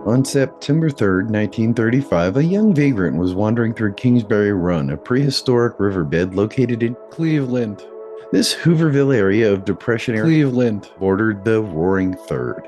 On September 3rd, 1935, a young vagrant was wandering through Kingsbury Run, a prehistoric riverbed located in Cleveland. This Hooverville area of Depression era Cleveland bordered the Roaring Third,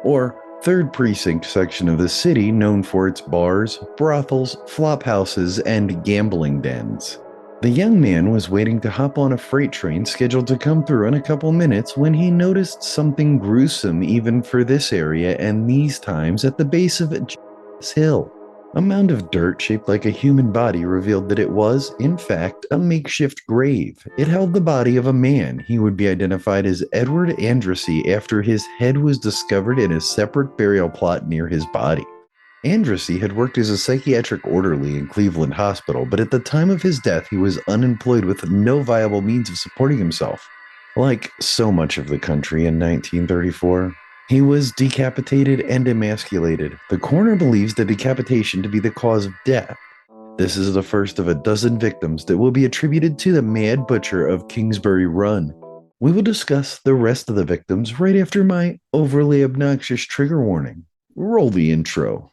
or Third Precinct section of the city known for its bars, brothels, flop houses, and gambling dens. The young man was waiting to hop on a freight train scheduled to come through in a couple minutes when he noticed something gruesome even for this area, and these times at the base of Jacl's hill. A mound of dirt shaped like a human body revealed that it was, in fact, a makeshift grave. It held the body of a man. He would be identified as Edward Andrassy after his head was discovered in a separate burial plot near his body. Andrassy had worked as a psychiatric orderly in Cleveland Hospital, but at the time of his death, he was unemployed with no viable means of supporting himself. Like so much of the country in 1934, he was decapitated and emasculated. The coroner believes the decapitation to be the cause of death. This is the first of a dozen victims that will be attributed to the Mad Butcher of Kingsbury Run. We will discuss the rest of the victims right after my overly obnoxious trigger warning. Roll the intro.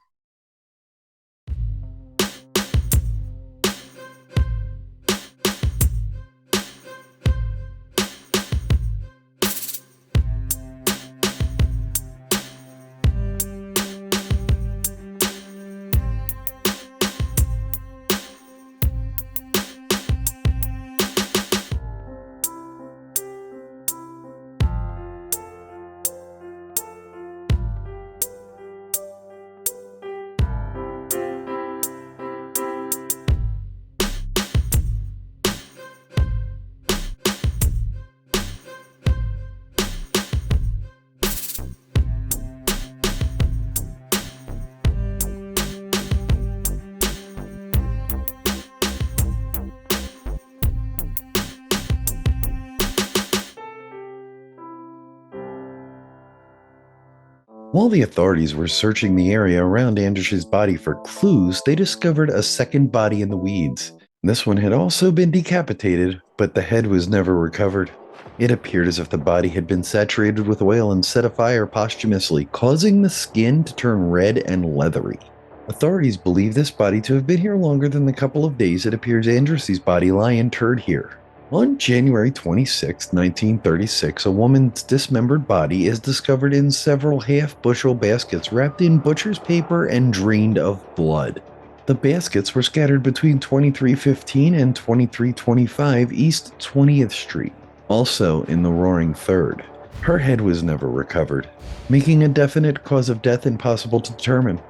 While the authorities were searching the area around Anders's body for clues, they discovered a second body in the weeds. This one had also been decapitated, but the head was never recovered. It appeared as if the body had been saturated with oil and set afire posthumously, causing the skin to turn red and leathery. Authorities believe this body to have been here longer than the couple of days it appears Andrassy's body lie interred here. On January 26, 1936, a woman's dismembered body is discovered in several half-bushel baskets wrapped in butcher's paper and drained of blood. The baskets were scattered between 2315 and 2325 East 20th Street, also in the Roaring Third. Her head was never recovered, making a definite cause of death impossible to determine.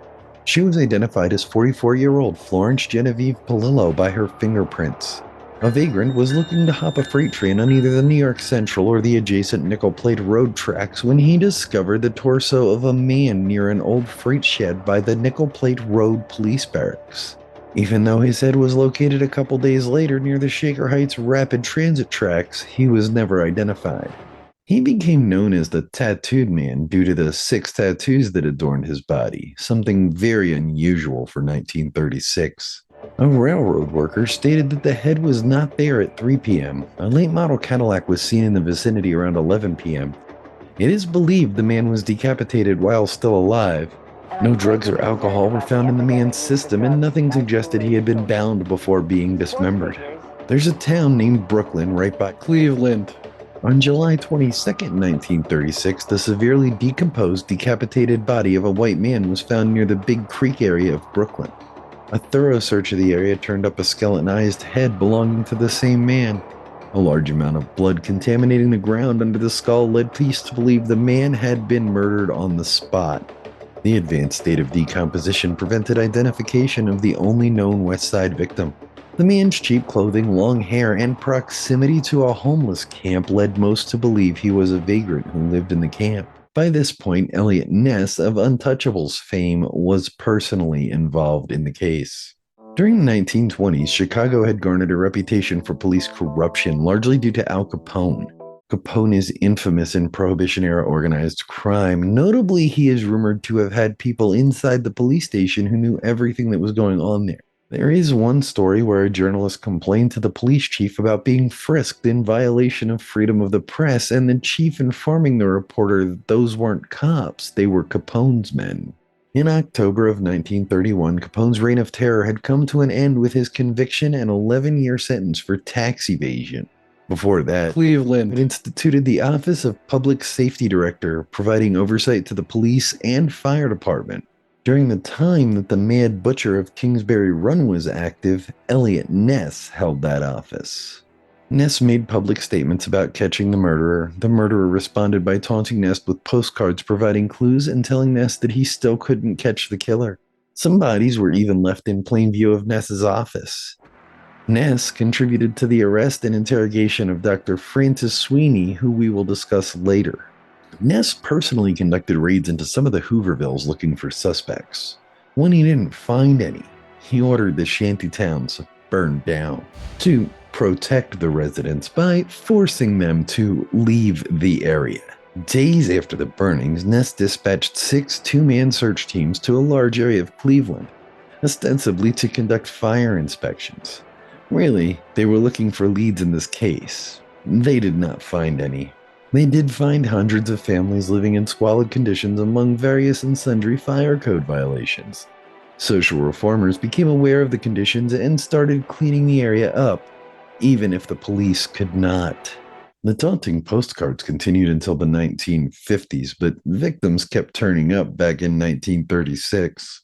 She was identified as 44-year-old Florence Genevieve Palillo by her fingerprints. A vagrant was looking to hop a freight train on either the New York Central or the adjacent Nickel Plate Road tracks when he discovered the torso of a man near an old freight shed by the Nickel Plate Road police barracks. Even though his head was located a couple days later near the Shaker Heights Rapid Transit tracks, he was never identified. He became known as the Tattooed Man due to the 6 tattoos that adorned his body, something very unusual for 1936. A railroad worker stated that the head was not there at 3 p.m. A late model Cadillac was seen in the vicinity around 11 p.m. It is believed the man was decapitated while still alive. No drugs or alcohol were found in the man's system, and nothing suggested he had been bound before being dismembered. There's a town named Brooklyn right by Cleveland. On July 22, 1936, the severely decomposed, decapitated body of a white man was found near the Big Creek area of Brooklyn. A thorough search of the area turned up a skeletonized head belonging to the same man. A large amount of blood contaminating the ground under the skull led police to believe the man had been murdered on the spot. The advanced state of decomposition prevented identification of the only known West Side victim. The man's cheap clothing, long hair, and proximity to a homeless camp led most to believe he was a vagrant who lived in the camp. By this point, Elliot Ness of Untouchables fame was personally involved in the case. During the 1920s, Chicago had garnered a reputation for police corruption, largely due to Al Capone. Capone is infamous in Prohibition-era organized crime. Notably, he is rumored to have had people inside the police station who knew everything that was going on there. There is one story where a journalist complained to the police chief about being frisked in violation of freedom of the press, and the chief informing the reporter that those weren't cops, they were Capone's men. In October of 1931, Capone's reign of terror had come to an end with his conviction and 11-year sentence for tax evasion. Before that, Cleveland had instituted the Office of Public Safety Director, providing oversight to the police and fire department. During the time that the Mad Butcher of Kingsbury Run was active, Elliot Ness held that office. Ness made public statements about catching the murderer. The murderer responded by taunting Ness with postcards providing clues and telling Ness that he still couldn't catch the killer. Some bodies were even left in plain view of Ness's office. Ness contributed to the arrest and interrogation of Dr. Francis Sweeney, who we will discuss later. Ness personally conducted raids into some of the Hoovervilles looking for suspects. When he didn't find any, he ordered the shanty towns burned down to protect the residents by forcing them to leave the area. Days after the burnings, Ness dispatched 6 two-man search teams to a large area of Cleveland, ostensibly to conduct fire inspections. Really, they were looking for leads in this case. They did not find any. They did find hundreds of families living in squalid conditions among various and sundry fire code violations. Social reformers became aware of the conditions and started cleaning the area up, even if the police could not. The taunting postcards continued until the 1950s, but victims kept turning up back in 1936.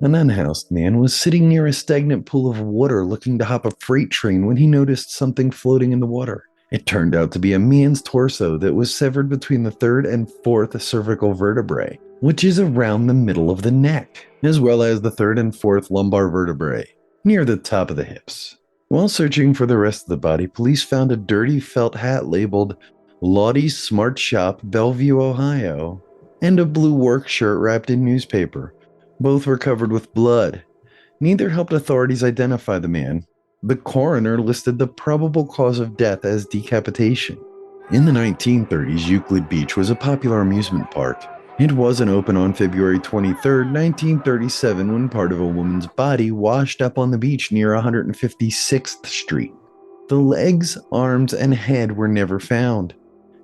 An unhoused man was sitting near a stagnant pool of water looking to hop a freight train when he noticed something floating in the water. It turned out to be a man's torso that was severed between the 3rd and 4th cervical vertebrae, which is around the middle of the neck, as well as the 3rd and 4th lumbar vertebrae, near the top of the hips. While searching for the rest of the body, police found a dirty felt hat labeled Lottie's Smart Shop, Bellevue, Ohio, and a blue work shirt wrapped in newspaper. Both were covered with blood. Neither helped authorities identify the man. The coroner listed the probable cause of death as decapitation. In the 1930s, Euclid Beach was a popular amusement park. It wasn't open on February 23, 1937, when part of a woman's body washed up on the beach near 156th Street. The legs, arms, and head were never found.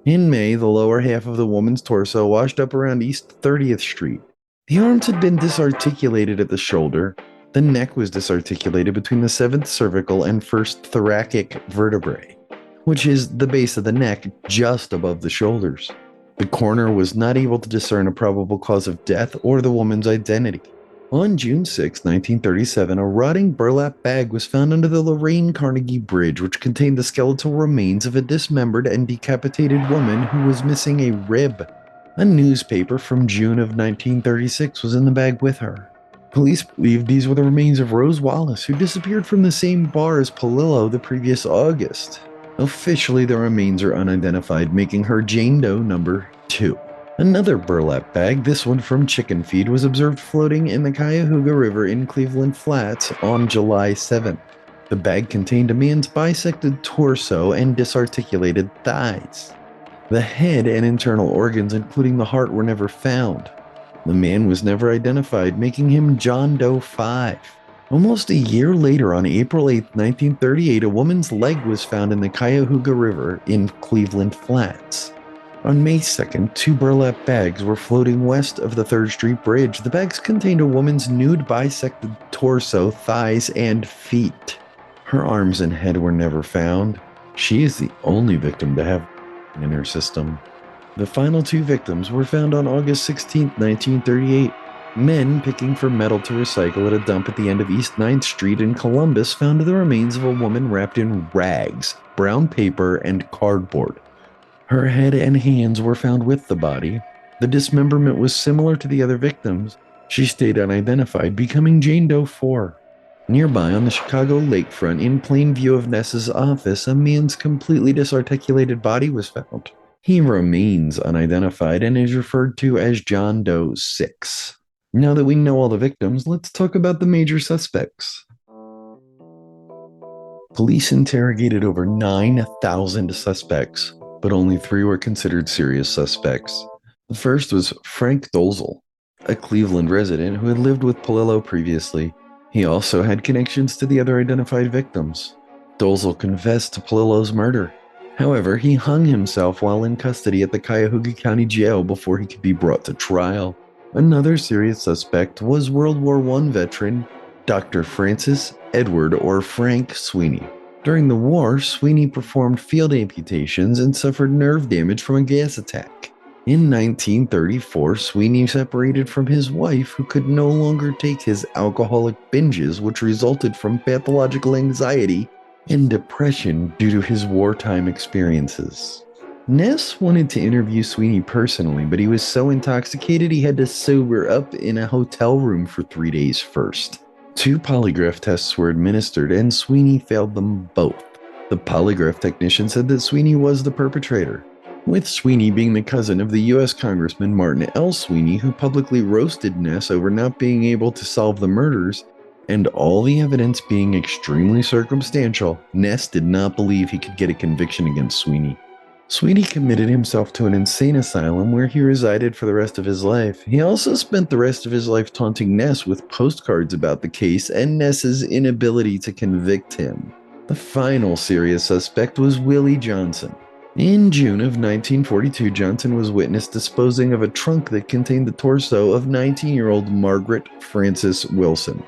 In May, the lower half of the woman's torso washed up around East 30th Street. The arms had been disarticulated at the shoulder. The neck was disarticulated between the 7th cervical and 1st thoracic vertebrae, which is the base of the neck just above the shoulders. The coroner was not able to discern a probable cause of death or the woman's identity. On June 6, 1937, a rotting burlap bag was found under the Lorraine Carnegie Bridge, which contained the skeletal remains of a dismembered and decapitated woman who was missing a rib. A newspaper from June of 1936 was in the bag with her. Police believed these were the remains of Rose Wallace, who disappeared from the same bar as Palillo the previous August. Officially, the remains are unidentified, making her Jane Doe number 2. Another burlap bag, this one from chicken feed, was observed floating in the Cuyahoga River in Cleveland Flats on July 7th. The bag contained a man's bisected torso and disarticulated thighs. The head and internal organs, including the heart, were never found. The man was never identified, making him John Doe 5. Almost a year later, on April 8, 1938, a woman's leg was found in the Cuyahoga River in Cleveland Flats. On May 2nd, 2 burlap bags were floating west of the 3rd Street Bridge. The bags contained a woman's nude bisected torso, thighs, and feet. Her arms and head were never found. She is the only victim to have in her system. The final 2 victims were found on August 16, 1938. Men picking for metal to recycle at a dump at the end of East 9th Street in Columbus found the remains of a woman wrapped in rags, brown paper, and cardboard. Her head and hands were found with the body. The dismemberment was similar to the other victims. She stayed unidentified, becoming Jane Doe 4. Nearby on the Chicago lakefront, in plain view of Ness's office, a man's completely disarticulated body was found. He remains unidentified and is referred to as John Doe 6. Now that we know all the victims, let's talk about the major suspects. Police interrogated over 9,000 suspects, but only 3 were considered serious suspects. The first was Frank Dolezal, a Cleveland resident who had lived with Palillo previously. He also had connections to the other identified victims. Dolezal confessed to Palillo's murder. However, he hung himself while in custody at the Cuyahoga County Jail before he could be brought to trial. Another serious suspect was World War I veteran Dr. Francis Edward or Frank Sweeney. During the war, Sweeney performed field amputations and suffered nerve damage from a gas attack. In 1934, Sweeney separated from his wife, who could no longer take his alcoholic binges, which resulted from pathological anxiety and depression due to his wartime experiences. Ness wanted to interview Sweeney personally, but he was so intoxicated he had to sober up in a hotel room for 3 days first. 2 polygraph tests were administered, and Sweeney failed them both. The polygraph technician said that Sweeney was the perpetrator, with Sweeney being the cousin of the U.S. Congressman Martin L. Sweeney, who publicly roasted Ness over not being able to solve the murders, and all the evidence being extremely circumstantial. Ness did not believe he could get a conviction against Sweeney. Sweeney committed himself to an insane asylum where he resided for the rest of his life. He also spent the rest of his life taunting Ness with postcards about the case and Ness's inability to convict him. The final serious suspect was Willie Johnson. In June of 1942, Johnson was witnessed disposing of a trunk that contained the torso of 19-year-old Margaret Frances Wilson.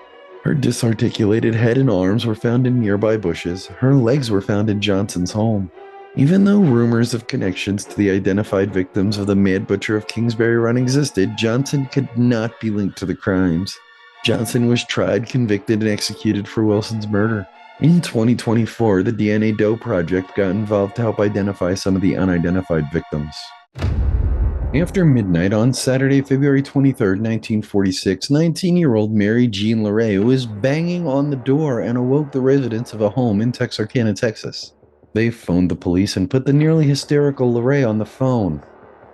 Her disarticulated head and arms were found in nearby bushes. Her legs were found in Johnson's home. Even though rumors of connections to the identified victims of the Mad Butcher of Kingsbury Run existed, Johnson could not be linked to the crimes. Johnson was tried, convicted, and executed for Wilson's murder. In 2024, the DNA Doe Project got involved to help identify some of the unidentified victims. After midnight on Saturday, February 23, 1946, 19-year-old Mary Jean LeRae was banging on the door and awoke the residents of a home in Texarkana, Texas. They phoned the police and put the nearly hysterical LeRae on the phone.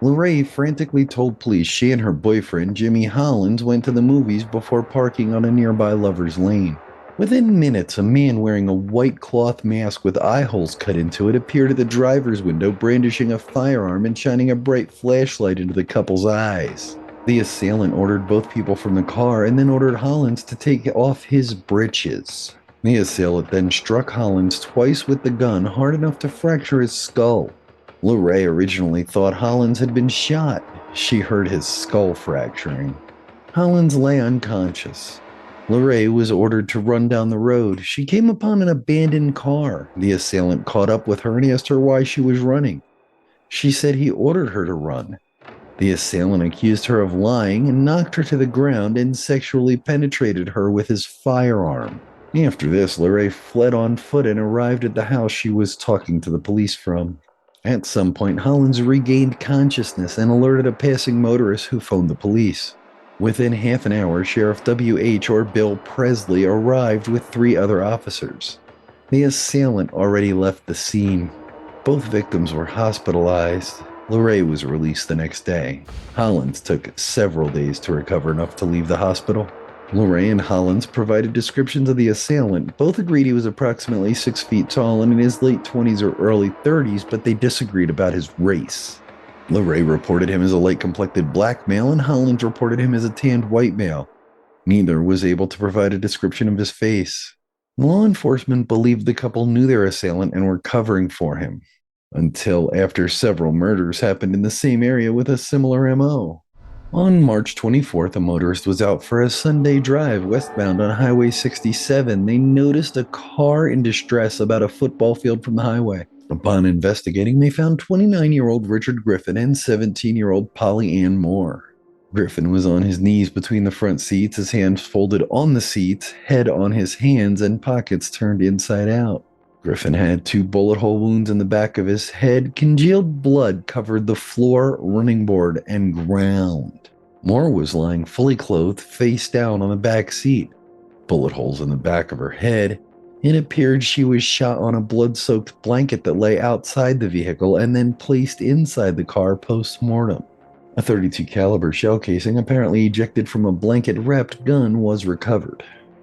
LeRae frantically told police she and her boyfriend, Jimmy Hollins, went to the movies before parking on a nearby lover's lane. Within minutes, a man wearing a white cloth mask with eye holes cut into it appeared at the driver's window, brandishing a firearm and shining a bright flashlight into the couple's eyes. The assailant ordered both people from the car and then ordered Hollins to take off his breeches. The assailant then struck Hollins twice with the gun, hard enough to fracture his skull. LeRae originally thought Hollins had been shot. She heard his skull fracturing. Hollins lay unconscious. LeRae was ordered to run down the road. She came upon an abandoned car. The assailant caught up with her and asked her why she was running. She said he ordered her to run. The assailant accused her of lying and knocked her to the ground and sexually penetrated her with his firearm. After this, LeRae fled on foot and arrived at the house she was talking to the police from. At some point, Hollins regained consciousness and alerted a passing motorist who phoned the police. Within half an hour, Sheriff W.H. or Bill Presley arrived with 3 other officers. The assailant already left the scene. Both victims were hospitalized. LeRae was released the next day. Hollins took several days to recover enough to leave the hospital. LeRae and Hollins provided descriptions of the assailant. Both agreed he was approximately 6 feet tall and in his late 20s or early 30s, but they disagreed about his race. LeRae reported him as a light-complected black male, and Hollins reported him as a tanned white male. Neither was able to provide a description of his face. Law enforcement believed the couple knew their assailant and were covering for him, until after several murders happened in the same area with a similar M.O. On March 24th, a motorist was out for a Sunday drive westbound on Highway 67. They noticed a car in distress about a football field from the highway. Upon investigating, they found 29-year-old Richard Griffin and 17-year-old Polly Ann Moore. Griffin was on his knees between the front seats, his hands folded on the seats, head on his hands, and pockets turned inside out. Griffin had 2 bullet hole wounds in the back of his head. Congealed blood covered the floor, running board, and ground. Moore was lying fully clothed, face down on the back seat. Bullet holes in the back of her head. It appeared she was shot on a blood-soaked blanket that lay outside the vehicle and then placed inside the car post-mortem. A .32 caliber shell casing, apparently ejected from a blanket-wrapped gun, was recovered.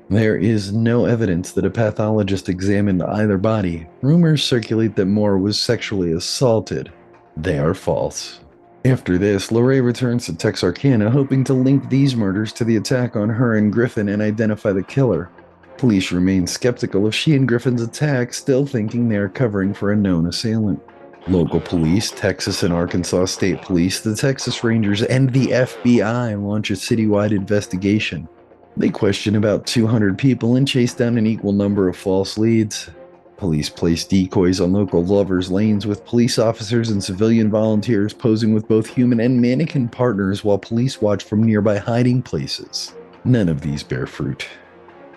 There is no evidence that a pathologist examined either body. Rumors circulate that Moore was sexually assaulted. They are false. After this, LeRae returns to Texarkana, hoping to link these murders to the attack on her and Griffin and identify the killer. Police remain skeptical of she and Griffin's attack, still thinking they are covering for a known assailant. Local police, Texas and Arkansas State Police, the Texas Rangers, and the FBI launch a citywide investigation. They question about 200 people and chase down an equal number of false leads. Police place decoys on local lovers' lanes with police officers and civilian volunteers posing with both human and mannequin partners while police watch from nearby hiding places. None of these bear fruit.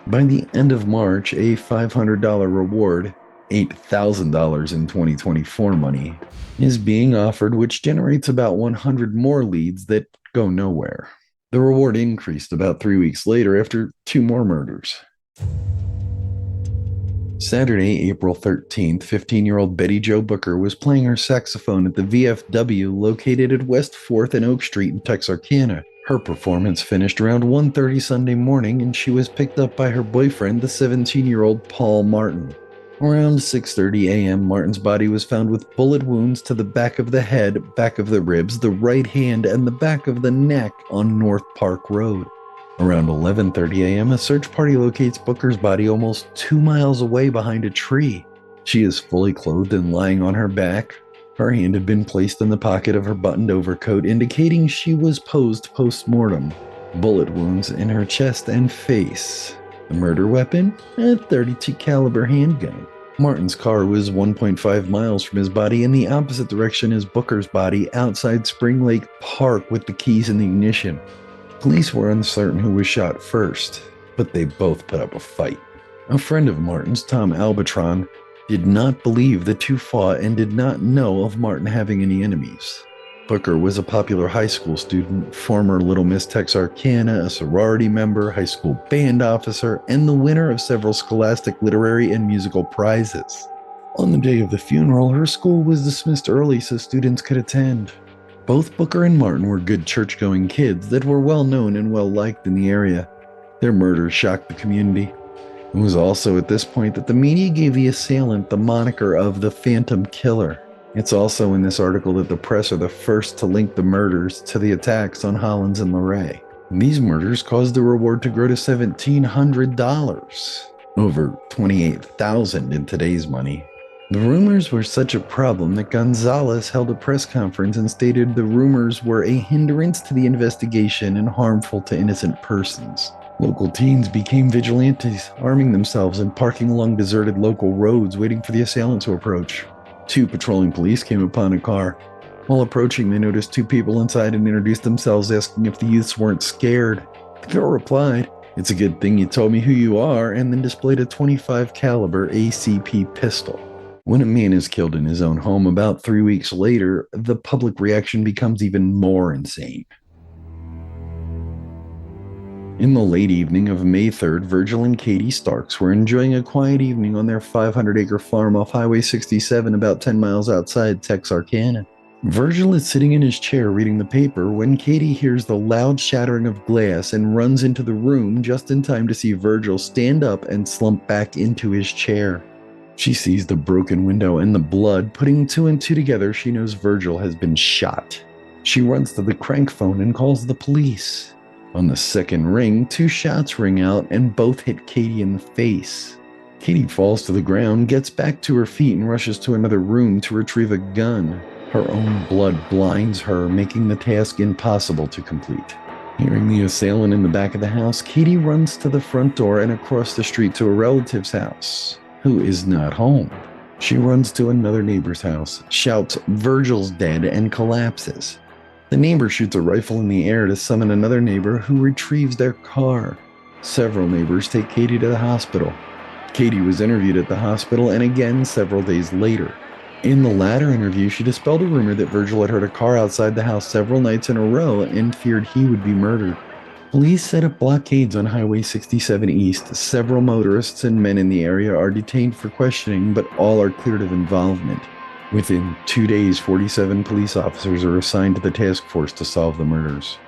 By the end of March, a $500 reward, $8,000 in 2024 money, is being offered, which generates about 100 more leads that go nowhere. The reward increased about 3 weeks later after 2 more murders. Saturday, April 13th, 15-year-old Betty Jo Booker was playing her saxophone at the VFW located at West 4th and Oak Street in Texarkana. Her performance finished around 1:30 Sunday morning, and she was picked up by her boyfriend, the 17-year-old Paul Martin. Around 6:30 a.m., Martin's body was found with bullet wounds to the back of the head, back of the ribs, the right hand, and the back of the neck on North Park Road. Around 11:30 a.m., a search party locates Booker's body almost 2 miles away behind a tree. She is fully clothed and lying on her back. Her hand had been placed in the pocket of her buttoned overcoat, indicating she was posed post-mortem. Bullet wounds in her chest and face. The murder weapon? A .32 caliber handgun. Martin's car was 1.5 miles from his body in the opposite direction as Booker's body outside Spring Lake Park with the keys in the ignition. Police were uncertain who was shot first, but they both put up a fight. A friend of Martin's, Tom Albatron, did not believe the two fought and did not know of Martin having any enemies. Booker was a popular high school student, former Little Miss Texarkana, a sorority member, high school band officer, and the winner of several scholastic literary and musical prizes. On the day of the funeral, her school was dismissed early so students could attend. Both Booker and Martin were good church-going kids that were well-known and well-liked in the area. Their murder shocked the community. It was also at this point that the media gave the assailant the moniker of the Phantom Killer. It's also in this article that the press are the first to link the murders to the attacks on Hollins and LeRae. These murders caused the reward to grow to $1,700, over $28,000 in today's money. The rumors were such a problem that Gonzalez held a press conference and stated the rumors were a hindrance to the investigation and harmful to innocent persons. Local teens became vigilantes, arming themselves and parking along deserted local roads waiting for the assailant to approach. 2 patrolling police came upon a car. While approaching, they noticed 2 people inside and introduced themselves, asking if the youths weren't scared. The girl replied, "It's a good thing you told me who you are," and then displayed a .25 caliber ACP pistol. When a man is killed in his own home about 3 weeks later, the public reaction becomes even more insane. In the late evening of May 3rd, Virgil and Katie Starks were enjoying a quiet evening on their 500-acre farm off Highway 67 about 10 miles outside Texarkana. Virgil is sitting in his chair reading the paper when Katie hears the loud shattering of glass and runs into the room just in time to see Virgil stand up and slump back into his chair. She sees the broken window and the blood. Putting 2 and 2 together, she knows Virgil has been shot. She runs to the crank phone and calls the police. On the second ring, 2 shots ring out and both hit Katie in the face. Katie falls to the ground, gets back to her feet, and rushes to another room to retrieve a gun. Her own blood blinds her, making the task impossible to complete. Hearing the assailant in the back of the house, Katie runs to the front door and across the street to a relative's house, who is not home. She runs to another neighbor's house, shouts, "Virgil's dead," and collapses. The neighbor shoots a rifle in the air to summon another neighbor who retrieves their car. Several neighbors take Katie to the hospital. Katie was interviewed at the hospital and again several days later. In the latter interview, she dispelled a rumor that Virgil had heard a car outside the house several nights in a row and feared he would be murdered. Police set up blockades on Highway 67 East. Several motorists and men in the area are detained for questioning, but all are cleared of involvement. Within 2 days, 47 police officers are assigned to the task force to solve the murders.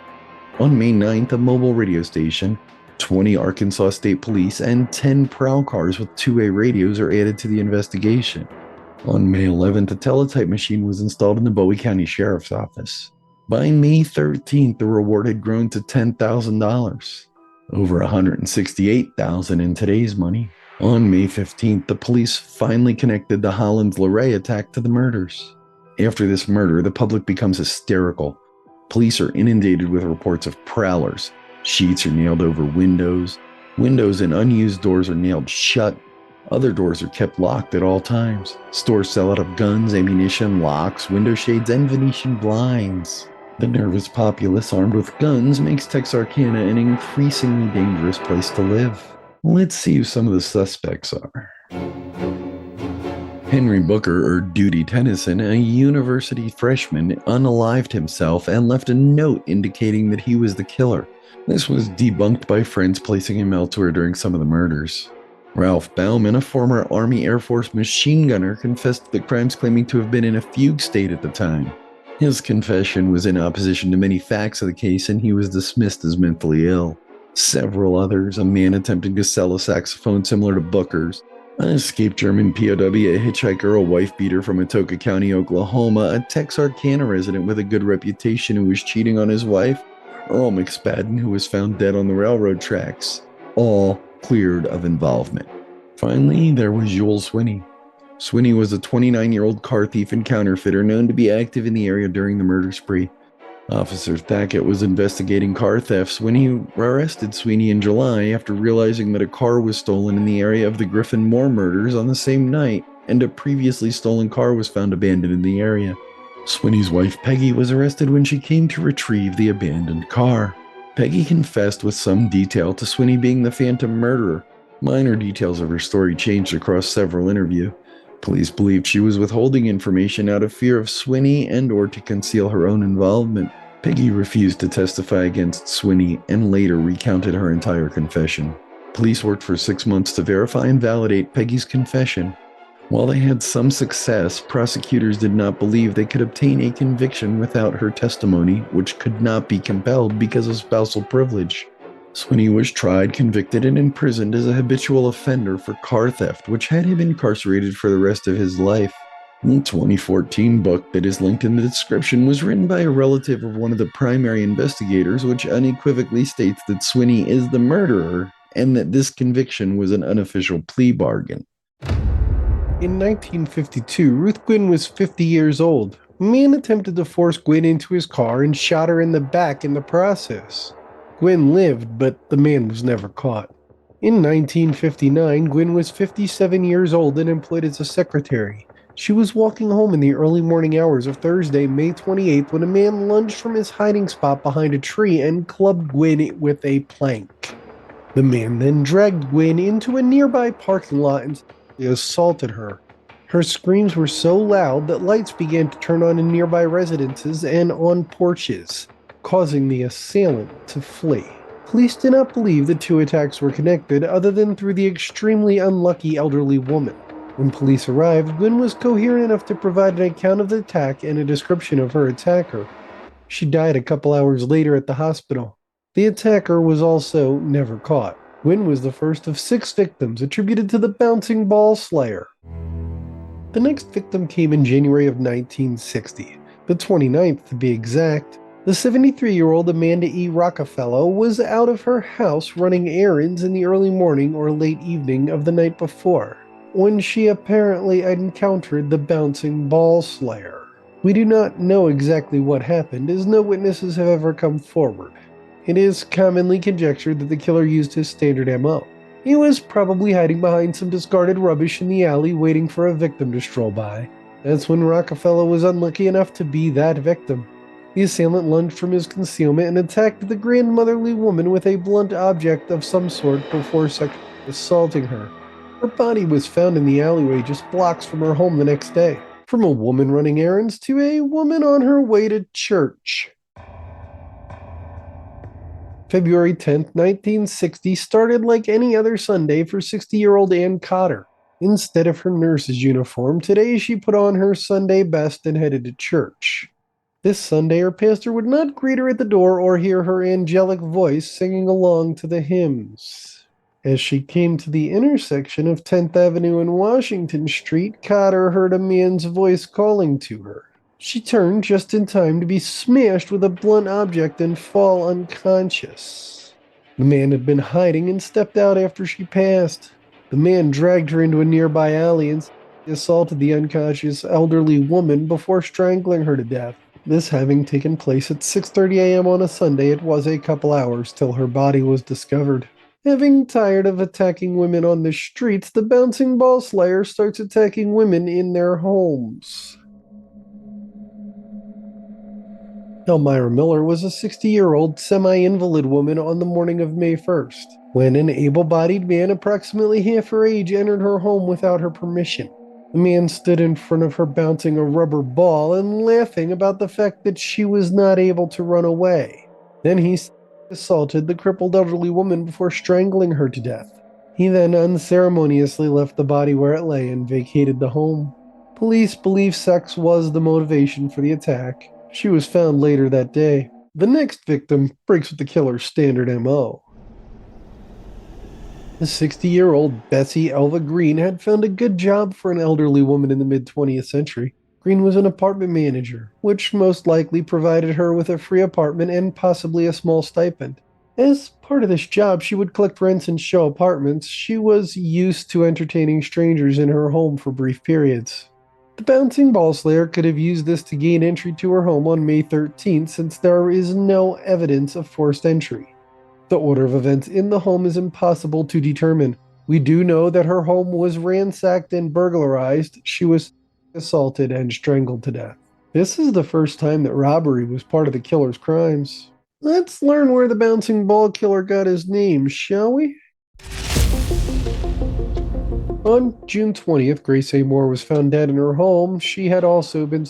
On May 9th, a mobile radio station, 20 Arkansas State Police, and 10 prowl cars with two-way radios are added to the investigation. On May 11th, a teletype machine was installed in the Bowie County Sheriff's Office. By May 13th, the reward had grown to $10,000, over $168,000 in today's money. On May 15th, the police finally connected the Hollins-LeRae attack to the murders. After this murder, the public becomes hysterical. Police are inundated with reports of prowlers. Sheets are nailed over windows. Windows and unused doors are nailed shut. Other doors are kept locked at all times. Stores sell out of guns, ammunition, locks, window shades, and Venetian blinds. The nervous populace armed with guns makes Texarkana an increasingly dangerous place to live. Let's see who some of the suspects are. Henry Booker, or Duty Tennyson, a university freshman, unalived himself and left a note indicating that he was the killer. This was debunked by friends placing him elsewhere during some of the murders. Ralph Bauman, a former Army Air Force machine gunner, confessed to the crimes, claiming to have been in a fugue state at the time. His confession was in opposition to many facts of the case, and he was dismissed as mentally ill. Several others, a man attempting to sell a saxophone similar to Booker's, an escaped German POW, a hitchhiker, a wife-beater from Atoka County, Oklahoma, a Texarkana resident with a good reputation who was cheating on his wife, Earl McSpadden, who was found dead on the railroad tracks, all cleared of involvement. Finally, there was Joel Swinney. Swinney was a 29-year-old car thief and counterfeiter known to be active in the area during the murder spree. Officer Thackett was investigating car thefts when he arrested Sweeney in July after realizing that a car was stolen in the area of the Griffin Moore murders on the same night, and a previously stolen car was found abandoned in the area. Sweeney's wife Peggy was arrested when she came to retrieve the abandoned car. Peggy confessed with some detail to Sweeney being the phantom murderer. Minor details of her story changed across several interviews. Police believed she was withholding information out of fear of Swinney and or to conceal her own involvement. Peggy refused to testify against Swinney and later recounted her entire confession. Police worked for 6 months to verify and validate Peggy's confession. While they had some success, prosecutors did not believe they could obtain a conviction without her testimony, which could not be compelled because of spousal privilege. Swinney was tried, convicted, and imprisoned as a habitual offender for car theft, which had him incarcerated for the rest of his life. The 2014 book that is linked in the description was written by a relative of one of the primary investigators, which unequivocally states that Swinney is the murderer and that this conviction was an unofficial plea bargain. In 1952, Ruth Gwynn was 50 years old. A man attempted to force Gwynn into his car and shot her in the back in the process. Gwynn lived, but the man was never caught. In 1959, Gwynn was 57 years old and employed as a secretary. She was walking home in the early morning hours of Thursday, May 28th, when a man lunged from his hiding spot behind a tree and clubbed Gwynn with a plank. The man then dragged Gwynn into a nearby parking lot and assaulted her. Her screams were so loud that lights began to turn on in nearby residences and on porches, causing the assailant to flee. Police did not believe the two attacks were connected other than through the extremely unlucky elderly woman. When police arrived, Gwynn was coherent enough to provide an account of the attack and a description of her attacker. She died a couple hours later at the hospital. The attacker was also never caught. Gwynn was the first of 6 victims attributed to the bouncing ball slayer. The next victim came in January of 1960, the 29th to be exact. The 73-year-old Amanda E. Rockefeller was out of her house running errands in the early morning or late evening of the night before, when she apparently encountered the bouncing ball slayer. We do not know exactly what happened, as no witnesses have ever come forward. It is commonly conjectured that the killer used his standard MO. He was probably hiding behind some discarded rubbish in the alley waiting for a victim to stroll by. That's when Rockefeller was unlucky enough to be that victim. The assailant lunged from his concealment and attacked the grandmotherly woman with a blunt object of some sort before sexually assaulting her. Her body was found in the alleyway just blocks from her home the next day. From a woman running errands to a woman on her way to church. February 10th, 1960 started like any other Sunday for 60-year-old Ann Cotter. Instead of her nurse's uniform, today she put on her Sunday best and headed to church. This Sunday, her pastor would not greet her at the door or hear her angelic voice singing along to the hymns. As she came to the intersection of 10th Avenue and Washington Street, Cotter heard a man's voice calling to her. She turned just in time to be smashed with a blunt object and fall unconscious. The man had been hiding and stepped out after she passed. The man dragged her into a nearby alley and assaulted the unconscious elderly woman before strangling her to death. This having taken place at 6:30 a.m. on a Sunday, it was a couple hours till her body was discovered. Having tired of attacking women on the streets, the bouncing ball slayer starts attacking women in their homes. Elmira Miller was a 60-year-old semi-invalid woman on the morning of May 1st, when an able-bodied man approximately half her age entered her home without her permission. The man stood in front of her bouncing a rubber ball and laughing about the fact that she was not able to run away. Then he assaulted the crippled elderly woman before strangling her to death. He then unceremoniously left the body where it lay and vacated the home. Police believe sex was the motivation for the attack. She was found later that day. The next victim breaks with the killer's standard MO. The 60-year-old Bessie Elva Green had found a good job for an elderly woman in the mid-20th century. Green was an apartment manager, which most likely provided her with a free apartment and possibly a small stipend. As part of this job, she would collect rents and show apartments. She was used to entertaining strangers in her home for brief periods. The bouncing ball slayer could have used this to gain entry to her home on May 13th, since there is no evidence of forced entry. The order of events in the home is impossible to determine. We do know that her home was ransacked and burglarized. She was assaulted and strangled to death. This is the first time that robbery was part of the killer's crimes. Let's learn where the bouncing ball killer got his name, shall we? On June 20th, Grace A. Moore was found dead in her home. She had also been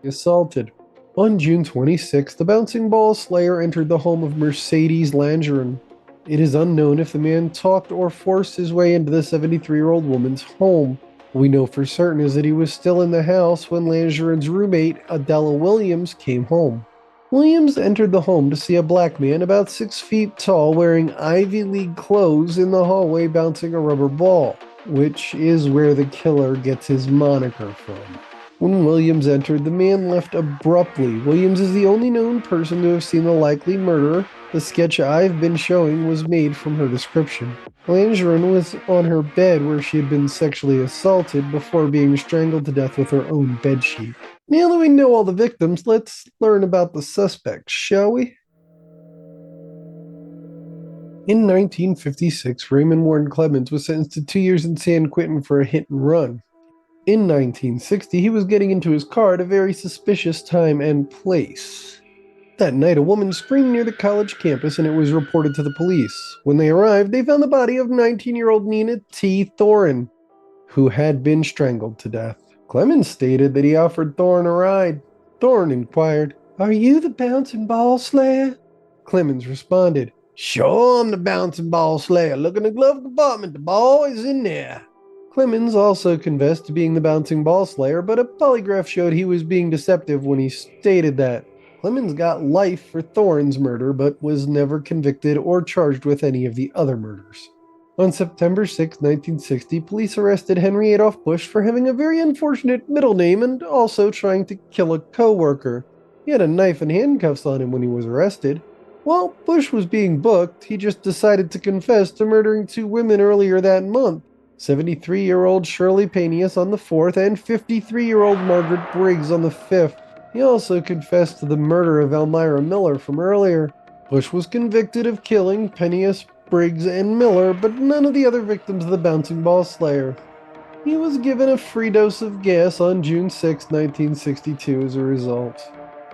assaulted. On June 26th, the bouncing ball slayer entered the home of Mercedes Langeron. It is unknown if the man talked or forced his way into the 73-year-old woman's home. What we know for certain is that he was still in the house when Langeron's roommate, Adela Williams, came home. Williams entered the home to see a black man about 6 feet tall wearing Ivy League clothes in the hallway bouncing a rubber ball, which is where the killer gets his moniker from. When Williams entered, the man left abruptly. Williams is the only known person to have seen the likely murderer. The sketch I've been showing was made from her description. Langeron was on her bed where she had been sexually assaulted before being strangled to death with her own bedsheet. Now that we know all the victims, let's learn about the suspects, shall we? In 1956, Raymond Warren Clemens was sentenced to 2 years in San Quentin for a hit and run. In 1960, he was getting into his car at a very suspicious time and place. That night, a woman screamed near the college campus and it was reported to the police. When they arrived, they found the body of 19-year-old Nina T. Thorin, who had been strangled to death. Clemens stated that he offered Thorin a ride. Thorin inquired, "Are you the bouncing ball slayer?" Clemens responded, "Sure, I'm the bouncing ball slayer. Look in the glove compartment, the ball is in there." Clemens also confessed to being the bouncing ball slayer, but a polygraph showed he was being deceptive when he stated that. Clemens got life for Thorin's murder, but was never convicted or charged with any of the other murders. On September 6, 1960, police arrested Henry Adolph Bush for having a very unfortunate middle name and also trying to kill a co-worker. He had a knife and handcuffs on him when he was arrested. While Bush was being booked, he just decided to confess to murdering 2 women earlier that month. 73-year-old Shirley Paneas on the 4th and 53-year-old Margaret Briggs on the 5th. He also confessed to the murder of Elmira Miller from earlier. Bush was convicted of killing Paneas, Briggs, and Miller, but none of the other victims of the bouncing ball slayer. He was given a free dose of gas on June 6, 1962 as a result.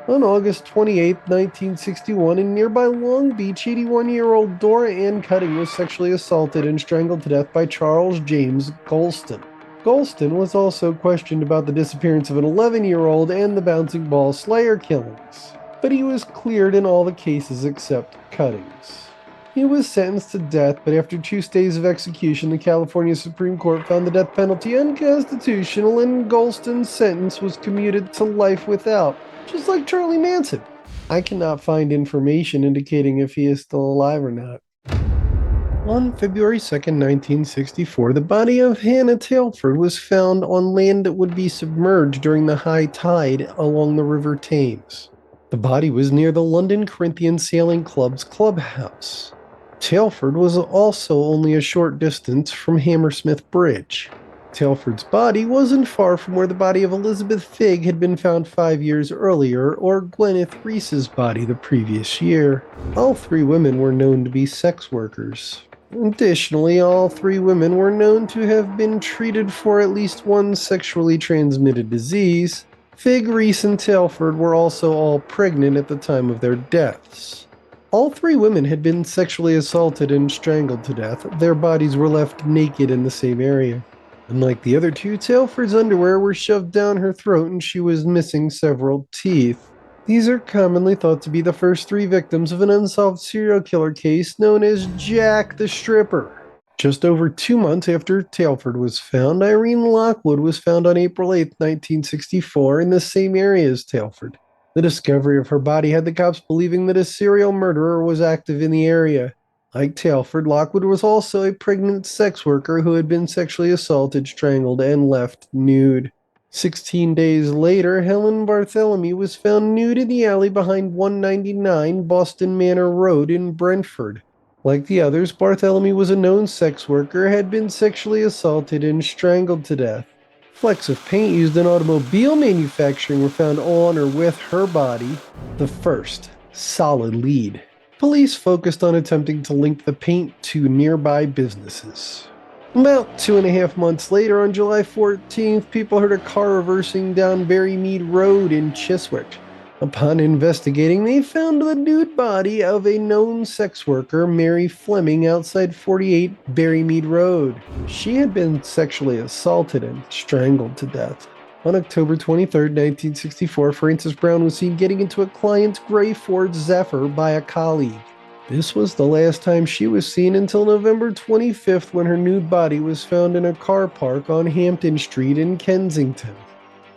On August 28, 1961, in nearby Long Beach, 81-year-old Dora Ann Cutting was sexually assaulted and strangled to death by Charles James Golston. Golston was also questioned about the disappearance of an 11-year-old and the bouncing ball slayer killings, but he was cleared in all the cases except Cuttings. He was sentenced to death, but after 2 stays of execution, the California Supreme Court found the death penalty unconstitutional and Golston's sentence was commuted to life without, just like Charlie Manson. I cannot find information indicating if he is still alive or not. On February 2, 1964, the body of Hannah Tailford was found on land that would be submerged during the high tide along the River Thames. The body was near the London Corinthian Sailing Club's clubhouse. Tailford was also only a short distance from Hammersmith Bridge. Telford's body wasn't far from where the body of Elizabeth Figg had been found 5 years earlier, or Gwyneth Reese's body the previous year. All three women were known to be sex workers. Additionally, all three women were known to have been treated for at least one sexually transmitted disease. Figg, Reese, and Telford were also all pregnant at the time of their deaths. All three women had been sexually assaulted and strangled to death. Their bodies were left naked in the same area. Unlike the other two, Telford's underwear were shoved down her throat and she was missing several teeth. These are commonly thought to be the first three victims of an unsolved serial killer case known as Jacl The Stripper. Just over 2 months after Telford was found, Irene Lockwood was found on April 8, 1964, in the same area as Telford. The discovery of her body had the cops believing that a serial murderer was active in the area. Like Telford, Lockwood was also a pregnant sex worker who had been sexually assaulted, strangled, and left nude. 16 days later, Helen Bartholomew was found nude in the alley behind 199 Boston Manor Road in Brentford. Like the others, Bartholomew was a known sex worker, had been sexually assaulted and strangled to death. Flecks of paint used in automobile manufacturing were found on or with her body, the first solid lead. Police focused on attempting to link the paint to nearby businesses. About 2.5 months later, on July 14th, people heard a car reversing down Berrymead Road in Chiswick. Upon investigating, they found the nude body of a known sex worker, Mary Fleming, outside 48 Berrymead Road. She had been sexually assaulted and strangled to death. On October 23, 1964, Frances Brown was seen getting into a client's gray Ford Zephyr by a colleague. This was the last time she was seen until November 25th, when her nude body was found in a car park on Hampton Street in Kensington.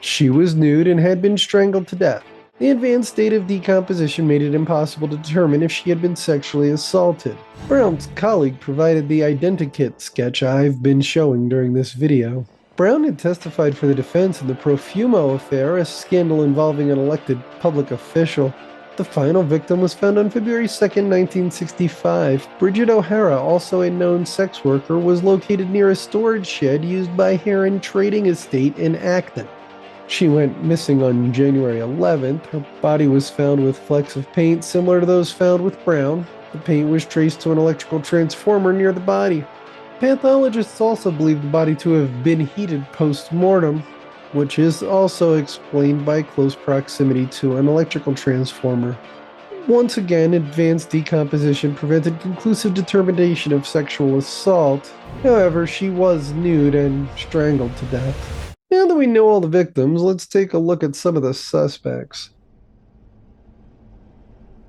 She was nude and had been strangled to death. The advanced state of decomposition made it impossible to determine if she had been sexually assaulted. Brown's colleague provided the identikit sketch I've been showing during this video. Brown had testified for the defense in the Profumo affair, a scandal involving an elected public official. The final victim was found on February 2, 1965. Bridget O'Hara, also a known sex worker, was located near a storage shed used by Heron Trading Estate in Acton. She went missing on January 11th. Her body was found with flecks of paint similar to those found with Brown. The paint was traced to an electrical transformer near the body. Pathologists also believe the body to have been heated post-mortem, which is also explained by close proximity to an electrical transformer. Once again, advanced decomposition prevented conclusive determination of sexual assault. However, she was nude and strangled to death. Now that we know all the victims, let's take a look at some of the suspects.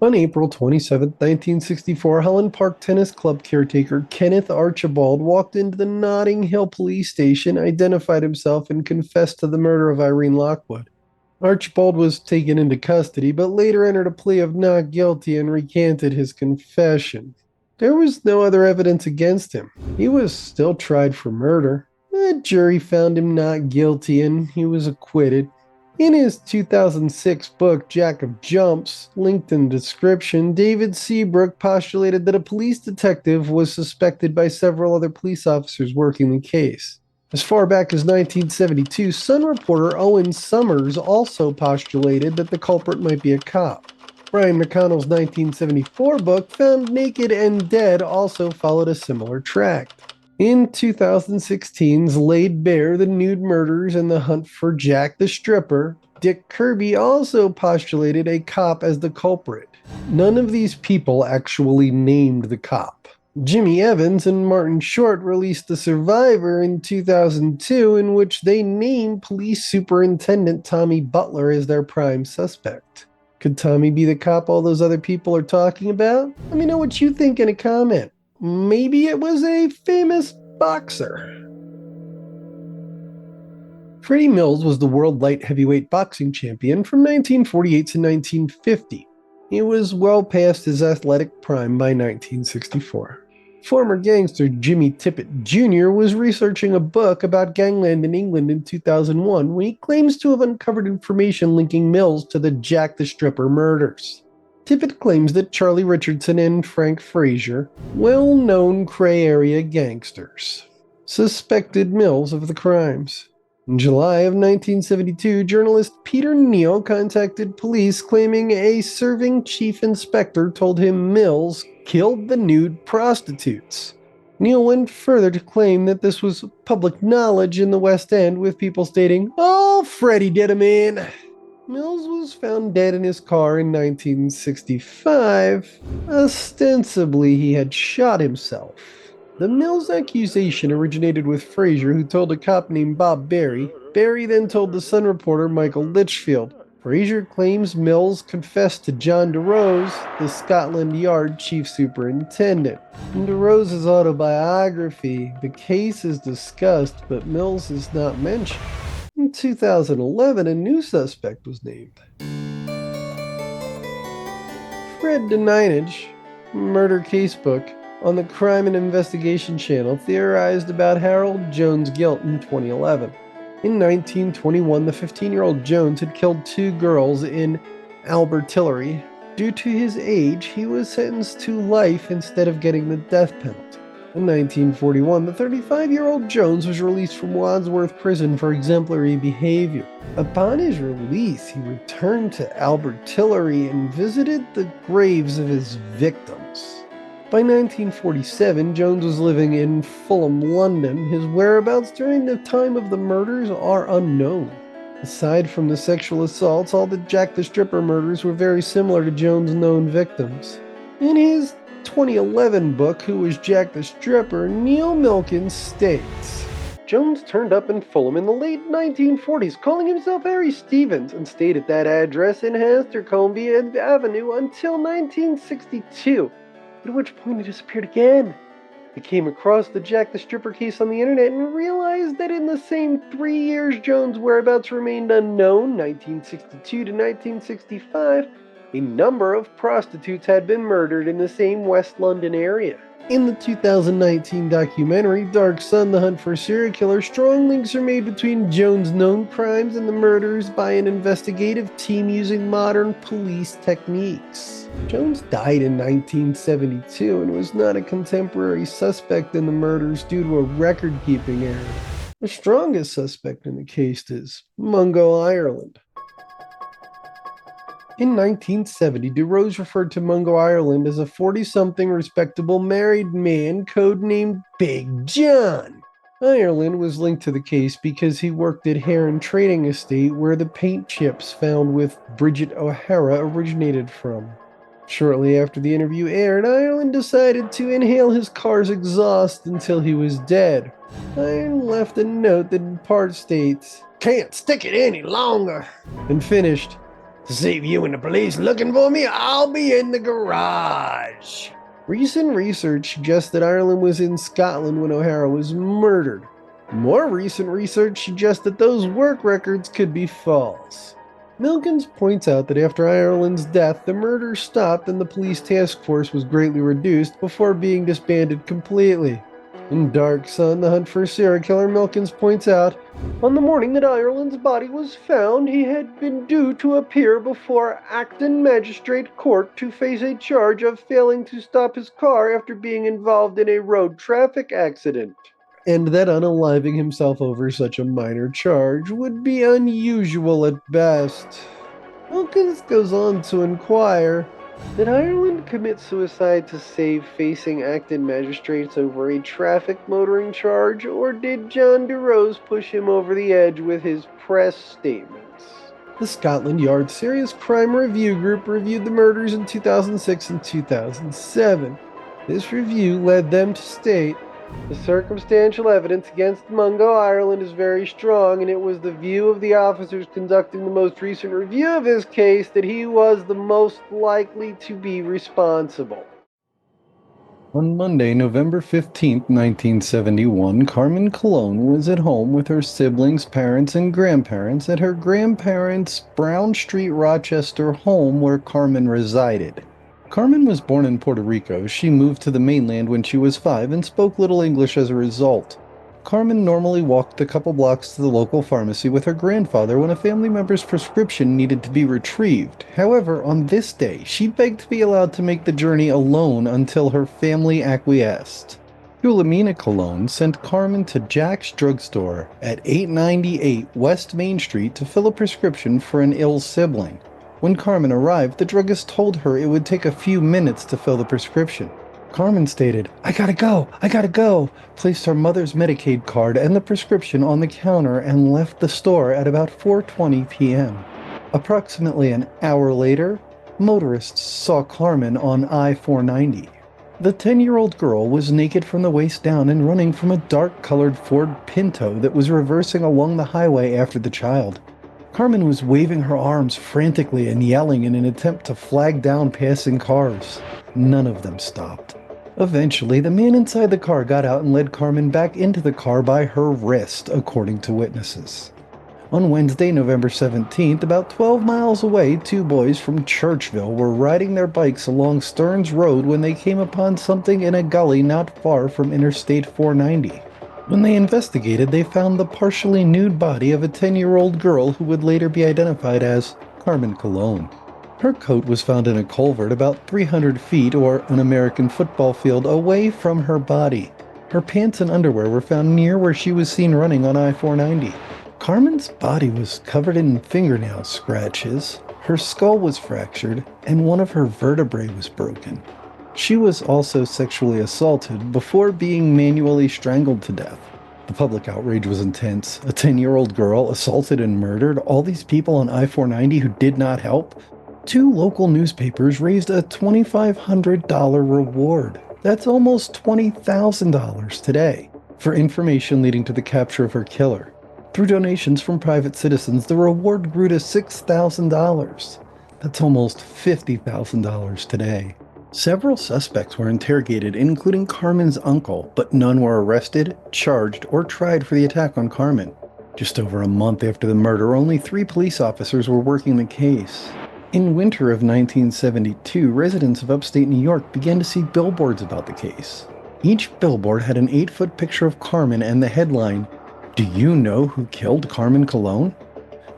On April 27, 1964, Holland Park Tennis Club caretaker Kenneth Archibald walked into the Notting Hill police station, identified himself, and confessed to the murder of Irene Lockwood. Archibald was taken into custody, but later entered a plea of not guilty and recanted his confession. There was no other evidence against him. He was still tried for murder. The jury found him not guilty and he was acquitted. In his 2006 book, Jack of Jumps, linked in the description, David Seabrook postulated that a police detective was suspected by several other police officers working the case. As far back as 1972, Sun reporter Owen Summers also postulated that the culprit might be a cop. Brian McConnell's 1974 book, Found Naked and Dead, also followed a similar track. In 2016's Laid Bare, The Nude Murders and the Hunt for Jacl The Stripper, Dick Kirby also postulated a cop as the culprit. None of these people actually named the cop. Jimmy Evans and Martin Short released The Survivor in 2002, in which they named Police Superintendent Tommy Butler as their prime suspect. Could Tommy be the cop all those other people are talking about? Let me know what you think in a comment. Maybe it was a famous boxer. Freddie Mills was the world light heavyweight boxing champion from 1948 to 1950. He was well past his athletic prime by 1964. Former gangster Jimmy Tippett Jr. was researching a book about gangland in England in 2001 when he claims to have uncovered information linking Mills to the Jacl The Stripper murders. Tippett claims that Charlie Richardson and Frank Frazier, well-known Cray area gangsters, suspected Mills of the crimes. In July of 1972, journalist Peter Neal contacted police claiming a serving chief inspector told him Mills killed the nude prostitutes. Neal went further to claim that this was public knowledge in the West End, with people stating, "Oh, Freddie did him in." Mills was found dead in his car in 1965. Ostensibly, he had shot himself. The Mills accusation originated with Fraser, who told a cop named Bob Barry. Barry then told the Sun reporter Michael Litchfield. Fraser claims Mills confessed to John DeRose, the Scotland Yard chief superintendent. In DeRose's autobiography, the case is discussed, but Mills is not mentioned. In 2011, a new suspect was named. Fred Deninage, Murder Casebook, on the Crime and Investigation Channel, theorized about Harold Jones' guilt in 2011. In 1921, the 15-year-old Jones had killed 2 girls in Albertillery. Due to his age, he was sentenced to life instead of getting the death penalty. In 1941, the 35-year-old Jones was released from Wandsworth Prison for exemplary behavior. Upon his release, he returned to Albertillery and visited the graves of his victims. By 1947, Jones was living in Fulham, London. His whereabouts during the time of the murders are unknown. Aside from the sexual assaults, all the Jacl The Stripper murders were very similar to Jones' known victims. In his 2011 book, Who Was Jacl The Stripper, Neil Milkins states, Jones turned up in Fulham in the late 1940s, calling himself Harry Stevens, and stayed at that address in Hastercombe Avenue until 1962, at which point he disappeared again. I came across the Jacl The Stripper case on the internet and realized that in the same 3 years Jones' whereabouts remained unknown, 1962 to 1965, a number of prostitutes had been murdered in the same West London area. In the 2019 documentary Dark Sun: The Hunt for a Serial Killer, strong links are made between Jones' known crimes and the murders by an investigative team using modern police techniques. Jones died in 1972 and was not a contemporary suspect in the murders due to a record-keeping error. The strongest suspect in the case is Mungo, Ireland. In 1970, DeRose referred to Mungo, Ireland as a 40-something respectable married man codenamed Big John. Ireland was linked to the case because he worked at Heron Trading Estate, where the paint chips found with Bridget O'Hara originated from. Shortly after the interview aired, Ireland decided to inhale his car's exhaust until he was dead. Ireland left a note that in part states, "Can't stick it any longer," and finished, "To save you and the police looking for me, I'll be in the garage." Recent research suggests that Ireland was in Scotland when O'Hara was murdered. More recent research suggests that those work records could be false. Milkins points out that after Ireland's death, the murder stopped and the police task force was greatly reduced before being disbanded completely. In Dark Sun: The Hunt for a Serial Killer, Milkins points out, on the morning that Ireland's body was found, he had been due to appear before Acton Magistrate Court to face a charge of failing to stop his car after being involved in a road traffic accident, and that unaliving himself over such a minor charge would be unusual at best. Milkins goes on to inquire, did Ireland commit suicide to save facing Acton magistrates over a traffic motoring charge, or did John DeRose push him over the edge with his press statements? The Scotland Yard Serious Crime Review Group reviewed the murders in 2006 and 2007. This review led them to state, the circumstantial evidence against Mungo, Ireland is very strong, and it was the view of the officers conducting the most recent review of his case that he was the most likely to be responsible. On Monday, November 15, 1971, Carmen Colon was at home with her siblings, parents, and grandparents at her grandparents' Brown Street, Rochester home where Carmen resided. Carmen was born in Puerto Rico. She moved to the mainland when she was 5 and spoke little English as a result. Carmen normally walked a couple blocks to the local pharmacy with her grandfather when a family member's prescription needed to be retrieved. However, on this day, she begged to be allowed to make the journey alone until her family acquiesced. Philomena Cologne sent Carmen to Jack's drugstore at 898 West Main Street to fill a prescription for an ill sibling. When Carmen arrived, the druggist told her it would take a few minutes to fill the prescription. Carmen stated, I gotta go, placed her mother's Medicaid card and the prescription on the counter and left the store at about 4:20 p.m. Approximately an hour later, motorists saw Carmen on I-490. The 10-year-old girl was naked from the waist down and running from a dark-colored Ford Pinto that was reversing along the highway after the child. Carmen was waving her arms frantically and yelling in an attempt to flag down passing cars. None of them stopped. Eventually, the man inside the car got out and led Carmen back into the car by her wrist, according to witnesses. On Wednesday, November 17th, about 12 miles away, two boys from Churchville were riding their bikes along Stearns Road when they came upon something in a gully not far from Interstate 490. When they investigated, they found the partially nude body of a 10-year-old girl who would later be identified as Carmen Cologne. Her coat was found in a culvert about 300 feet, or an American football field, away from her body. Her pants and underwear were found near where she was seen running on I-490. Carmen's body was covered in fingernail scratches, her skull was fractured, and one of her vertebrae was broken. She was also sexually assaulted before being manually strangled to death. The public outrage was intense. A 10-year-old girl assaulted and murdered, all these people on I-490 who did not help. Two local newspapers raised a $2,500 reward. That's almost $20,000 today for information leading to the capture of her killer. Through donations from private citizens, the reward grew to $6,000. That's almost $50,000 today. Several suspects were interrogated, including Carmen's uncle, but none were arrested, charged, or tried for the attack on Carmen. Just over a month after the murder, only 3 police officers were working the case. In winter of 1972, residents of upstate New York began to see billboards about the case. Each billboard had an 8-foot picture of Carmen and the headline, "Do you know who killed Carmen Cologne?"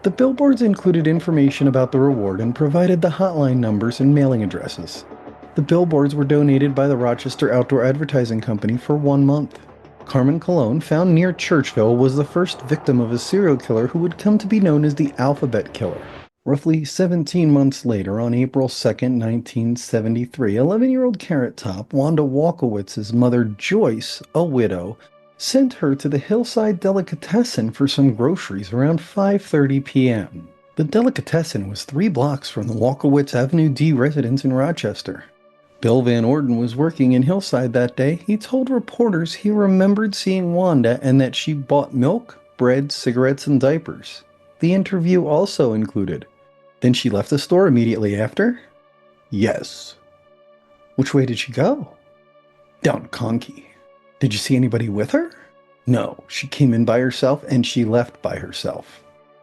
The billboards included information about the reward and provided the hotline numbers and mailing addresses. The billboards were donated by the Rochester Outdoor Advertising Company for 1 month. Carmen Cologne, found near Churchville, was the first victim of a serial killer who would come to be known as the Alphabet Killer. Roughly 17 months later, on April 2nd, 1973, 11-year-old Carrot Top, Wanda Walkowitz's mother Joyce, a widow, sent her to the Hillside Delicatessen for some groceries around 5:30 p.m. The Delicatessen was 3 blocks from the Walkowitz Avenue D residence in Rochester. Bill Van Orden was working in Hillside that day. He told reporters he remembered seeing Wanda and that she bought milk, bread, cigarettes, and diapers. The interview also included, "Then she left the store immediately after?" "Yes." "Which way did she go?" "Down Conkey." "Did you see anybody with her?" "No, she came in by herself and she left by herself."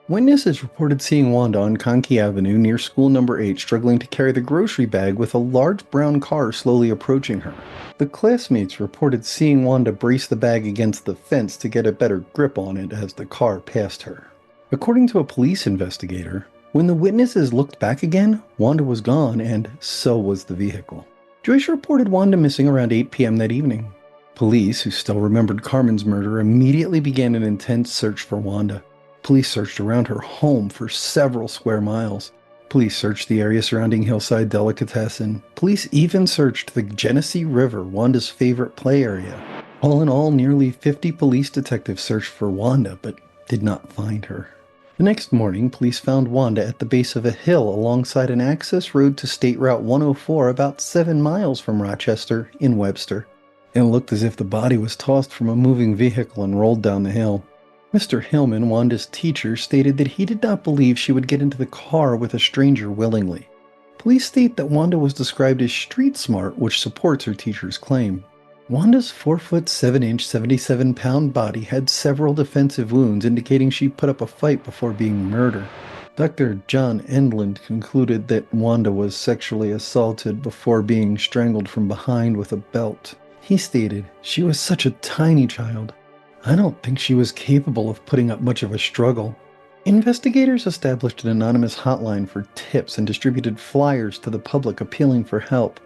Witnesses reported seeing Wanda on Conkey Avenue near school number 8 struggling to carry the grocery bag with a large brown car slowly approaching her. The classmates reported seeing Wanda brace the bag against the fence to get a better grip on it as the car passed her. According to a police investigator, when the witnesses looked back again, Wanda was gone and so was the vehicle. Joyce reported Wanda missing around 8 p.m. that evening. Police, who still remembered Carmen's murder, immediately began an intense search for Wanda. Police searched around her home for several square miles. Police searched the area surrounding Hillside Delicatessen. Police even searched the Genesee River, Wanda's favorite play area. All in all, nearly 50 police detectives searched for Wanda, but did not find her. The next morning, police found Wanda at the base of a hill alongside an access road to State Route 104 about 7 miles from Rochester in Webster. It looked as if the body was tossed from a moving vehicle and rolled down the hill. Mr. Hillman, Wanda's teacher, stated that he did not believe she would get into the car with a stranger willingly. Police state that Wanda was described as street smart, which supports her teacher's claim. Wanda's 4-foot 7-inch, 77-pound body had several defensive wounds indicating she put up a fight before being murdered. Dr. John Endland concluded that Wanda was sexually assaulted before being strangled from behind with a belt. He stated, "She was such a tiny child. I don't think she was capable of putting up much of a struggle." Investigators established an anonymous hotline for tips and distributed flyers to the public appealing for help.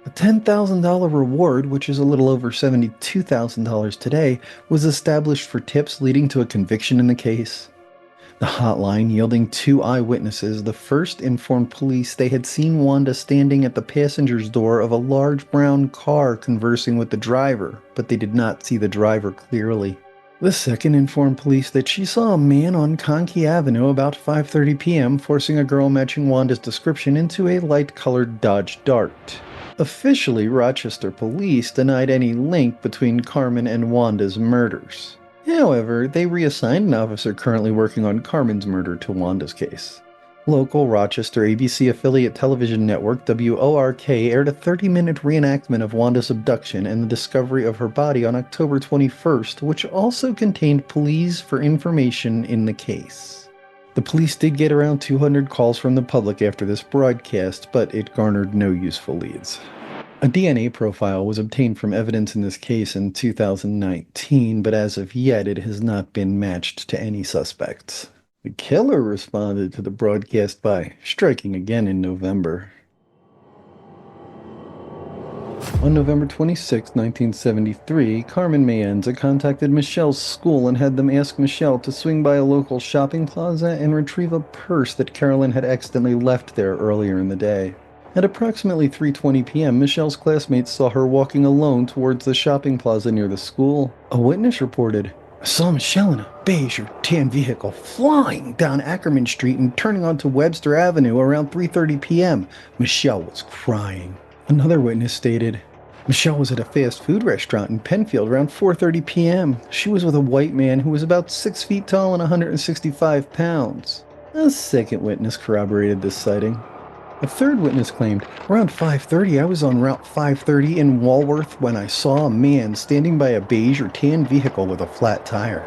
A $10,000 reward, which is a little over $72,000 today, was established for tips leading to a conviction in the case. The hotline yielding 2 eyewitnesses. The first informed police they had seen Wanda standing at the passenger's door of a large brown car conversing with the driver, but they did not see the driver clearly. The second informed police that she saw a man on Conkey Avenue about 5:30 p.m. forcing a girl matching Wanda's description into a light-colored Dodge Dart. Officially, Rochester police denied any link between Carmen and Wanda's murders. However, they reassigned an officer currently working on Carmen's murder to Wanda's case. Local Rochester ABC affiliate television network WORK aired a 30-minute reenactment of Wanda's abduction and the discovery of her body on October 21st, which also contained pleas for information in the case. The police did get around 200 calls from the public after this broadcast, but it garnered no useful leads. A DNA profile was obtained from evidence in this case in 2019, but as of yet it has not been matched to any suspects. The killer responded to the broadcast by striking again in November. On November 26, 1973, Carmen Mayenza contacted Michelle's school and had them ask Michelle to swing by a local shopping plaza and retrieve a purse that Carolyn had accidentally left there earlier in the day. At approximately 3:20 p.m., Michelle's classmates saw her walking alone towards the shopping plaza near the school. A witness reported, "I saw Michelle in a beige or tan vehicle flying down Ackerman Street and turning onto Webster Avenue around 3:30 p.m. Michelle was crying." Another witness stated, "Michelle was at a fast food restaurant in Penfield around 4:30 p.m. She was with a white man who was about 6 feet tall and 165 pounds. A second witness corroborated this sighting. A third witness claimed, "Around 5:30, I was on Route 530 in Walworth when I saw a man standing by a beige or tan vehicle with a flat tire.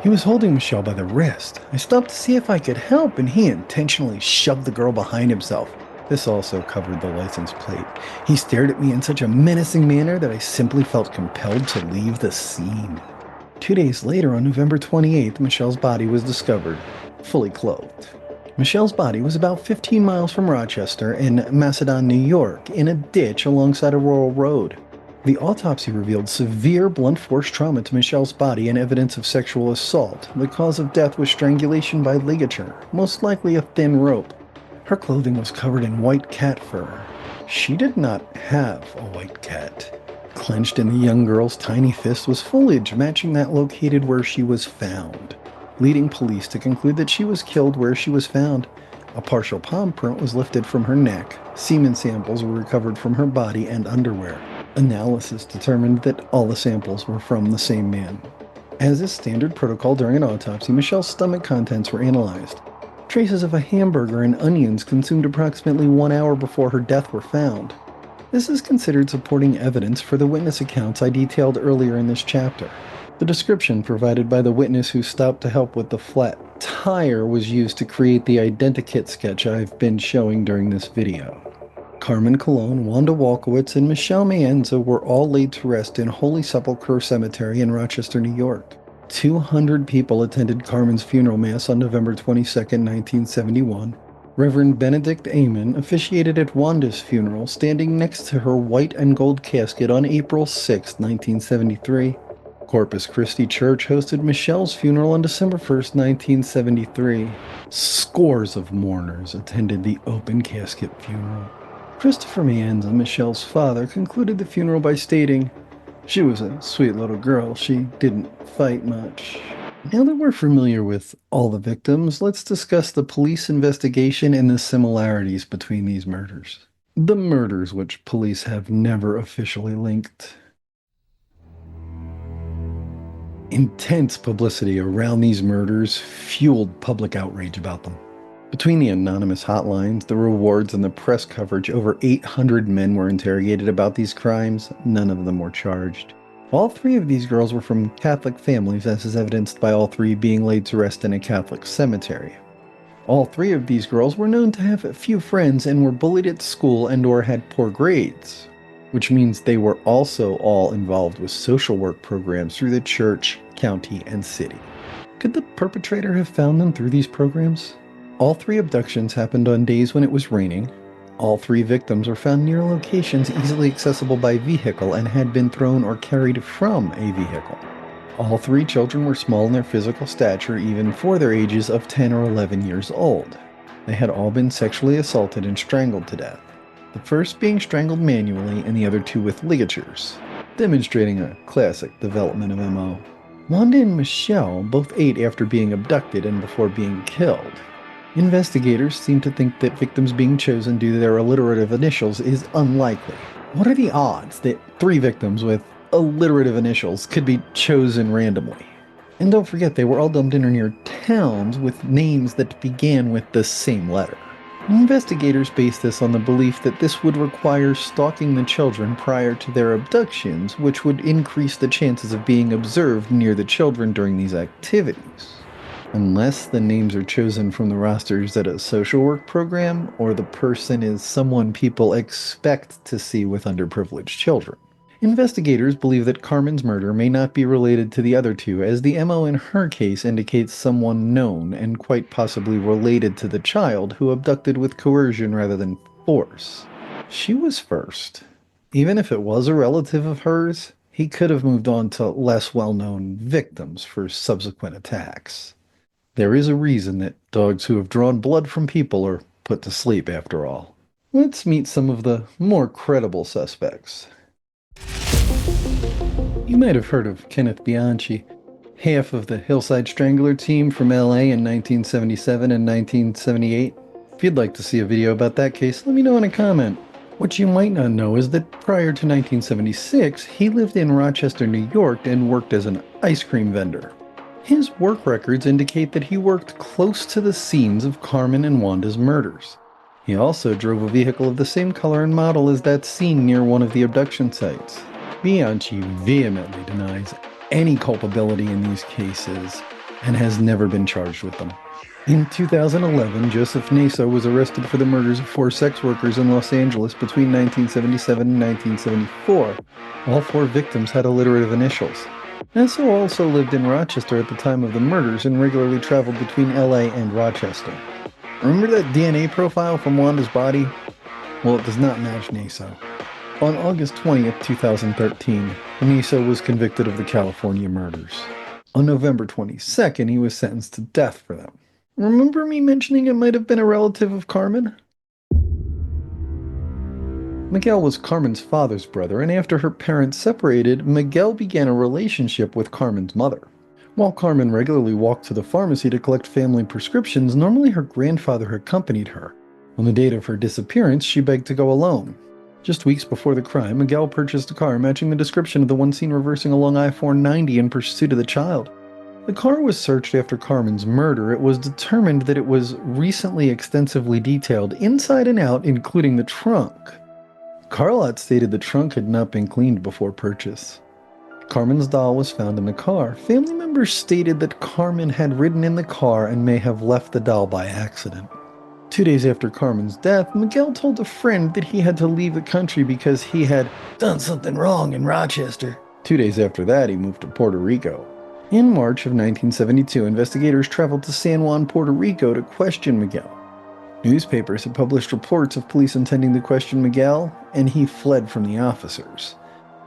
He was holding Michelle by the wrist. I stopped to see if I could help, and he intentionally shoved the girl behind himself." This also covered the license plate. "He stared at me in such a menacing manner that I simply felt compelled to leave the scene." 2 days later, on November 28th, Michelle's body was discovered, fully clothed. Michelle's body was about 15 miles from Rochester in Macedon, New York, in a ditch alongside a rural road. The autopsy revealed severe blunt force trauma to Michelle's body and evidence of sexual assault. The cause of death was strangulation by ligature, most likely a thin rope. Her clothing was covered in white cat fur. She did not have a white cat. Clenched in the young girl's tiny fist was foliage matching that located where she was found, leading police to conclude that she was killed where she was found. A partial palm print was lifted from her neck. Semen samples were recovered from her body and underwear. Analysis determined that all the samples were from the same man. As is standard protocol during an autopsy, Michelle's stomach contents were analyzed. Traces of a hamburger and onions consumed approximately 1 hour before her death were found. This is considered supporting evidence for the witness accounts I detailed earlier in this chapter. The description provided by the witness who stopped to help with the flat tire was used to create the identikit sketch I've been showing during this video. Carmen Colon, Wanda Walkowitz, and Michelle Mayenza were all laid to rest in Holy Sepulchre Cemetery in Rochester, New York. 200 people attended Carmen's funeral mass on November 22, 1971. Reverend Benedict Amen officiated at Wanda's funeral, standing next to her white and gold casket on April 6, 1973. Corpus Christi Church hosted Michelle's funeral on December 1, 1973. Scores of mourners attended the open casket funeral. Christopher Mayenza, Michelle's father, concluded the funeral by stating, "She was a sweet little girl. She didn't fight much." Now that we're familiar with all the victims, let's discuss the police investigation and the similarities between these murders. The murders which police have never officially linked. Intense publicity around these murders fueled public outrage about them. Between the anonymous hotlines, the rewards, and the press coverage, over 800 men were interrogated about these crimes. None of them were charged. All 3 of these girls were from Catholic families, as is evidenced by all 3 being laid to rest in a Catholic cemetery. All 3 of these girls were known to have a few friends and were bullied at school and/or had poor grades, which means they were also all involved with social work programs through the church, county, and city. Could the perpetrator have found them through these programs? All 3 abductions happened on days when it was raining. All 3 victims were found near locations easily accessible by vehicle and had been thrown or carried from a vehicle. All 3 children were small in their physical stature even for their ages of 10 or 11 years old. They had all been sexually assaulted and strangled to death, the first being strangled manually and the other 2 with ligatures, demonstrating a classic development of MO. Wanda and Michelle both ate after being abducted and before being killed. Investigators seem to think that victims being chosen due to their alliterative initials is unlikely. What are the odds that 3 victims with alliterative initials could be chosen randomly? And don't forget, they were all dumped in or near towns with names that began with the same letter. Investigators base this on the belief that this would require stalking the children prior to their abductions, which would increase the chances of being observed near the children during these activities. Unless the names are chosen from the rosters at a social work program, or the person is someone people expect to see with underprivileged children. Investigators believe that Carmen's murder may not be related to the other 2, as the MO in her case indicates someone known and quite possibly related to the child who abducted with coercion rather than force. She was first. Even if it was a relative of hers, he could have moved on to less well-known victims for subsequent attacks. There is a reason that dogs who have drawn blood from people are put to sleep, after all. Let's meet some of the more credible suspects. You might have heard of Kenneth Bianchi, half of the Hillside Strangler team from LA in 1977 and 1978. If you'd like to see a video about that case, let me know in a comment. What you might not know is that prior to 1976, he lived in Rochester, New York and worked as an ice cream vendor. His work records indicate that he worked close to the scenes of Carmen and Wanda's murders. He also drove a vehicle of the same color and model as that seen near one of the abduction sites. Bianchi vehemently denies any culpability in these cases and has never been charged with them. In 2011, Joseph Mesa was arrested for the murders of 4 sex workers in Los Angeles between 1977 and 1974. All 4 victims had alliterative initials. Mesa also lived in Rochester at the time of the murders and regularly traveled between LA and Rochester. Remember that DNA profile from Wanda's body? Well, it does not match Mesa. On August 20th, 2013, Mesa was convicted of the California murders. On November 22nd, he was sentenced to death for them. Remember me mentioning it might have been a relative of Carmen? Miguel was Carmen's father's brother, and after her parents separated, Miguel began a relationship with Carmen's mother. While Carmen regularly walked to the pharmacy to collect family prescriptions, normally her grandfather accompanied her. On the date of her disappearance, she begged to go alone. Just weeks before the crime, Miguel purchased a car matching the description of the one seen reversing along I-490 in pursuit of the child. The car was searched after Carmen's murder. It was determined that it was recently extensively detailed inside and out, including the trunk. Car lot stated the trunk had not been cleaned before purchase. Carmen's doll was found in the car. Family members stated that Carmen had ridden in the car and may have left the doll by accident. 2 days after Carmen's death, Miguel told a friend that he had to leave the country because he had done something wrong in Rochester. 2 days after that, he moved to Puerto Rico. In March of 1972, investigators traveled to San Juan, Puerto Rico to question Miguel. Newspapers had published reports of police intending to question Miguel, and he fled from the officers.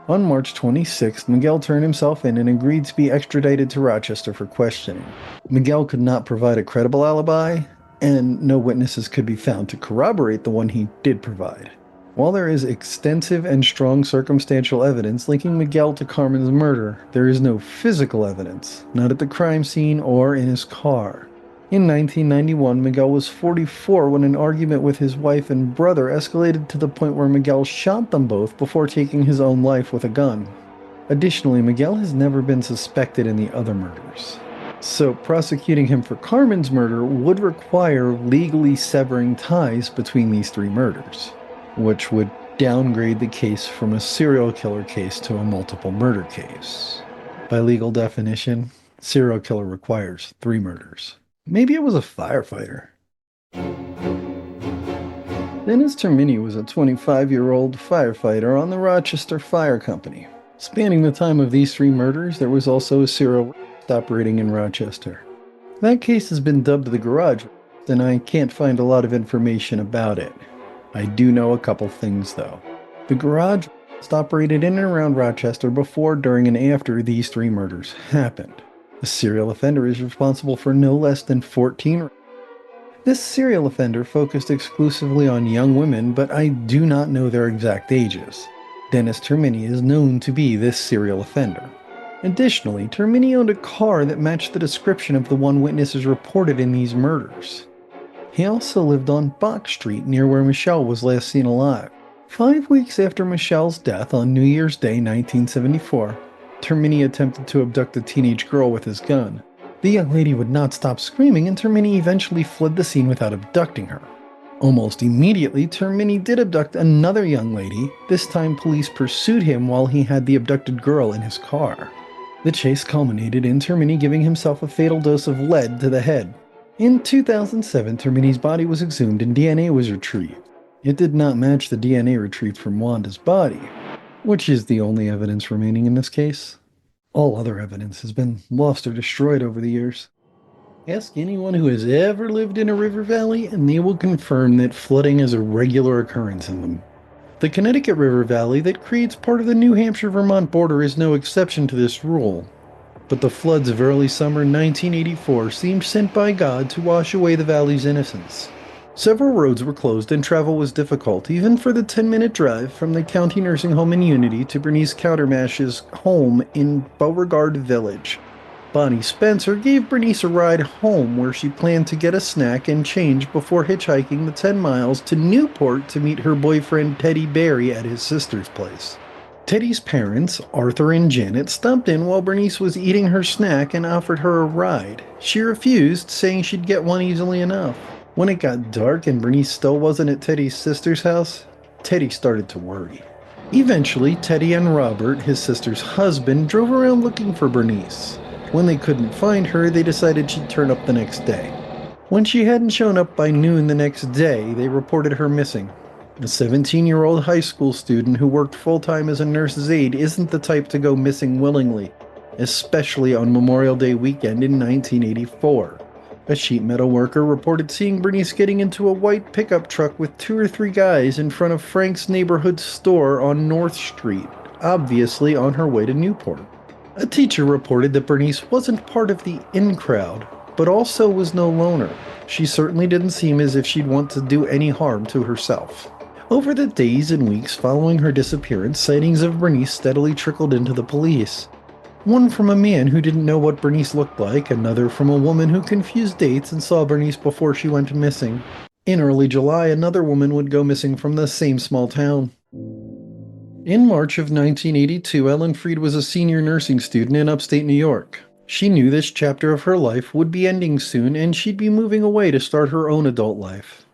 On March 26th, Miguel turned himself in and agreed to be extradited to Rochester for questioning. Miguel could not provide a credible alibi, and no witnesses could be found to corroborate the one he did provide. While there is extensive and strong circumstantial evidence linking Miguel to Carmen's murder, there is no physical evidence, not at the crime scene or in his car. In 1991, Miguel was 44 when an argument with his wife and brother escalated to the point where Miguel shot them both before taking his own life with a gun. Additionally, Miguel has never been suspected in the other murders. So prosecuting him for Carmen's murder would require legally severing ties between these 3 murders, which would downgrade the case from a serial killer case to a multiple murder case. By legal definition, serial killer requires 3 murders. Maybe it was a firefighter. Dennis Termini was a 25-year-old firefighter on the Rochester Fire Company. Spanning the time of these 3 murders, there was also a serial operating in Rochester. That case has been dubbed the Garage, and I can't find a lot of information about it. I do know a couple things though. The garage was operated in and around Rochester before, during, and after these three murders happened. The serial offender is responsible for no less than 14. This serial offender focused exclusively on young women, but I do not know their exact ages. Dennis Termini is known to be this serial offender. Additionally, Termini owned a car that matched the description of the one witnesses reported in these murders. He also lived on Bach Street, near where Michelle was last seen alive. 5 weeks after Michelle's death on New Year's Day 1974, Termini attempted to abduct a teenage girl with his gun. The young lady would not stop screaming, and Termini eventually fled the scene without abducting her. Almost immediately, Termini did abduct another young lady. This time, police pursued him while he had the abducted girl in his car. The chase culminated in Termini giving himself a fatal dose of lead to the head. In 2007, Termini's body was exhumed and DNA was retrieved. It did not match the DNA retrieved from Wanda's body, which is the only evidence remaining in this case. All other evidence has been lost or destroyed over the years. Ask anyone who has ever lived in a river valley, and they will confirm that flooding is a regular occurrence in them. The Connecticut River Valley that creates part of the New Hampshire-Vermont border is no exception to this rule. But the floods of early summer 1984 seemed sent by God to wash away the valley's innocence. Several roads were closed and travel was difficult, even for the 10-minute drive from the county nursing home in Unity to Bernice Countermash's home in Beauregard Village. Bonnie Spencer gave Bernice a ride home where she planned to get a snack and change before hitchhiking the 10 miles to Newport to meet her boyfriend Teddy Barry at his sister's place. Teddy's parents, Arthur and Janet, stopped in while Bernice was eating her snack and offered her a ride. She refused, saying she'd get one easily enough. When it got dark and Bernice still wasn't at Teddy's sister's house, Teddy started to worry. Eventually, Teddy and Robert, his sister's husband, drove around looking for Bernice. When they couldn't find her, they decided she'd turn up the next day. When she hadn't shown up by noon the next day, they reported her missing. A 17-year-old high school student who worked full-time as a nurse's aide isn't the type to go missing willingly, especially on Memorial Day weekend in 1984. A sheet metal worker reported seeing Bernice getting into a white pickup truck with 2 or 3 guys in front of Frank's neighborhood store on North Street, obviously on her way to Newport. A teacher reported that Bernice wasn't part of the in crowd, but also was no loner. She certainly didn't seem as if she'd want to do any harm to herself. Over the days and weeks following her disappearance, sightings of Bernice steadily trickled into the police. One from a man who didn't know what Bernice looked like, another from a woman who confused dates and saw Bernice before she went missing. In early July, another woman would go missing from the same small town. In March of 1982, Ellen Freed was a senior nursing student in upstate New York. She knew this chapter of her life would be ending soon and she'd be moving away to start her own adult life.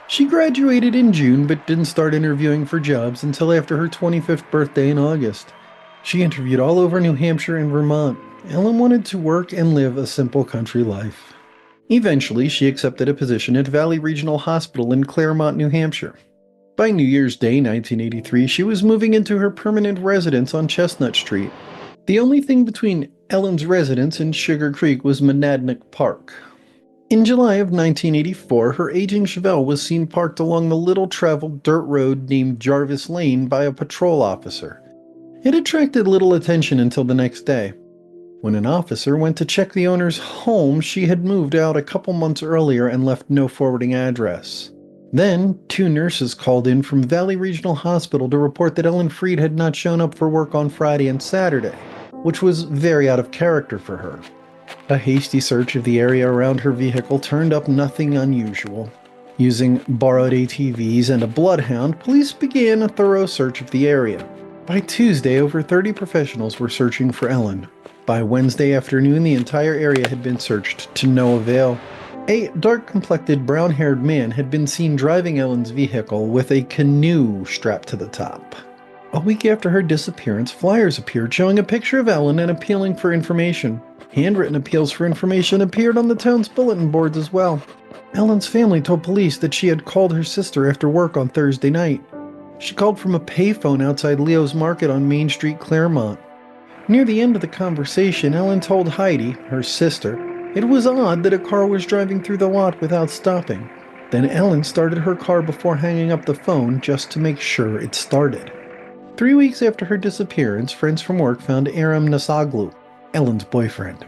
She graduated in June but didn't start interviewing for jobs until after her 25th birthday in August. She interviewed all over New Hampshire and Vermont. Ellen wanted to work and live a simple country life. Eventually, she accepted a position at Valley Regional Hospital in Claremont, New Hampshire. By New Year's Day 1983, she was moving into her permanent residence on Chestnut Street. The only thing between Ellen's residence and Sugar Creek was Monadnock Park. In July of 1984, her aging Chevelle was seen parked along the little-traveled dirt road named Jarvis Lane by a patrol officer. It attracted little attention until the next day. When an officer went to check the owner's home, she had moved out a couple months earlier and left no forwarding address. Then, 2 nurses called in from Valley Regional Hospital to report that Ellen Freed had not shown up for work on Friday and Saturday, which was very out of character for her. A hasty search of the area around her vehicle turned up nothing unusual. Using borrowed ATVs and a bloodhound, police began a thorough search of the area. By Tuesday, over 30 professionals were searching for Ellen. By Wednesday afternoon, the entire area had been searched to no avail. A dark-complected, brown-haired man had been seen driving Ellen's vehicle with a canoe strapped to the top. A week after her disappearance, flyers appeared showing a picture of Ellen and appealing for information. Handwritten appeals for information appeared on the town's bulletin boards as well. Ellen's family told police that she had called her sister after work on Thursday night. She called from a payphone outside Leo's Market on Main Street, Claremont. Near the end of the conversation, Ellen told Heidi, her sister, it was odd that a car was driving through the lot without stopping. Then Ellen started her car before hanging up the phone just to make sure it started. 3 weeks after her disappearance, friends from work found Aram Nasoglu, Ellen's boyfriend.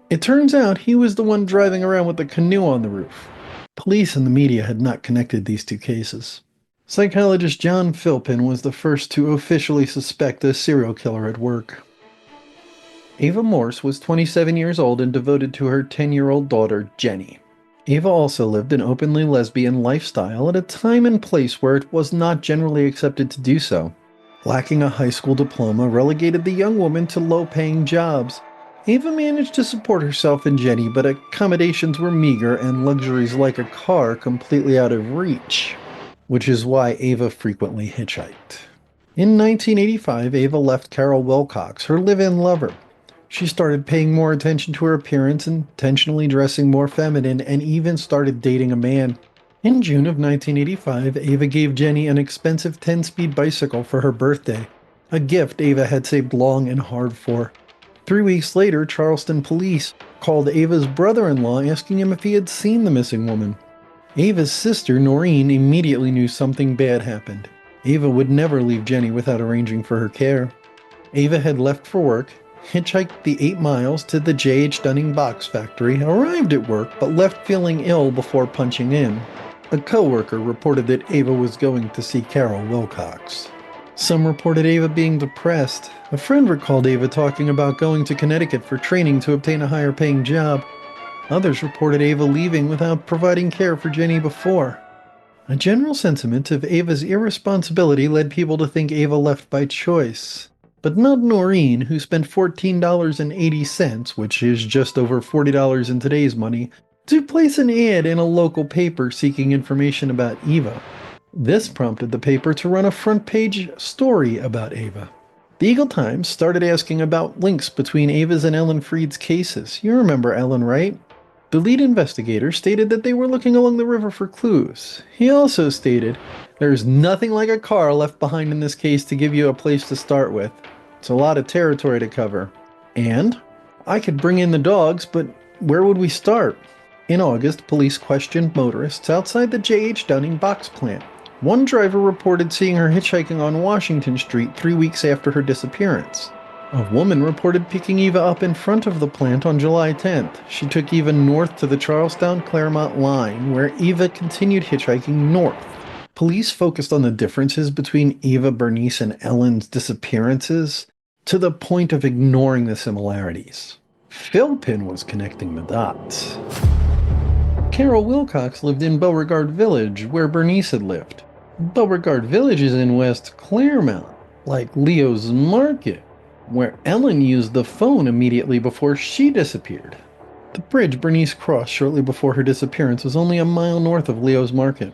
It turns out he was the one driving around with the canoe on the roof. Police and the media had not connected these two cases. Psychologist John Philpin was the first to officially suspect a serial killer at work. Ava Morse was 27 years old and devoted to her 10-year-old daughter, Jenny. Ava also lived an openly lesbian lifestyle at a time and place where it was not generally accepted to do so. Lacking a high school diploma relegated the young woman to low-paying jobs. Ava managed to support herself and Jenny, but accommodations were meager and luxuries like a car completely out of reach, which is why Ava frequently hitchhiked. In 1985, Ava left Carol Wilcox, her live-in lover. She started paying more attention to her appearance, intentionally dressing more feminine, and even started dating a man. In June of 1985, Ava gave Jenny an expensive 10-speed bicycle for her birthday, a gift Ava had saved long and hard for. 3 weeks later, Charleston police called Ava's brother-in-law asking him if he had seen the missing woman. Ava's sister, Noreen, immediately knew something bad happened. Ava would never leave Jenny without arranging for her care. Ava had left for work, hitchhiked the 8 miles to the J.H. Dunning box factory, arrived at work, but left feeling ill before punching in. A co-worker reported that Ava was going to see Carol Wilcox. Some reported Ava being depressed. A friend recalled Ava talking about going to Connecticut for training to obtain a higher paying job. Others reported Ava leaving without providing care for Jenny before. A general sentiment of Ava's irresponsibility led people to think Ava left by choice. But not Noreen, who spent $14.80, which is just over $40 in today's money, to place an ad in a local paper seeking information about Ava. This prompted the paper to run a front-page story about Ava. The Eagle Times started asking about links between Ava's and Ellen Freed's cases. You remember Ellen, right? The lead investigator stated that they were looking along the river for clues. He also stated, "There's nothing like a car left behind in this case to give you a place to start with. It's a lot of territory to cover. And I could bring in the dogs, but where would we start?" In August, police questioned motorists outside the J.H. Dunning box plant. One driver reported seeing her hitchhiking on Washington Street 3 weeks after her disappearance. A woman reported picking Eva up in front of the plant on July 10th. She took Eva north to the Charlestown-Claremont line, where Eva continued hitchhiking north. Police focused on the differences between Eva, Bernice, and Ellen's disappearances to the point of ignoring the similarities. Philpin was connecting the dots. Carol Wilcox lived in Beauregard Village, where Bernice had lived. Beauregard Village is in West Claremont, like Leo's Market, where Ellen used the phone immediately before she disappeared. The bridge Bernice crossed shortly before her disappearance was only a mile north of Leo's Market.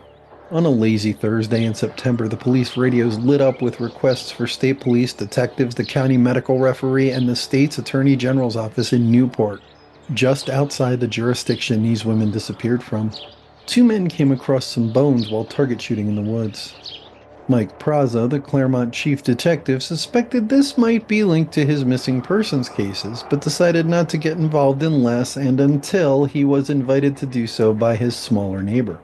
On a lazy Thursday in September, the police radios lit up with requests for state police, detectives, the county medical referee, and the state's attorney general's office in Newport, just outside the jurisdiction these women disappeared from. 2 men came across some bones while target shooting in the woods. Mike Praza, the Claremont chief detective, suspected this might be linked to his missing persons cases, but decided not to get involved unless and until he was invited to do so by his smaller neighbor.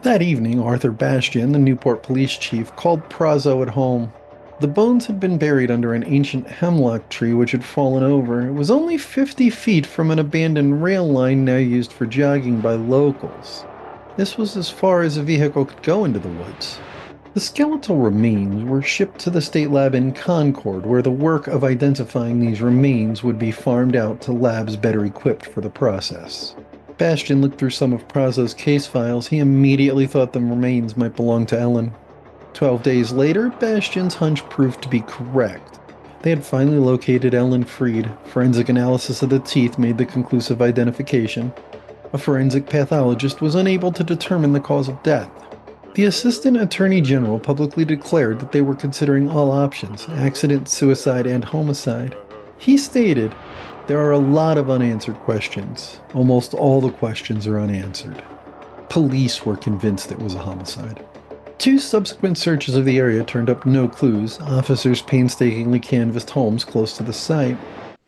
That evening, Arthur Bastian, the Newport police chief, called Prazo at home. The bones had been buried under an ancient hemlock tree which had fallen over. It was only 50 feet from an abandoned rail line now used for jogging by locals. This was as far as a vehicle could go into the woods. The skeletal remains were shipped to the state lab in Concord, where the work of identifying these remains would be farmed out to labs better equipped for the process. Bastian looked through some of Prazo's case files. He immediately thought the remains might belong to Ellen. 12 days later, Bastian's hunch proved to be correct. They had finally located Ellen Freed. Forensic analysis of the teeth made the conclusive identification. A forensic pathologist was unable to determine the cause of death. The Assistant Attorney General publicly declared that they were considering all options: accident, suicide, and homicide. He stated, "There are a lot of unanswered questions. Almost all the questions are unanswered." Police were convinced it was a homicide. 2 subsequent searches of the area turned up no clues. Officers painstakingly canvassed homes close to the site.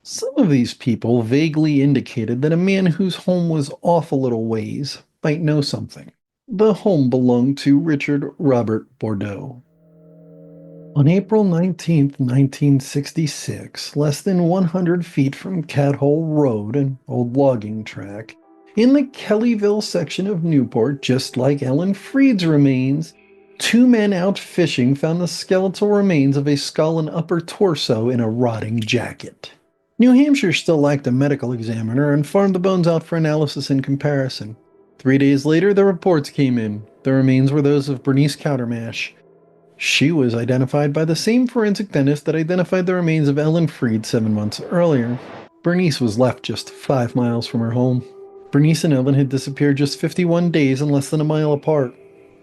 Some of these people vaguely indicated that a man whose home was off a little ways might know something. The home belonged to Richard Robert Bordeaux. On April 19th, 1966, less than 100 feet from Cat Hole Road, an old logging track, in the Kellyville section of Newport, just like Ellen Freed's remains, two men out fishing found the skeletal remains of a skull and upper torso in a rotting jacket. New Hampshire still lacked a medical examiner and farmed the bones out for analysis and comparison. 3 days later, the reports came in. The remains were those of Bernice Cowdermash. She was identified by the same forensic dentist that identified the remains of Ellen Freed 7 months earlier. Bernice was left just 5 miles from her home. Bernice and Ellen had disappeared just 51 days and less than a mile apart.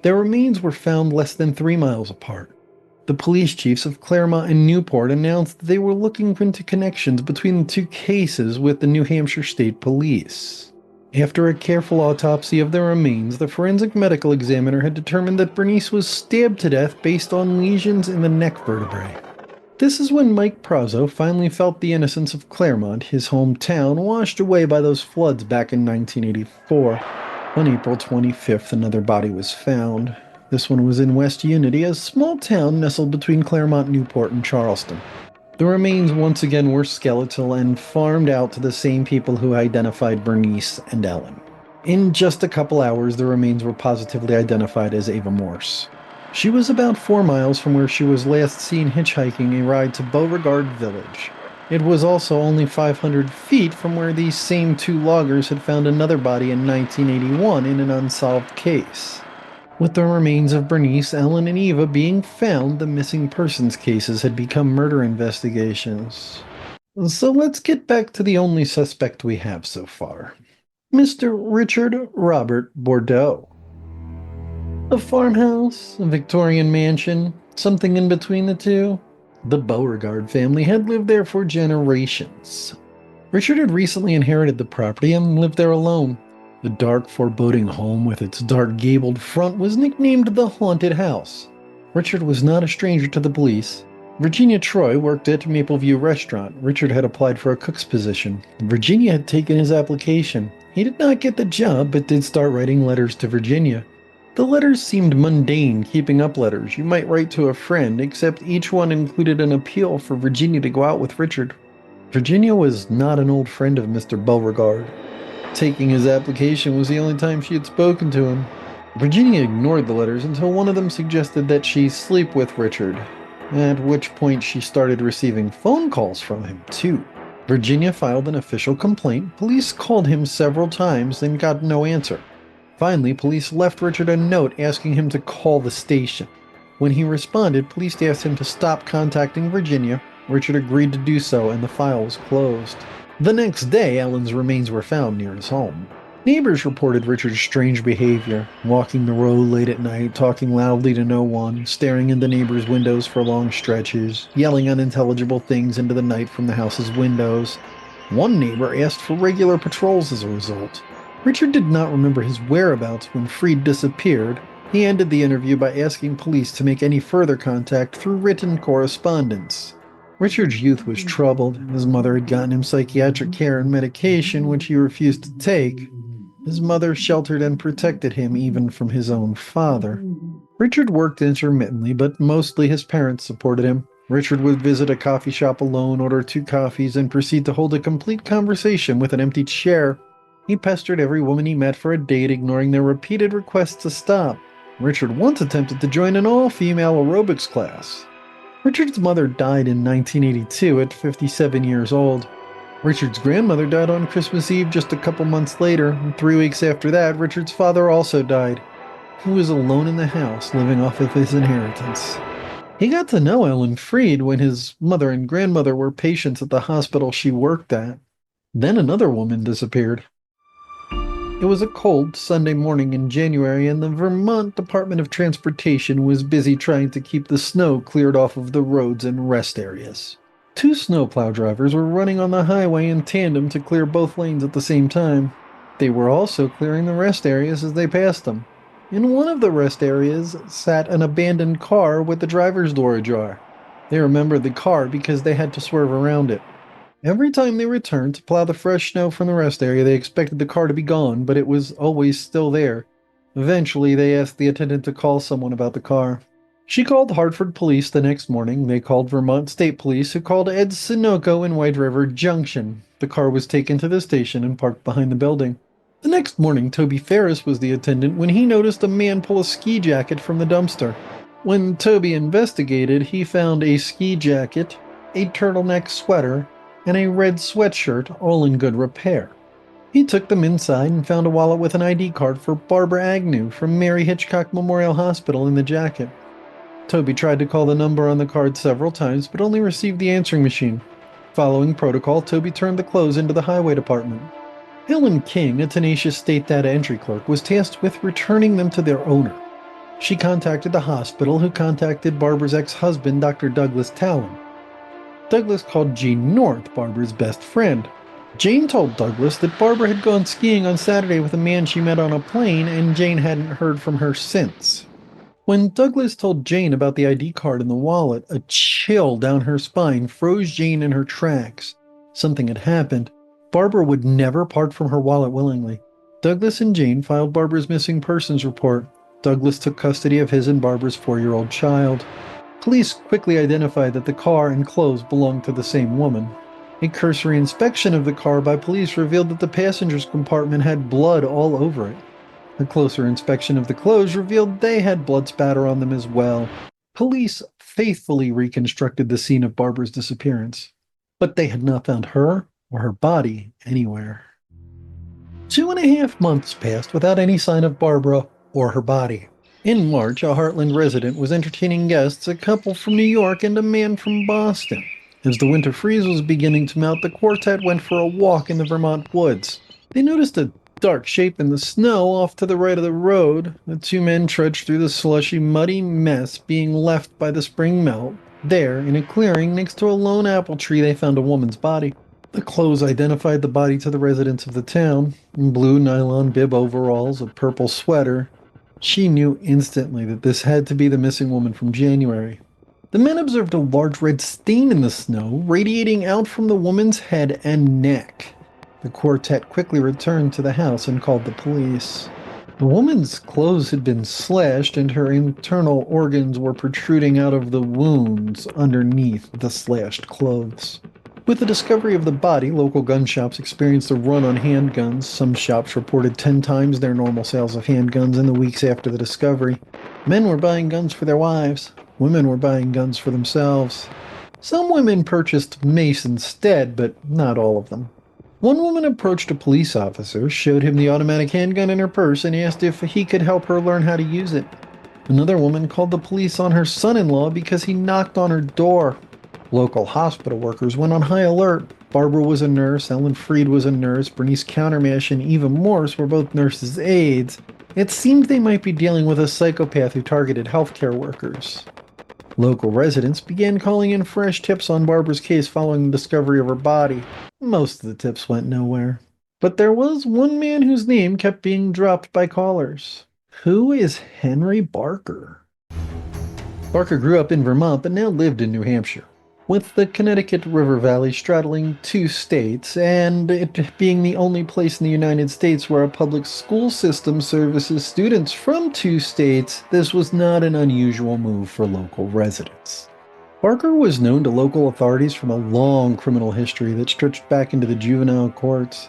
Their remains were found less than 3 miles apart. The police chiefs of Claremont and Newport announced that they were looking into connections between the two cases with the New Hampshire State Police. After a careful autopsy of the remains, the forensic medical examiner had determined that Bernice was stabbed to death based on lesions in the neck vertebrae. This is when Mike Prazo finally felt the innocence of Claremont, his hometown, washed away by those floods back in 1984. On April 25th, another body was found. This one was in West Unity, a small town nestled between Claremont, Newport, and Charleston. The remains once again were skeletal and farmed out to the same people who identified Bernice and Ellen. In just a couple hours, the remains were positively identified as Ava Morse. She was about 4 miles from where she was last seen hitchhiking a ride to Beauregard Village. It was also only 500 feet from where these same two loggers had found another body in 1981 in an unsolved case. With the remains of Bernice, Ellen, and Eva being found, the missing persons cases had become murder investigations. So let's get back to the only suspect we have so far. Mr. Richard Robert Bordeaux. A farmhouse, a Victorian mansion, something in between the two? The Beauregard family had lived there for generations. Richard had recently inherited the property and lived there alone. The dark, foreboding home with its dark gabled front was nicknamed the Haunted House. Richard was not a stranger to the police. Virginia Troy worked at Mapleview Restaurant. Richard had applied for a cook's position. Virginia had taken his application. He did not get the job, but did start writing letters to Virginia. The letters seemed mundane, keeping up letters you might write to a friend, except each one included an appeal for Virginia to go out with Richard. Virginia was not an old friend of Mr. Beauregard. Taking his application was the only time she had spoken to him. Virginia ignored the letters until one of them suggested that she sleep with Richard, at which point she started receiving phone calls from him, too. Virginia filed an official complaint. Police called him several times and got no answer. Finally, police left Richard a note asking him to call the station. When he responded, police asked him to stop contacting Virginia. Richard agreed to do so, and the file was closed. The next day, Ellen's remains were found near his home. Neighbors reported Richard's strange behavior, walking the road late at night, talking loudly to no one, staring into neighbors' windows for long stretches, yelling unintelligible things into the night from the house's windows. One neighbor asked for regular patrols as a result. Richard did not remember his whereabouts when Freed disappeared. He ended the interview by asking police to make any further contact through written correspondence. Richard's youth was troubled. His mother had gotten him psychiatric care and medication, which he refused to take. His mother sheltered and protected him even from his own father. Richard worked intermittently, but mostly his parents supported him. Richard would visit a coffee shop alone, order 2 coffees, and proceed to hold a complete conversation with an empty chair. He pestered every woman he met for a date, ignoring their repeated requests to stop. Richard once attempted to join an all-female aerobics class. Richard's mother died in 1982 at 57 years old. Richard's grandmother died on Christmas Eve just a couple months later, and 3 weeks after that, Richard's father also died. He was alone in the house, living off of his inheritance. He got to know Ellen Freed when his mother and grandmother were patients at the hospital she worked at. Then another woman disappeared. It was a cold Sunday morning in January, and the Vermont Department of Transportation was busy trying to keep the snow cleared off of the roads and rest areas. 2 snowplow drivers were running on the highway in tandem to clear both lanes at the same time. They were also clearing the rest areas as they passed them. In one of the rest areas sat an abandoned car with the driver's door ajar. They remembered the car because they had to swerve around it. Every time they returned to plow the fresh snow from the rest area, they expected the car to be gone, but it was always still there. Eventually, they asked the attendant to call someone about the car. She called Hartford police the next morning. They called Vermont State Police, who called Ed Sunoco in White River Junction. The car was taken to the station and parked behind the building. The next morning, Toby Ferris was the attendant when he noticed a man pull a ski jacket from the dumpster. When Toby investigated, he found a ski jacket, a turtleneck sweater, and a red sweatshirt, all in good repair. He took them inside and found a wallet with an ID card for Barbara Agnew from Mary Hitchcock Memorial Hospital in the jacket. Toby tried to call the number on the card several times, but only received the answering machine. Following protocol, Toby turned the clothes into the highway department. Helen King, a tenacious state data entry clerk, was tasked with returning them to their owner. She contacted the hospital, who contacted Barbara's ex-husband, Dr. Douglas Talon. Douglas called Jane North, Barbara's best friend. Jane told Douglas that Barbara had gone skiing on Saturday with a man she met on a plane, and Jane hadn't heard from her since. When Douglas told Jane about the ID card in the wallet, a chill down her spine froze Jane in her tracks. Something had happened. Barbara would never part from her wallet willingly. Douglas and Jane filed Barbara's missing persons report. Douglas took custody of his and Barbara's 4-year-old child. Police quickly identified that the car and clothes belonged to the same woman. A cursory inspection of the car by police revealed that the passenger's compartment had blood all over it. A closer inspection of the clothes revealed they had blood spatter on them as well. Police faithfully reconstructed the scene of Barbara's disappearance, but they had not found her or her body anywhere. 2.5 months passed without any sign of Barbara or her body. In March, a Heartland resident was entertaining guests, a couple from New York and a man from Boston. As the winter freeze was beginning to melt, the quartet went for a walk in the Vermont woods. They noticed a dark shape in the snow off to the right of the road. The two men trudged through the slushy, muddy mess being left by the spring melt. There, in a clearing next to a lone apple tree, they found a woman's body. The clothes identified the body to the residents of the town. In blue nylon bib overalls, a purple sweater. She knew instantly that this had to be the missing woman from January. The men observed a large red stain in the snow, radiating out from the woman's head and neck. The quartet quickly returned to the house and called the police. The woman's clothes had been slashed and her internal organs were protruding out of the wounds underneath the slashed clothes. With the discovery of the body, local gun shops experienced a run on handguns. Some shops reported 10 times their normal sales of handguns in the weeks after the discovery. Men were buying guns for their wives. Women were buying guns for themselves. Some women purchased mace instead, but not all of them. One woman approached a police officer, showed him the automatic handgun in her purse, and asked if he could help her learn how to use it. Another woman called the police on her son-in-law because he knocked on her door. Local hospital workers went on high alert. Barbara was a nurse, Ellen Freed was a nurse, Bernice Countermash and Eva Morse were both nurses' aides. It seemed they might be dealing with a psychopath who targeted healthcare workers. Local residents began calling in fresh tips on Barbara's case following the discovery of her body. Most of the tips went nowhere. But there was one man whose name kept being dropped by callers. Who is Henry Barker? Barker grew up in Vermont but now lived in New Hampshire. With the Connecticut River Valley straddling 2 states, and it being the only place in the United States where a public school system services students from 2 states, this was not an unusual move for local residents. Barker was known to local authorities from a long criminal history that stretched back into the juvenile courts.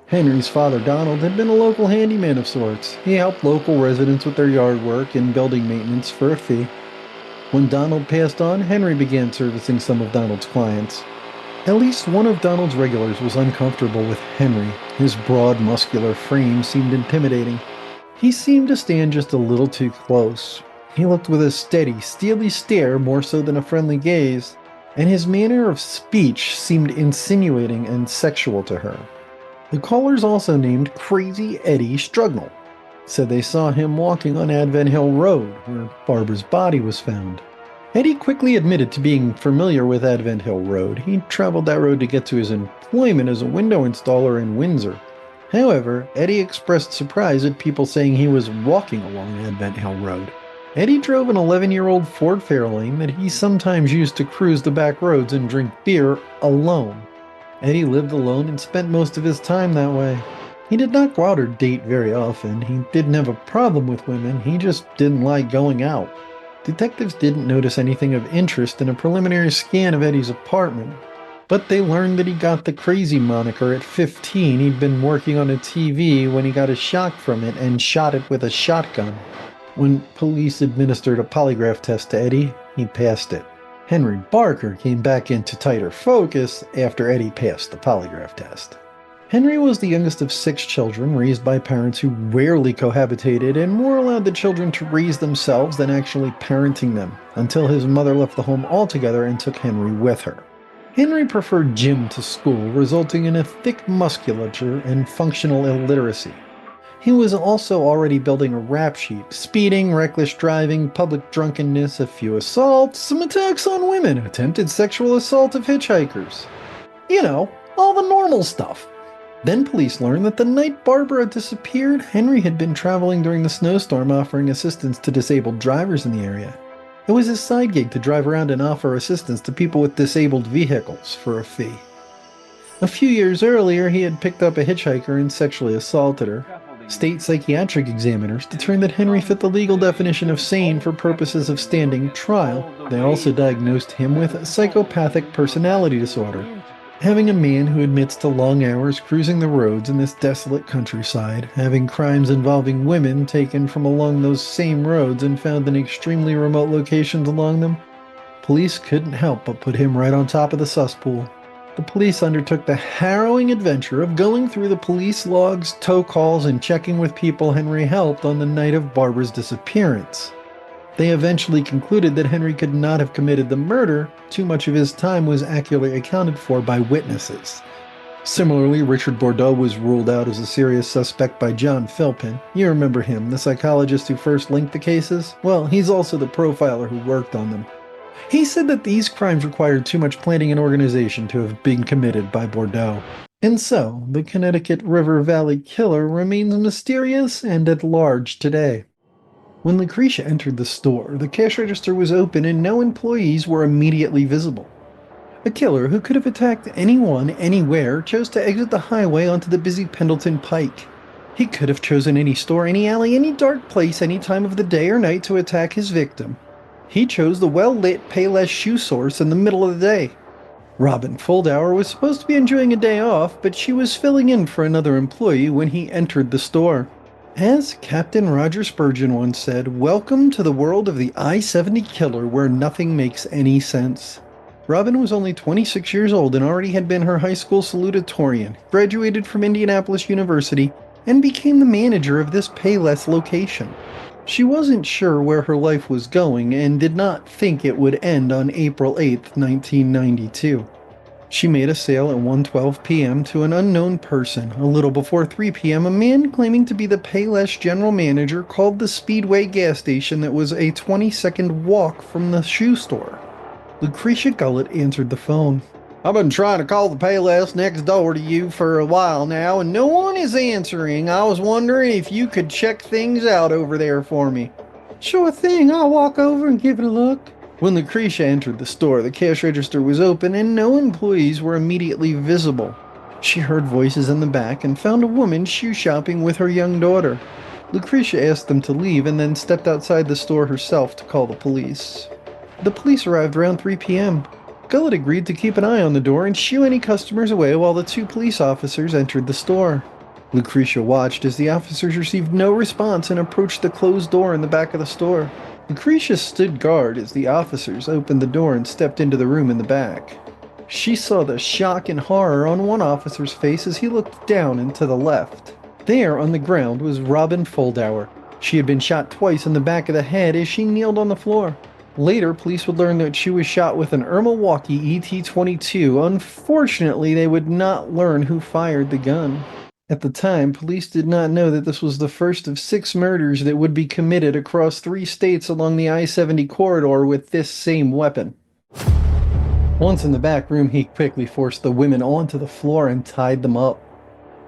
Henry's father, Donald, had been a local handyman of sorts. He helped local residents with their yard work and building maintenance for a fee. When Donald passed on, Henry began servicing some of Donald's clients. At least one of Donald's regulars was uncomfortable with Henry. His broad, muscular frame seemed intimidating. He seemed to stand just a little too close. He looked with a steady, steely stare more so than a friendly gaze, and his manner of speech seemed insinuating and sexual to her. The callers also named Crazy Eddie Strugnell. Said they saw him walking on Advent Hill Road, where Barbara's body was found. Eddie quickly admitted to being familiar with Advent Hill Road. He traveled that road to get to his employment as a window installer in Windsor. However, Eddie expressed surprise at people saying he was walking along Advent Hill Road. Eddie drove an 11-year-old Ford Fairlane that he sometimes used to cruise the back roads and drink beer alone. Eddie lived alone and spent most of his time that way. He did not go out or date very often. He didn't have a problem with women, he just didn't like going out. Detectives didn't notice anything of interest in a preliminary scan of Eddie's apartment, but they learned that he got the crazy moniker at 15. He'd been working on a TV when he got a shock from it and shot it with a shotgun. When police administered a polygraph test to Eddie, he passed it. Henry Barker came back into tighter focus after Eddie passed the polygraph test. Henry was the youngest of 6 children, raised by parents who rarely cohabitated and more allowed the children to raise themselves than actually parenting them, until his mother left the home altogether and took Henry with her. Henry preferred gym to school, resulting in a thick musculature and functional illiteracy. He was also already building a rap sheet: speeding, reckless driving, public drunkenness, a few assaults, some attacks on women, attempted sexual assault of hitchhikers. You know, all the normal stuff. Then police learned that the night Barbara disappeared, Henry had been traveling during the snowstorm offering assistance to disabled drivers in the area. It was his side gig to drive around and offer assistance to people with disabled vehicles for a fee. A few years earlier, he had picked up a hitchhiker and sexually assaulted her. State psychiatric examiners determined that Henry fit the legal definition of sane for purposes of standing trial. They also diagnosed him with psychopathic personality disorder. Having a man who admits to long hours cruising the roads in this desolate countryside, having crimes involving women taken from along those same roads and found in extremely remote locations along them, police couldn't help but put him right on top of the cesspool. The police undertook the harrowing adventure of going through the police logs, tow calls, and checking with people Henry helped on the night of Barbara's disappearance. They eventually concluded that Henry could not have committed the murder. Too much of his time was accurately accounted for by witnesses. Similarly, Richard Bordeaux was ruled out as a serious suspect by John Philpin. You remember him, the psychologist who first linked the cases? Well, he's also the profiler who worked on them. He said that these crimes required too much planning and organization to have been committed by Bordeaux. And so, the Connecticut River Valley Killer remains mysterious and at large today. When Lucretia entered the store, the cash register was open and no employees were immediately visible. A killer who could have attacked anyone, anywhere, chose to exit the highway onto the busy Pendleton Pike. He could have chosen any store, any alley, any dark place, any time of the day or night to attack his victim. He chose the well-lit Payless shoe source in the middle of the day. Robin Foldauer was supposed to be enjoying a day off, but she was filling in for another employee when he entered the store. As Captain Roger Spurgeon once said, "Welcome to the world of the I-70 killer where nothing makes any sense." Robin was only 26 years old and already had been her high school salutatorian, graduated from Indianapolis University, and became the manager of this Payless location. She wasn't sure where her life was going and did not think it would end on April 8, 1992. She made a sale at 1:12 p.m. to an unknown person. A little before 3 p.m., a man claiming to be the Payless general manager called the Speedway gas station that was a 20-second walk from the shoe store. Lucretia Gullett answered the phone. "I've been trying to call the Payless next door to you for a while now, and no one is answering. I was wondering if you could check things out over there for me." "Sure thing, I'll walk over and give it a look." When Lucretia entered the store, the cash register was open and no employees were immediately visible. She heard voices in the back and found a woman shoe shopping with her young daughter. Lucretia asked them to leave and then stepped outside the store herself to call the police. The police arrived around 3 p.m. Gullett agreed to keep an eye on the door and shoo any customers away while the 2 police officers entered the store. Lucretia watched as the officers received no response and approached the closed door in the back of the store. Lucretia stood guard as the officers opened the door and stepped into the room in the back. She saw the shock and horror on one officer's face as he looked down and to the left. There on the ground was Robin Foldauer. She had been shot twice in the back of the head as she kneeled on the floor. Later, police would learn that she was shot with an Milwaukee ET-22. Unfortunately, they would not learn who fired the gun. At the time, police did not know that this was the first of 6 murders that would be committed across 3 states along the I-70 corridor with this same weapon. Once in the back room, he quickly forced the women onto the floor and tied them up.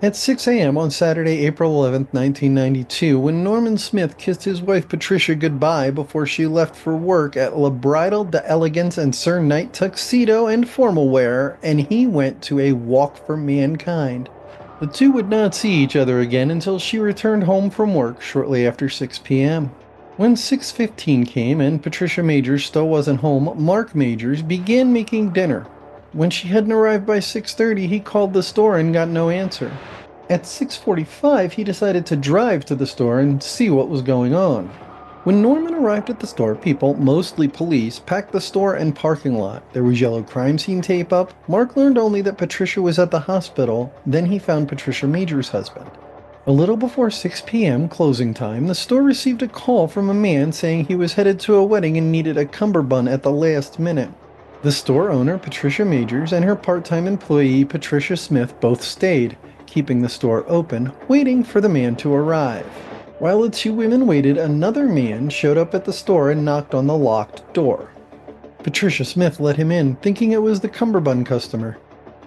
At 6 a.m. on Saturday, April 11, 1992, when Norman Smith kissed his wife Patricia goodbye before she left for work at La Bridal d'Elegance and Sir Knight tuxedo and formal wear, and he went to a walk for mankind. The two would not see each other again until she returned home from work shortly after 6 p.m. When 6:15 came and Patricia Majors still wasn't home, Mark Majors began making dinner. When she hadn't arrived by 6:30, he called the store and got no answer. At 6:45, he decided to drive to the store and see what was going on. When Norman arrived at the store, people, mostly police, packed the store and parking lot. There was yellow crime scene tape up. Mark learned only that Patricia was at the hospital. Then he found Patricia Majors' husband. A little before 6 p.m. closing time, the store received a call from a man saying he was headed to a wedding and needed a cummerbund at the last minute. The store owner, Patricia Majors, and her part-time employee, Patricia Smith, both stayed, keeping the store open, waiting for the man to arrive. While the two women waited, another man showed up at the store and knocked on the locked door. Patricia Smith let him in, thinking it was the cummerbund customer.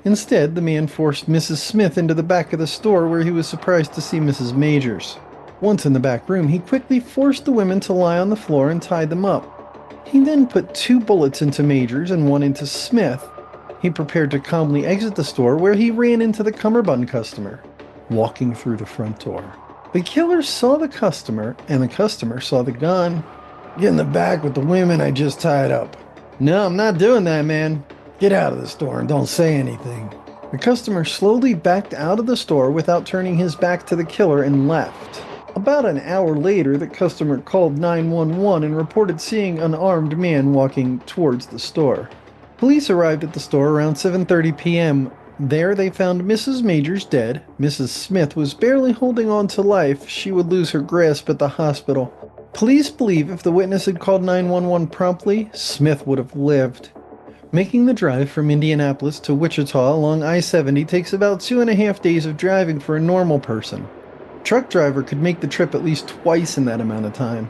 Instead, the man forced Mrs. Smith into the back of the store where he was surprised to see Mrs. Majors. Once in the back room, he quickly forced the women to lie on the floor and tied them up. He then put 2 bullets into Majors and 1 into Smith. He prepared to calmly exit the store where he ran into the cummerbund customer, walking through the front door. The killer saw the customer, and the customer saw the gun. "Get in the back with the women I just tied up." "No, I'm not doing that, man." "Get out of the store and don't say anything." The customer slowly backed out of the store without turning his back to the killer and left. About an hour later, the customer called 911 and reported seeing an armed man walking towards the store. Police arrived at the store around 7:30 p.m. There they found Mrs. Majors dead. Mrs. Smith was barely holding on to life. She would lose her grasp at the hospital. Police believe if the witness had called 911 promptly, Smith would have lived. Making the drive from Indianapolis to Wichita along I-70 takes about 2.5 days of driving for a normal person. A truck driver could make the trip at least twice in that amount of time.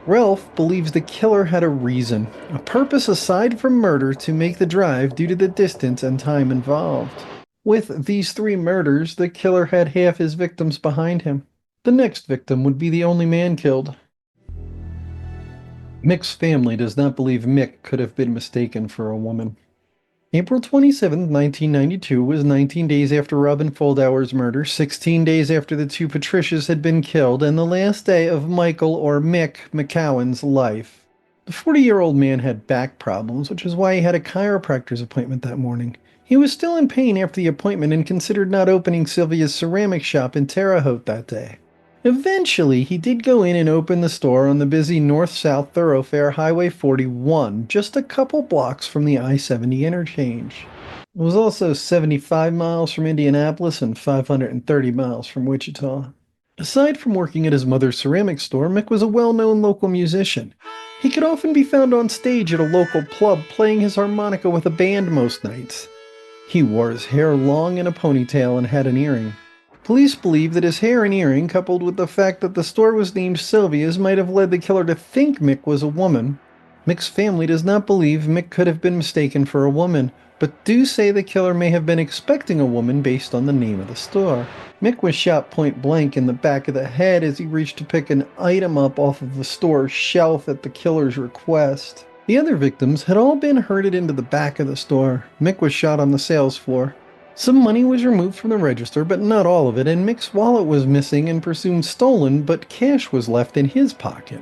Ralph believes the killer had a reason, a purpose aside from murder to make the drive due to the distance and time involved. With these 3 murders, the killer had half his victims behind him. The next victim would be the only man killed. Mick's family does not believe Mick could have been mistaken for a woman. April 27, 1992 was 19 days after Robin Foldauer's murder, 16 days after the 2 Patricias had been killed, and the last day of Michael or Mick McCowan's life. The 40-year-old man had back problems, which is why he had a chiropractor's appointment that morning. He was still in pain after the appointment and considered not opening Sylvia's ceramic shop in Terre Haute that day. Eventually, he did go in and open the store on the busy north-south thoroughfare Highway 41, just a couple blocks from the I-70 interchange. It was also 75 miles from Indianapolis and 530 miles from Wichita. Aside from working at his mother's ceramic store, Mick was a well-known local musician. He could often be found on stage at a local club playing his harmonica with a band most nights. He wore his hair long in a ponytail and had an earring. Police believe that his hair and earring, coupled with the fact that the store was named Sylvia's, might have led the killer to think Mick was a woman. Mick's family does not believe Mick could have been mistaken for a woman, but do say the killer may have been expecting a woman based on the name of the store. Mick was shot point blank in the back of the head as he reached to pick an item up off of the store's shelf at the killer's request. The other victims had all been herded into the back of the store. Mick was shot on the sales floor. Some money was removed from the register, but not all of it, and Mick's wallet was missing and presumed stolen, but cash was left in his pocket.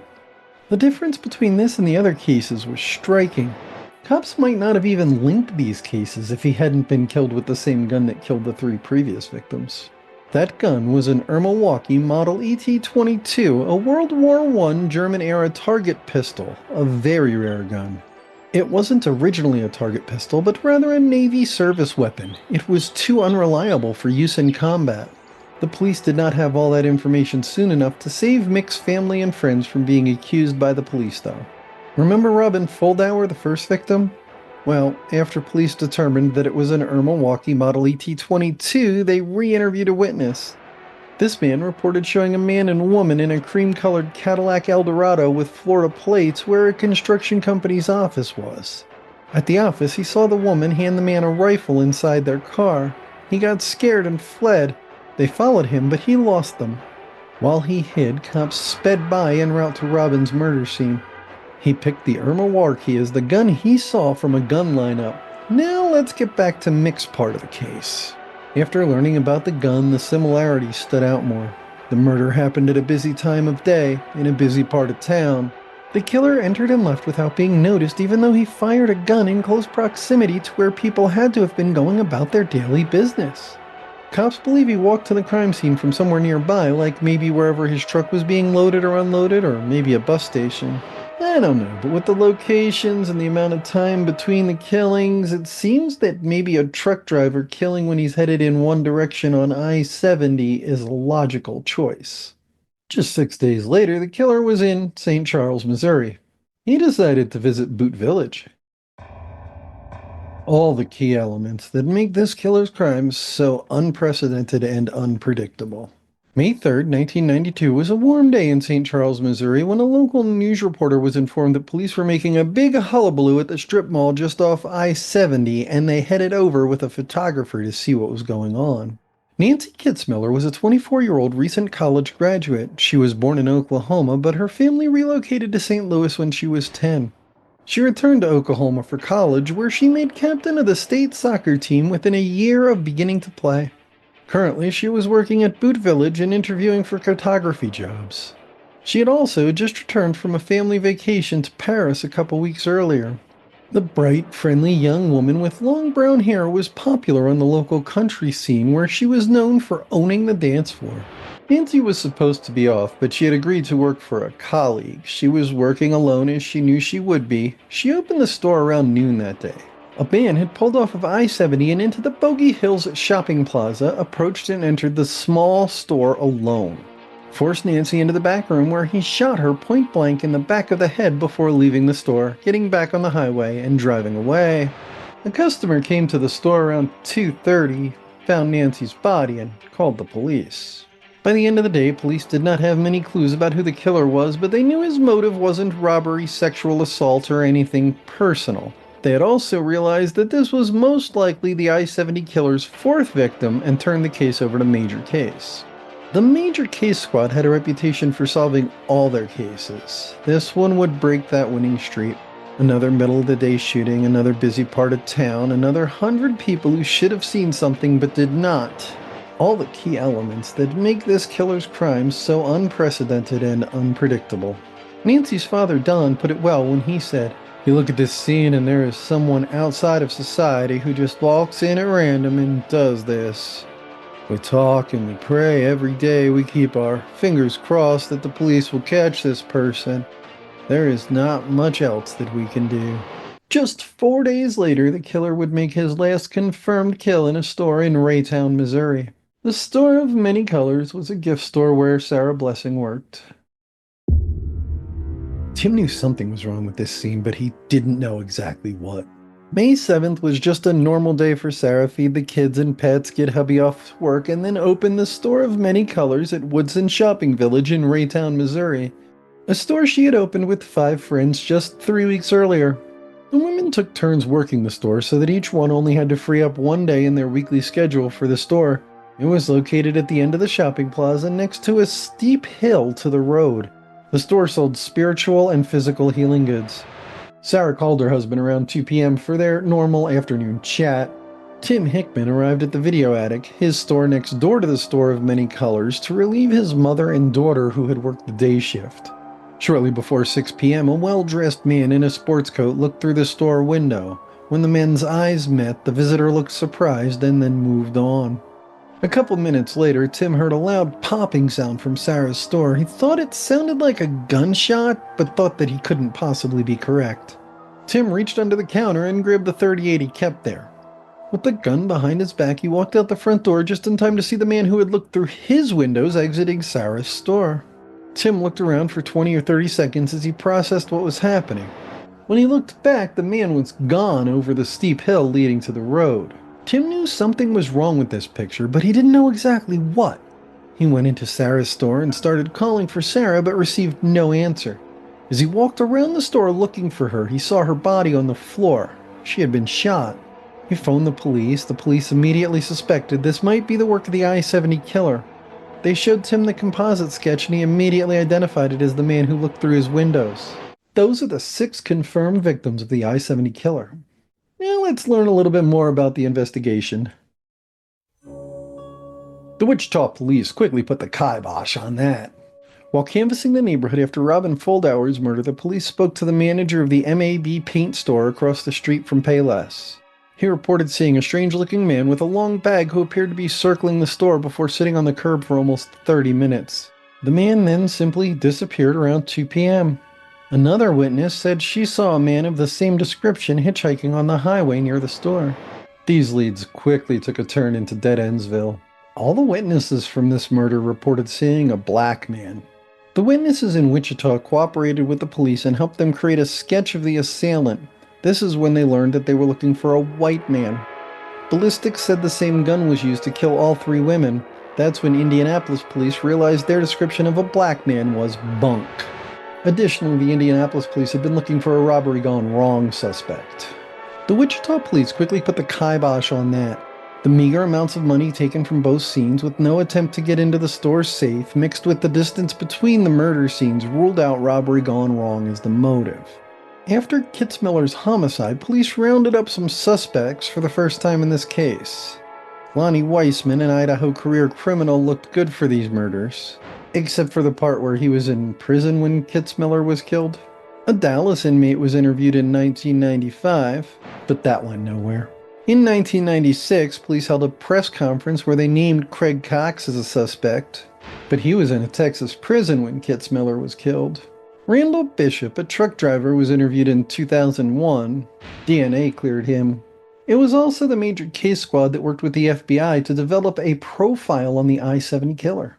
The difference between this and the other cases was striking. Cops might not have even linked these cases if he hadn't been killed with the same gun that killed the 3 previous victims. That gun was an Milwaukee Model ET-22, a World War I German-era target pistol, a very rare gun. It wasn't originally a target pistol, but rather a Navy service weapon. It was too unreliable for use in combat. The police did not have all that information soon enough to save Mick's family and friends from being accused by the police, though. Remember Robin Foldauer, the first victim? Well, after police determined that it was an Milwaukee Model ET-22, they re-interviewed a witness. This man reported showing a man and woman in a cream-colored Cadillac Eldorado with Florida plates where a construction company's office was. At the office, he saw the woman hand the man a rifle inside their car. He got scared and fled. They followed him, but he lost them. While he hid, cops sped by en route to Robin's murder scene. He picked the Milwaukee as the gun he saw from a gun lineup. Now let's get back to Mick's part of the case. After learning about the gun, the similarities stood out more. The murder happened at a busy time of day, in a busy part of town. The killer entered and left without being noticed, even though he fired a gun in close proximity to where people had to have been going about their daily business. Cops believe he walked to the crime scene from somewhere nearby, like maybe wherever his truck was being loaded or unloaded, or maybe a bus station. I don't know, but with the locations and the amount of time between the killings, it seems that maybe a truck driver killing when he's headed in one direction on I-70 is a logical choice. Just 6 days later, the killer was in St. Charles, Missouri. He decided to visit Boot Village. All the key elements that make this killer's crimes so unprecedented and unpredictable. May 3rd, 1992 was a warm day in St. Charles, Missouri when a local news reporter was informed that police were making a big hullabaloo at the strip mall just off I-70, and they headed over with a photographer to see what was going on. Nancy Kitzmiller was a 24-year-old recent college graduate. She was born in Oklahoma, but her family relocated to St. Louis when she was 10. She returned to Oklahoma for college, where she made captain of the state soccer team within a year of beginning to play. Currently, she was working at Boot Village and interviewing for cartography jobs. She had also just returned from a family vacation to Paris a couple weeks earlier. The bright, friendly young woman with long brown hair was popular on the local country scene, where she was known for owning the dance floor. Nancy was supposed to be off, but she had agreed to work for a colleague. She was working alone as she knew she would be. She opened the store around noon that day. A man had pulled off of I-70 and into the Bogey Hills shopping plaza, approached and entered the small store alone. Forced Nancy into the back room, where he shot her point blank in the back of the head before leaving the store, getting back on the highway, and driving away. A customer came to the store around 2:30, found Nancy's body, and called the police. By the end of the day, police did not have many clues about who the killer was, but they knew his motive wasn't robbery, sexual assault, or anything personal. They had also realized that this was most likely the I-70 killer's fourth victim and turned the case over to Major Case. The Major Case Squad had a reputation for solving all their cases. This one would break that winning streak. Another middle-of-the-day shooting, another busy part of town, another 100 people who should have seen something but did not. All the key elements that make this killer's crimes so unprecedented and unpredictable. Nancy's father, Don, put it well when he said, "You look at this scene and there is someone outside of society who just walks in at random and does this. We talk and we pray every day. We keep our fingers crossed that the police will catch this person. There is not much else that we can do." Just 4 days later, the killer would make his last confirmed kill in a store in Raytown, Missouri. The store of many colors was a gift store where Sarah Blessing worked. Tim knew something was wrong with this scene, but he didn't know exactly what. May 7th was just a normal day for Sarah. Feed the kids and pets, get hubby off work, and then open the store of many colors at Woodson Shopping Village in Raytown, Missouri. A store she had opened with 5 friends just 3 weeks earlier. The women took turns working the store so that each one only had to free up one day in their weekly schedule for the store. It was located at the end of the shopping plaza next to a steep hill to the road. The store sold spiritual and physical healing goods. Sarah called her husband around 2 p.m. for their normal afternoon chat. Tim Hickman arrived at the Video Attic, his store next door to the store of many colors, to relieve his mother and daughter who had worked the day shift. Shortly before 6 p.m., a well-dressed man in a sports coat looked through the store window. When the men's eyes met, the visitor looked surprised and then moved on. A couple minutes later, Tim heard a loud popping sound from Sarah's store. He thought it sounded like a gunshot, but thought that he couldn't possibly be correct. Tim reached under the counter and grabbed the .38 he kept there. With the gun behind his back, he walked out the front door just in time to see the man who had looked through his windows exiting Sarah's store. Tim looked around for 20 or 30 seconds as he processed what was happening. When he looked back, the man was gone over the steep hill leading to the road. Tim knew something was wrong with this picture, but he didn't know exactly what. He went into Sarah's store and started calling for Sarah, but received no answer. As he walked around the store looking for her, he saw her body on the floor. She had been shot. He phoned the police. The police immediately suspected this might be the work of the I-70 killer. They showed Tim the composite sketch, and he immediately identified it as the man who looked through his windows. Those are the 6 confirmed victims of the I-70 killer. Now let's learn a little bit more about the investigation. The Wichita police quickly put the kibosh on that. While canvassing the neighborhood after Robin Foldauer's murder, the police spoke to the manager of the MAB paint store across the street from Payless. He reported seeing a strange-looking man with a long bag who appeared to be circling the store before sitting on the curb for almost 30 minutes. The man then simply disappeared around 2 p.m. Another witness said she saw a man of the same description hitchhiking on the highway near the store. These leads quickly took a turn into Dead Endsville. All the witnesses from this murder reported seeing a black man. The witnesses in Wichita cooperated with the police and helped them create a sketch of the assailant. This is when they learned that they were looking for a white man. Ballistics said the same gun was used to kill all 3 women. That's when Indianapolis police realized their description of a black man was bunk. Additionally, the Indianapolis police had been looking for a robbery gone wrong suspect. The Wichita police quickly put the kibosh on that. The meager amounts of money taken from both scenes with no attempt to get into the store's safe, mixed with the distance between the murder scenes, ruled out robbery gone wrong as the motive. After Kitzmiller's homicide, police rounded up some suspects for the first time in this case. Lonnie Weissman, an Idaho career criminal, looked good for these murders, except for the part where he was in prison when Kitzmiller was killed. A Dallas inmate was interviewed in 1995, but that went nowhere. In 1996, police held a press conference where they named Craig Cox as a suspect, but he was in a Texas prison when Kitzmiller was killed. Randall Bishop, a truck driver, was interviewed in 2001. DNA cleared him. It was also the major case squad that worked with the FBI to develop a profile on the I-70 killer.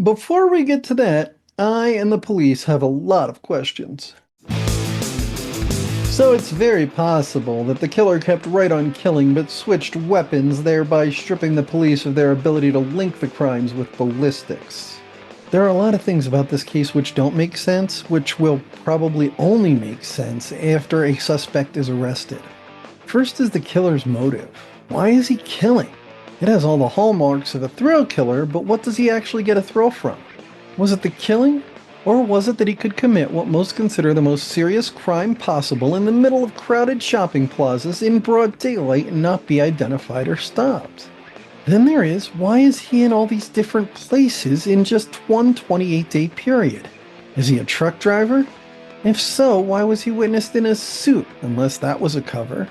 Before we get to that, I and the police have a lot of questions. So it's very possible that the killer kept right on killing but switched weapons, thereby stripping the police of their ability to link the crimes with ballistics. There are a lot of things about this case which don't make sense, which will probably only make sense after a suspect is arrested. First is the killer's motive. Why is he killing? It has all the hallmarks of a thrill killer, but what does he actually get a thrill from? Was it the killing? Or was it that he could commit what most consider the most serious crime possible in the middle of crowded shopping plazas in broad daylight and not be identified or stopped? Then there is, why is he in all these different places in just one 28-day period? Is he a truck driver? If so, why was he witnessed in a suit, unless that was a cover?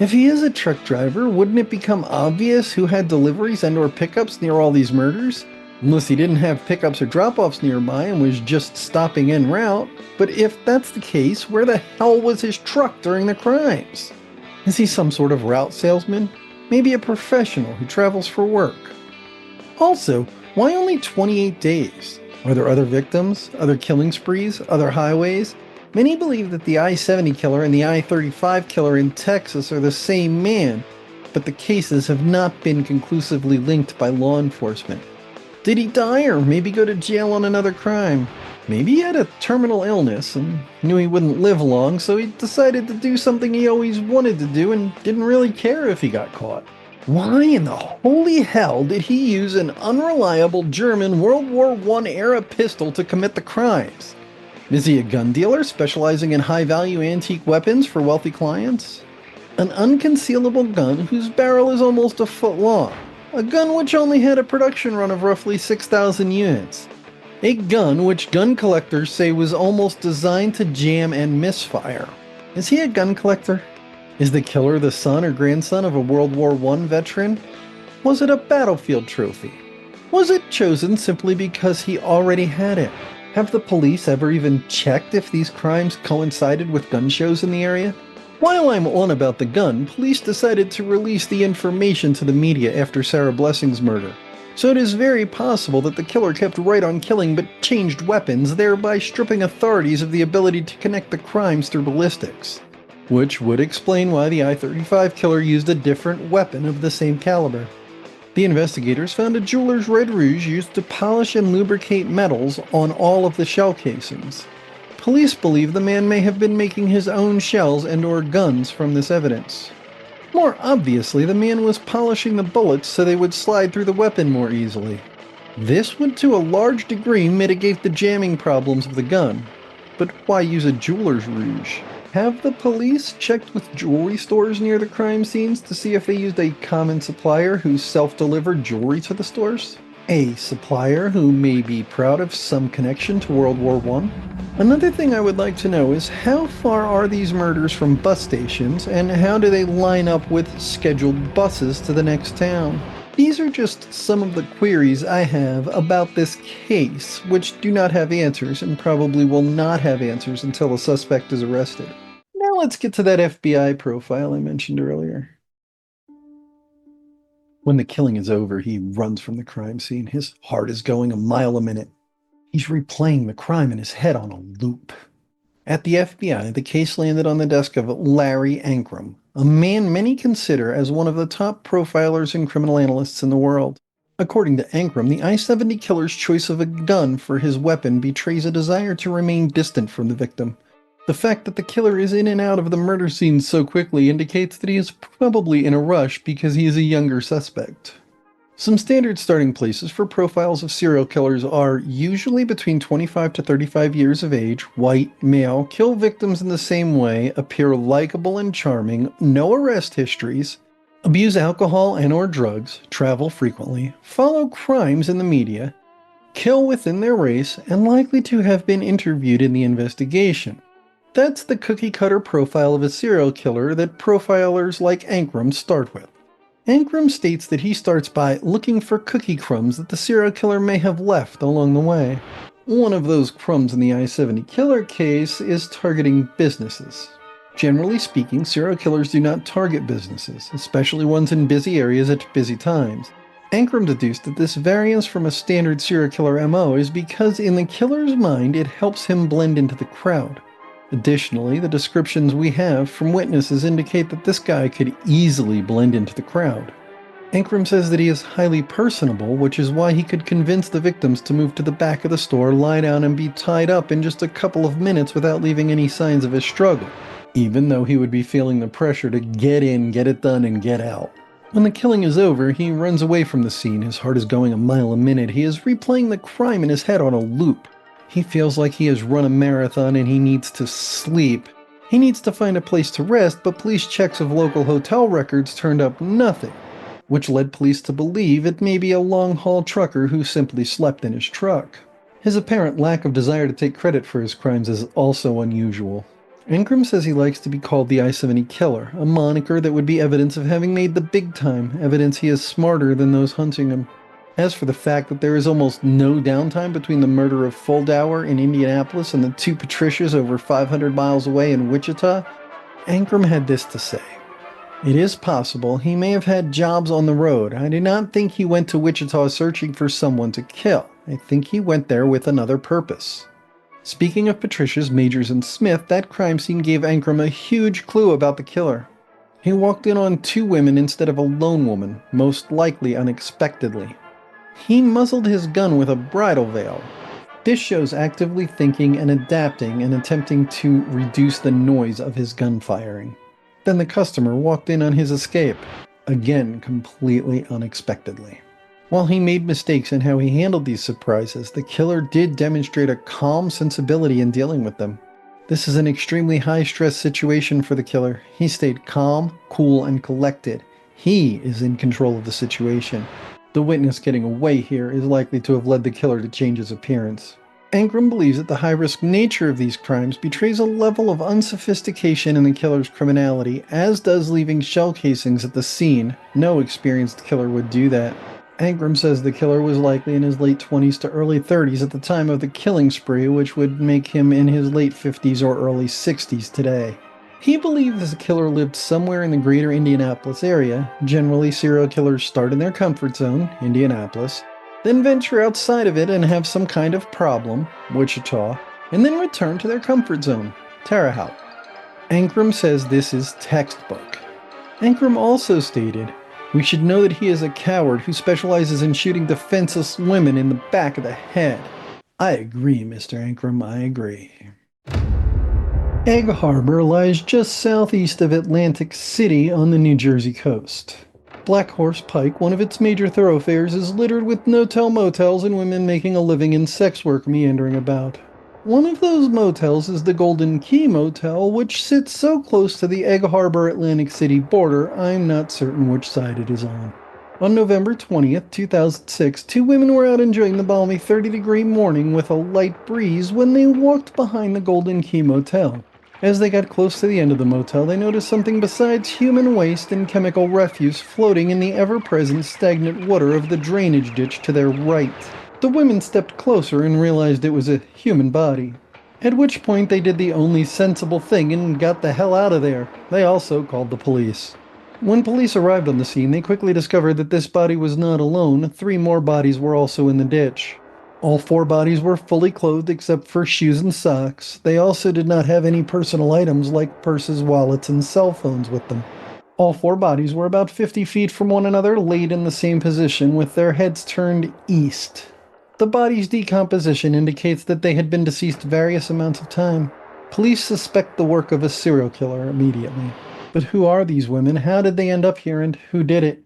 If he is a truck driver, wouldn't it become obvious who had deliveries and or pickups near all these murders? Unless he didn't have pickups or drop-offs nearby and was just stopping en route. But if that's the case, where the hell was his truck during the crimes? Is he some sort of route salesman? Maybe a professional who travels for work? Also, why only 28 days? Are there other victims, other killing sprees, other highways? Many believe that the I-70 killer and the I-35 killer in Texas are the same man, but the cases have not been conclusively linked by law enforcement. Did he die or maybe go to jail on another crime? Maybe he had a terminal illness and knew he wouldn't live long, so he decided to do something he always wanted to do and didn't really care if he got caught. Why in the holy hell did he use an unreliable German World War I era pistol to commit the crimes? Is he a gun dealer specializing in high-value antique weapons for wealthy clients? An unconcealable gun whose barrel is almost a foot long. A gun which only had a production run of roughly 6,000 units. A gun which gun collectors say was almost designed to jam and misfire. Is he a gun collector? Is the killer the son or grandson of a World War I veteran? Was it a battlefield trophy? Was it chosen simply because he already had it? Have the police ever even checked if these crimes coincided with gun shows in the area? While I'm on about the gun, police decided to release the information to the media after Sarah Blessing's murder. So it is very possible that the killer kept right on killing but changed weapons, thereby stripping authorities of the ability to connect the crimes through ballistics. Which would explain why the I-35 killer used a different weapon of the same caliber. The investigators found a jeweler's red rouge used to polish and lubricate metals on all of the shell casings. Police believe the man may have been making his own shells and or guns from this evidence. More obviously, the man was polishing the bullets so they would slide through the weapon more easily. This would to a large degree mitigate the jamming problems of the gun. But why use a jeweler's rouge? Have the police checked with jewelry stores near the crime scenes to see if they used a common supplier who self-delivered jewelry to the stores? A supplier who may be proud of some connection to World War I? Another thing I would like to know is how far are these murders from bus stations, and how do they line up with scheduled buses to the next town? These are just some of the queries I have about this case, which do not have answers and probably will not have answers until a suspect is arrested. Now let's get to that FBI profile I mentioned earlier. When the killing is over, he runs from the crime scene. His heart is going a mile a minute. He's replaying the crime in his head on a loop. At the FBI, the case landed on the desk of Larry Ankrum, a man many consider as one of the top profilers and criminal analysts in the world. According to Ankrum, the I-70 killer's choice of a gun for his weapon betrays a desire to remain distant from the victim. The fact that the killer is in and out of the murder scene so quickly indicates that he is probably in a rush because he is a younger suspect. Some standard starting places for profiles of serial killers are usually between 25 to 35 years of age, white, male, kill victims in the same way, appear likable and charming, no arrest histories, abuse alcohol and or drugs, travel frequently, follow crimes in the media, kill within their race, and likely to have been interviewed in the investigation. That's the cookie-cutter profile of a serial killer that profilers like Ankrum start with. Ankrum states that he starts by looking for cookie crumbs that the serial killer may have left along the way. One of those crumbs in the I-70 killer case is targeting businesses. Generally speaking, serial killers do not target businesses, especially ones in busy areas at busy times. Ankrum deduced that this variance from a standard serial killer MO is because in the killer's mind it helps him blend into the crowd. Additionally, the descriptions we have from witnesses indicate that this guy could easily blend into the crowd. Ankrum says that he is highly personable, which is why he could convince the victims to move to the back of the store, lie down, and be tied up in just a couple of minutes without leaving any signs of his struggle, even though he would be feeling the pressure to get in, get it done, and get out. When the killing is over, he runs away from the scene. His heart is going a mile a minute. He is replaying the crime in his head on a loop. He feels like he has run a marathon and he needs to sleep. He needs to find a place to rest, but police checks of local hotel records turned up nothing, which led police to believe it may be a long-haul trucker who simply slept in his truck. His apparent lack of desire to take credit for his crimes is also unusual. Ankrum says he likes to be called the I-70 Killer, a moniker that would be evidence of having made the big time, evidence he is smarter than those hunting him. As for the fact that there is almost no downtime between the murder of Fuldauer in Indianapolis and the two Patricias over 500 miles away in Wichita, Ankrum had this to say. It is possible he may have had jobs on the road. I do not think he went to Wichita searching for someone to kill. I think he went there with another purpose. Speaking of Patricias, Majors, and Smith, that crime scene gave Ankrum a huge clue about the killer. He walked in on two women instead of a lone woman, most likely unexpectedly. He muzzled his gun with a bridle veil. This shows actively thinking and adapting and attempting to reduce the noise of his gun firing. Then the customer walked in on his escape, again completely unexpectedly. While he made mistakes in how he handled these surprises, the killer did demonstrate a calm sensibility in dealing with them. This is an extremely high-stress situation for the killer. He stayed calm, cool, and collected. He is in control of the situation. The witness getting away here is likely to have led the killer to change his appearance. Ankrum believes that the high-risk nature of these crimes betrays a level of unsophistication in the killer's criminality, as does leaving shell casings at the scene. No experienced killer would do that. Ankrum says the killer was likely in his late 20s to early 30s at the time of the killing spree, which would make him in his late 50s or early 60s today. He believes the killer lived somewhere in the greater Indianapolis area. Generally, serial killers start in their comfort zone, Indianapolis, then venture outside of it and have some kind of problem, Wichita, and then return to their comfort zone, Terre Haute. Ankrum says this is textbook. Ankrum also stated, "We should know that he is a coward who specializes in shooting defenseless women in the back of the head." I agree, Mr. Ankrum, I agree. Egg Harbor lies just southeast of Atlantic City on the New Jersey coast. Black Horse Pike, one of its major thoroughfares, is littered with no-tell motels and women making a living in sex work meandering about. One of those motels is the Golden Key Motel, which sits so close to the Egg Harbor Atlantic City border, I'm not certain which side it is on. On November 20th, 2006, two women were out enjoying the balmy 30-degree morning with a light breeze when they walked behind the Golden Key Motel. As they got close to the end of the motel, they noticed something besides human waste and chemical refuse floating in the ever-present stagnant water of the drainage ditch to their right. The women stepped closer and realized it was a human body. At which point they did the only sensible thing and got the hell out of there. They also called the police. When police arrived on the scene, they quickly discovered that this body was not alone. 3 more bodies were also in the ditch. All 4 bodies were fully clothed except for shoes and socks. They also did not have any personal items like purses, wallets, and cell phones with them. All 4 bodies were about 50 feet from one another, laid in the same position with their heads turned east. The body's decomposition indicates that they had been deceased various amounts of time. Police suspect the work of a serial killer immediately. But who are these women? How did they end up here, and who did it?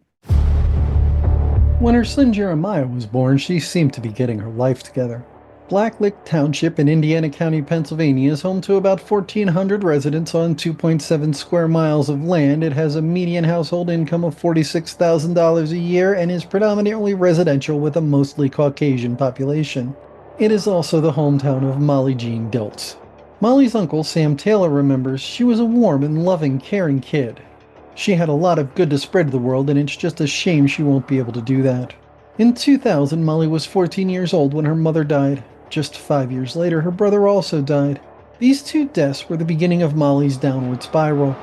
When her son Jeremiah was born, she seemed to be getting her life together. Blacklick Township in Indiana County, Pennsylvania is home to about 1,400 residents on 2.7 square miles of land. It has a median household income of $46,000 a year and is predominantly residential with a mostly Caucasian population. It is also the hometown of Molly Jean Dilts. Molly's uncle, Sam Taylor, remembers she was a warm and loving, caring kid. She had a lot of good to spread to the world, and it's just a shame she won't be able to do that. In 2000, Molly was 14 years old when her mother died. Just 5 years later, her brother also died. These 2 deaths were the beginning of Molly's downward spiral.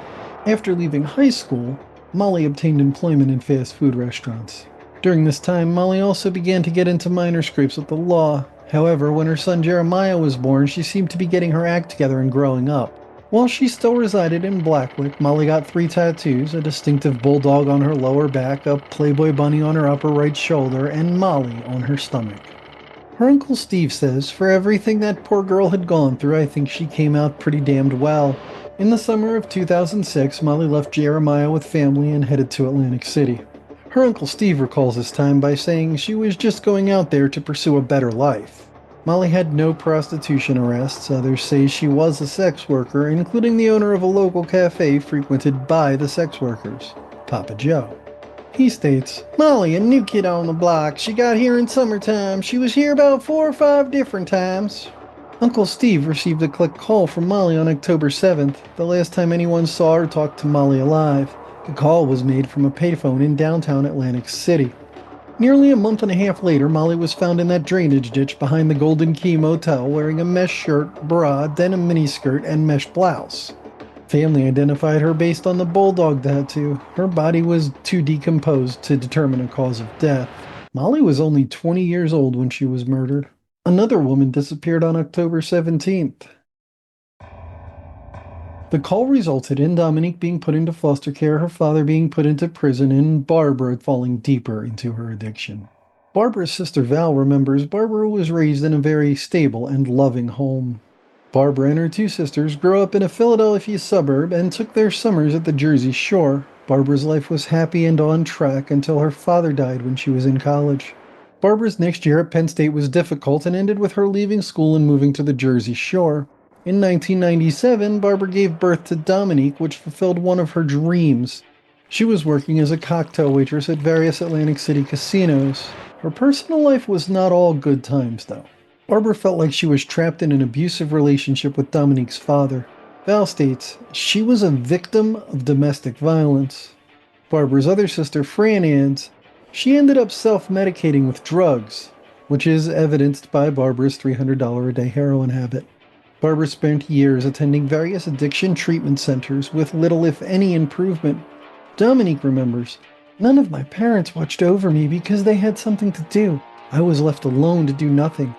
After leaving high school, Molly obtained employment in fast food restaurants. During this time, Molly also began to get into minor scrapes with the law. However, when her son Jeremiah was born, she seemed to be getting her act together and growing up. While she still resided in Blacklick, Molly got 3 tattoos, a distinctive bulldog on her lower back, a Playboy bunny on her upper right shoulder, and Molly on her stomach. Her Uncle Steve says, "For everything that poor girl had gone through, I think she came out pretty damned well." In the summer of 2006, Molly left Jeremiah with family and headed to Atlantic City. Her Uncle Steve recalls this time by saying she was just going out there to pursue a better life. Molly had no prostitution arrests. Others say she was a sex worker, including the owner of a local cafe frequented by the sex workers, Papa Joe. He states, "Molly, a new kid on the block. She got here in summertime. She was here about 4 or 5 different times." Uncle Steve received a click call from Molly on October 7th, the last time anyone saw or talked to Molly alive. The call was made from a payphone in downtown Atlantic City. Nearly a month and a half later, Molly was found in that drainage ditch behind the Golden Key Motel wearing a mesh shirt, bra, denim miniskirt, and mesh blouse. Family identified her based on the bulldog tattoo. Her body was too decomposed to determine a cause of death. Molly was only 20 years old when she was murdered. Another woman disappeared on October 17th. The call resulted in Dominique being put into foster care, her father being put into prison, and Barbara falling deeper into her addiction. Barbara's sister Val remembers Barbara was raised in a very stable and loving home. Barbara and her 2 sisters grew up in a Philadelphia suburb and took their summers at the Jersey Shore. Barbara's life was happy and on track until her father died when she was in college. Barbara's next year at Penn State was difficult and ended with her leaving school and moving to the Jersey Shore. In 1997, Barbara gave birth to Dominique, which fulfilled one of her dreams. She was working as a cocktail waitress at various Atlantic City casinos. Her personal life was not all good times, though. Barbara felt like she was trapped in an abusive relationship with Dominique's father. Val states, "She was a victim of domestic violence." Barbara's other sister, Fran, adds, "She ended up self-medicating with drugs," which is evidenced by Barbara's $300 a day heroin habit. Barbara spent years attending various addiction treatment centers with little, if any, improvement. Dominique remembers, "None of my parents watched over me because they had something to do. I was left alone to do nothing.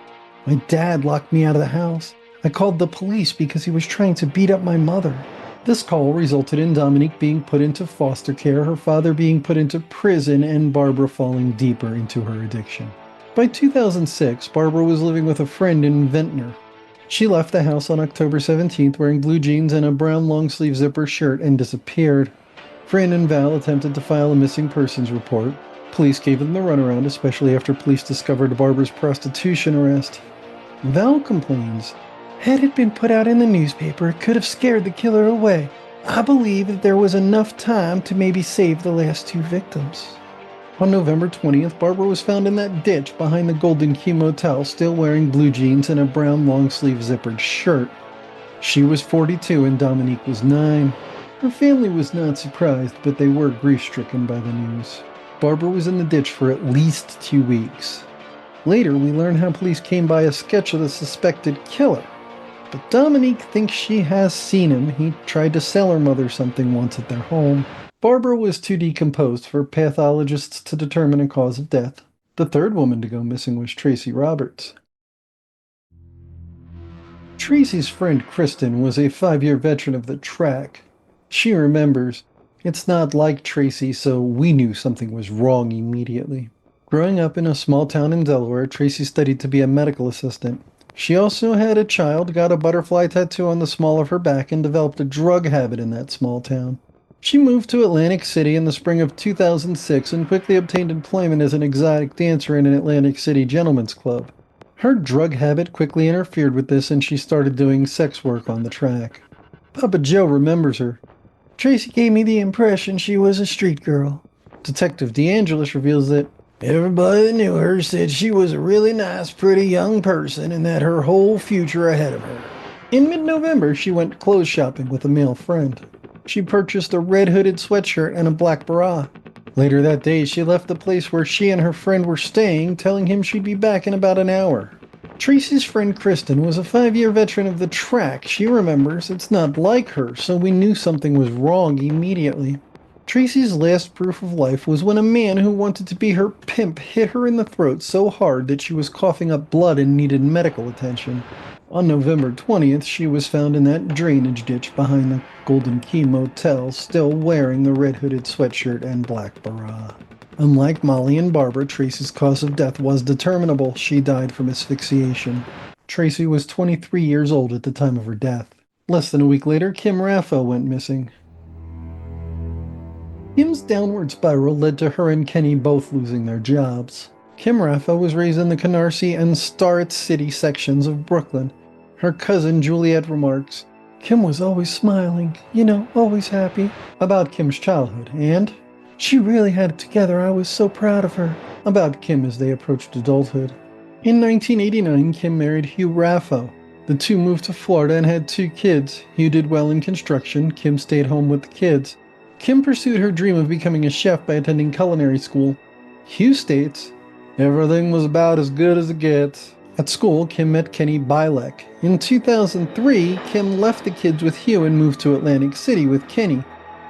My dad locked me out of the house. I called the police because he was trying to beat up my mother." This call resulted in Dominique being put into foster care, her father being put into prison, and Barbara falling deeper into her addiction. By 2006, Barbara was living with a friend in Ventnor. She left the house on October 17th wearing blue jeans and a brown long-sleeve zipper shirt and disappeared. Fran and Val attempted to file a missing persons report. Police gave them the runaround, especially after police discovered Barbara's prostitution arrest. Val complains, Had it been put out in the newspaper, it could have scared the killer away. I believe that there was enough time to maybe save the last 2 victims. On November 20th, Barbara was found in that ditch behind the Golden Key Motel, still wearing blue jeans and a brown long-sleeve zippered shirt. She was 42 and Dominique was 9. Her family was not surprised, but they were grief-stricken by the news. Barbara was in the ditch for at least 2 weeks. Later, we learn how police came by a sketch of the suspected killer. But Dominique thinks she has seen him. He tried to sell her mother something once at their home. Barbara was too decomposed for pathologists to determine a cause of death. The third woman to go missing was Tracy Roberts. Tracy's friend Kristen was a 5-year veteran of the track. She remembers, "It's not like Tracy, so we knew something was wrong immediately." Growing up in a small town in Delaware, Tracy studied to be a medical assistant. She also had a child, got a butterfly tattoo on the small of her back, and developed a drug habit in that small town. She moved to Atlantic City in the spring of 2006 and quickly obtained employment as an exotic dancer in an Atlantic City gentlemen's club. Her drug habit quickly interfered with this, and she started doing sex work on the track. Papa Joe remembers her. "Tracy gave me the impression she was a street girl." Detective DeAngelis reveals that everybody that knew her said she was a really nice, pretty young person and that her whole future ahead of her. In mid-November, she went clothes shopping with a male friend. She purchased a red hooded sweatshirt and a black bra. Later that day, she left the place where she and her friend were staying, telling him she'd be back in about an hour. Tracy's friend Kristen was a 5-year veteran of the track. She remembers, "It's not like her, so we knew something was wrong immediately." Tracy's last proof of life was when a man who wanted to be her pimp hit her in the throat so hard that she was coughing up blood and needed medical attention. On November 20th, she was found in that drainage ditch behind the Golden Key Motel, still wearing the red hooded sweatshirt and black bra. Unlike Molly and Barbara, Tracy's cause of death was determinable. She died from asphyxiation. Tracy was 23 years old at the time of her death. Less than a week later, Kim Raffo went missing. Kim's downward spiral led to her and Kenny both losing their jobs. Kim Raffo was raised in the Canarsie and Starrett City sections of Brooklyn. Her cousin Juliet remarks, "Kim was always smiling, always happy," about Kim's childhood, and "She really had it together. I was so proud of her," about Kim as they approached adulthood. In 1989, Kim married Hugh Raffo. The two moved to Florida and had 2 kids. Hugh did well in construction. Kim stayed home with the kids. Kim pursued her dream of becoming a chef by attending culinary school. Hugh states, "Everything was about as good as it gets." At school, Kim met Kenny Bilek. In 2003, Kim left the kids with Hugh and moved to Atlantic City with Kenny.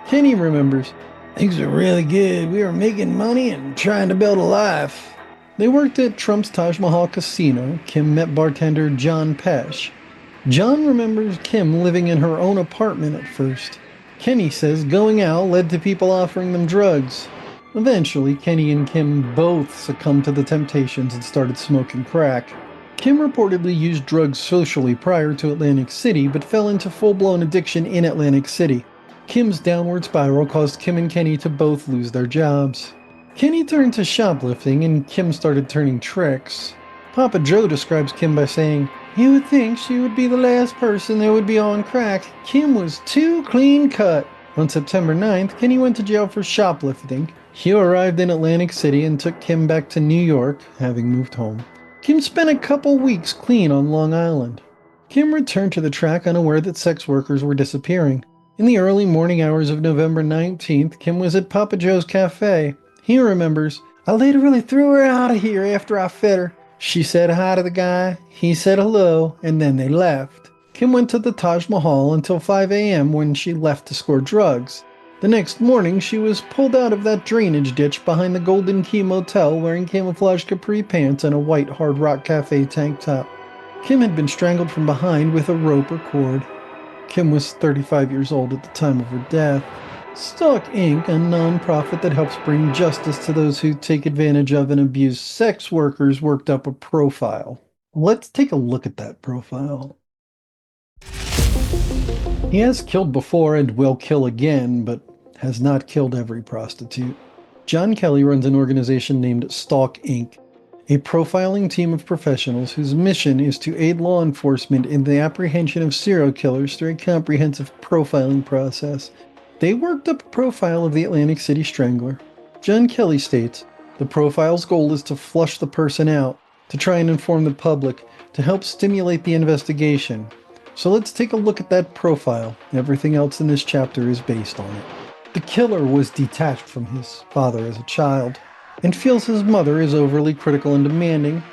Kenny remembers, "Things were really good. We were making money and trying to build a life." They worked at Trump's Taj Mahal Casino. Kim met bartender John Pesh. John remembers Kim living in her own apartment at first. Kenny says going out led to people offering them drugs. Eventually, Kenny and Kim both succumbed to the temptations and started smoking crack. Kim reportedly used drugs socially prior to Atlantic City, but fell into full-blown addiction in Atlantic City. Kim's downward spiral caused Kim and Kenny to both lose their jobs. Kenny turned to shoplifting, and Kim started turning tricks. Papa Joe describes Kim by saying, "You would think she would be the last person that would be on crack. Kim was too clean cut." On September 9th, Kenny went to jail for shoplifting. Hugh arrived in Atlantic City and took Kim back to New York, having moved home. Kim spent a couple weeks clean on Long Island. Kim returned to the track unaware that sex workers were disappearing. In the early morning hours of November 19th, Kim was at Papa Joe's Cafe. He remembers, "I literally threw her out of here after I fed her. She said hi to the guy, he said hello, and then they left." Kim went to the Taj Mahal until 5 a.m. when she left to score drugs. The next morning, she was pulled out of that drainage ditch behind the Golden Key Motel wearing camouflage capri pants and a white Hard Rock Cafe tank top. Kim had been strangled from behind with a rope or cord. Kim was 35 years old at the time of her death. Stalk Inc., a non-profit that helps bring justice to those who take advantage of and abuse sex workers, worked up a profile. Let's take a look at that profile. He has killed before and will kill again, but has not killed every prostitute. John Kelly runs an organization named Stalk Inc. a profiling team of professionals whose mission is to aid law enforcement in the apprehension of serial killers through a comprehensive profiling process. They worked up a profile of the Atlantic City Strangler. John Kelly states, "The profile's goal is to flush the person out, to try and inform the public, to help stimulate the investigation." So let's take a look at that profile. Everything else in this chapter is based on it. The killer was detached from his father as a child, and feels his mother is overly critical and demanding,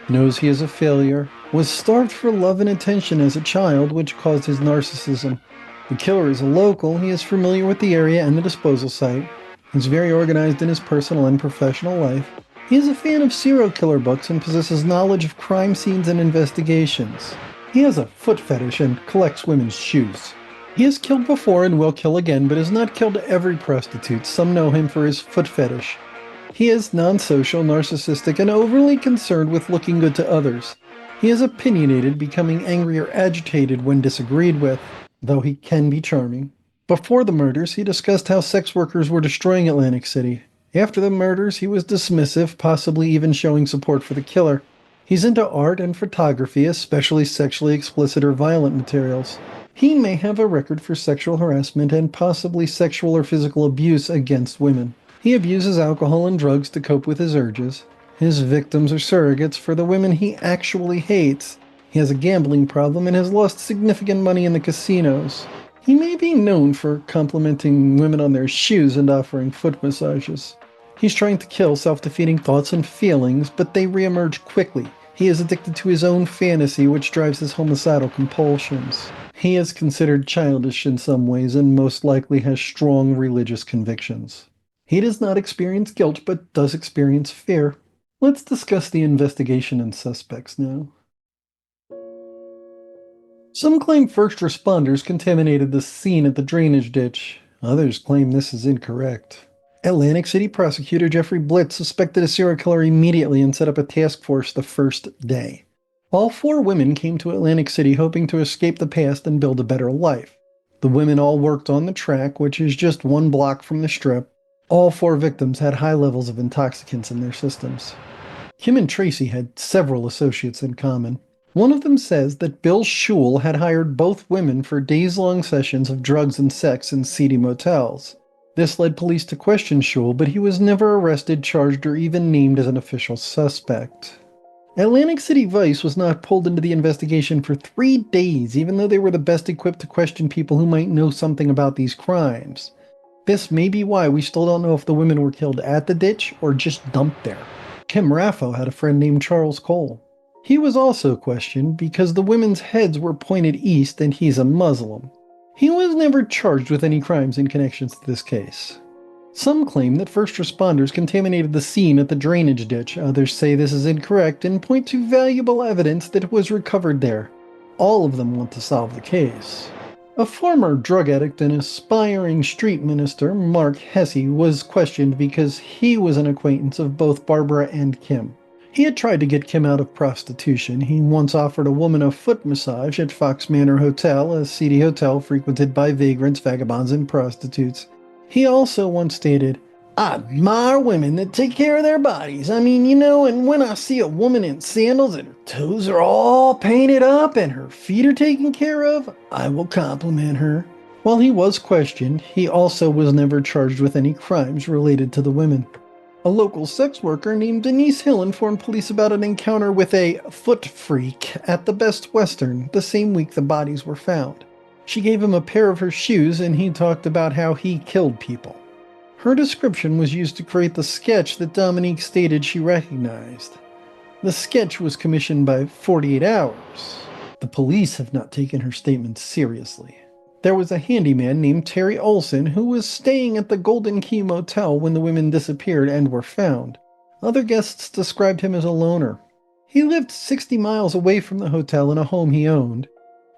knows he is a failure, was starved for love and attention as a child, which caused his narcissism. The killer is a local, he is familiar with the area and the disposal site, he's very organized in his personal and professional life, he is a fan of serial killer books and possesses knowledge of crime scenes and investigations. He has a foot fetish and collects women's shoes. He has killed before and will kill again, but has not killed every prostitute. Some know him for his foot fetish. He is non-social, narcissistic, and overly concerned with looking good to others. He is opinionated, becoming angry or agitated when disagreed with, though he can be charming. Before the murders, he discussed how sex workers were destroying Atlantic City. After the murders, he was dismissive, possibly even showing support for the killer. He's into art and photography, especially sexually explicit or violent materials. He may have a record for sexual harassment and possibly sexual or physical abuse against women. He abuses alcohol and drugs to cope with his urges. His victims are surrogates for the women he actually hates. He has a gambling problem and has lost significant money in the casinos. He may be known for complimenting women on their shoes and offering foot massages. He's trying to kill self-defeating thoughts and feelings, but they reemerge quickly. He is addicted to his own fantasy, which drives his homicidal compulsions. He is considered childish in some ways and most likely has strong religious convictions. He does not experience guilt, but does experience fear. Let's discuss the investigation and suspects now. Some claim first responders contaminated the scene at the drainage ditch. Others claim this is incorrect. Atlantic City prosecutor Jeffrey Blitz suspected a serial killer immediately and set up a task force the first day. All 4 women came to Atlantic City hoping to escape the past and build a better life. The women all worked on the track, which is just 1 block from the strip. All 4 victims had high levels of intoxicants in their systems. Kim and Tracy had several associates in common. One of them says that Bill Schul had hired both women for days-long sessions of drugs and sex in seedy motels. This led police to question Schul, but he was never arrested, charged, or even named as an official suspect. Atlantic City Vice was not pulled into the investigation for 3 days, even though they were the best equipped to question people who might know something about these crimes. This may be why we still don't know if the women were killed at the ditch or just dumped there. Kim Raffo had a friend named Charles Cole. He was also questioned because the women's heads were pointed east and he's a Muslim. He was never charged with any crimes in connection to this case. Some claim that first responders contaminated the scene at the drainage ditch. Others say this is incorrect and point to valuable evidence that was recovered there. All of them want to solve the case. A former drug addict and aspiring street minister, Mark Hesse, was questioned because he was an acquaintance of both Barbara and Kim. He had tried to get Kim out of prostitution. He once offered a woman a foot massage at Fox Manor Hotel, a seedy hotel frequented by vagrants, vagabonds, and prostitutes. He also once stated, "I admire women that take care of their bodies. And when I see a woman in sandals and her toes are all painted up and her feet are taken care of, I will compliment her." While he was questioned, he also was never charged with any crimes related to the women. A local sex worker named Denise Hill informed police about an encounter with a foot freak at the Best Western the same week the bodies were found. She gave him a pair of her shoes and he talked about how he killed people. Her description was used to create the sketch that Dominique stated she recognized. The sketch was commissioned by 48 Hours. The police have not taken her statement seriously. There was a handyman named Terry Olson who was staying at the Golden Key Motel when the women disappeared and were found. Other guests described him as a loner. He lived 60 miles away from the hotel in a home he owned.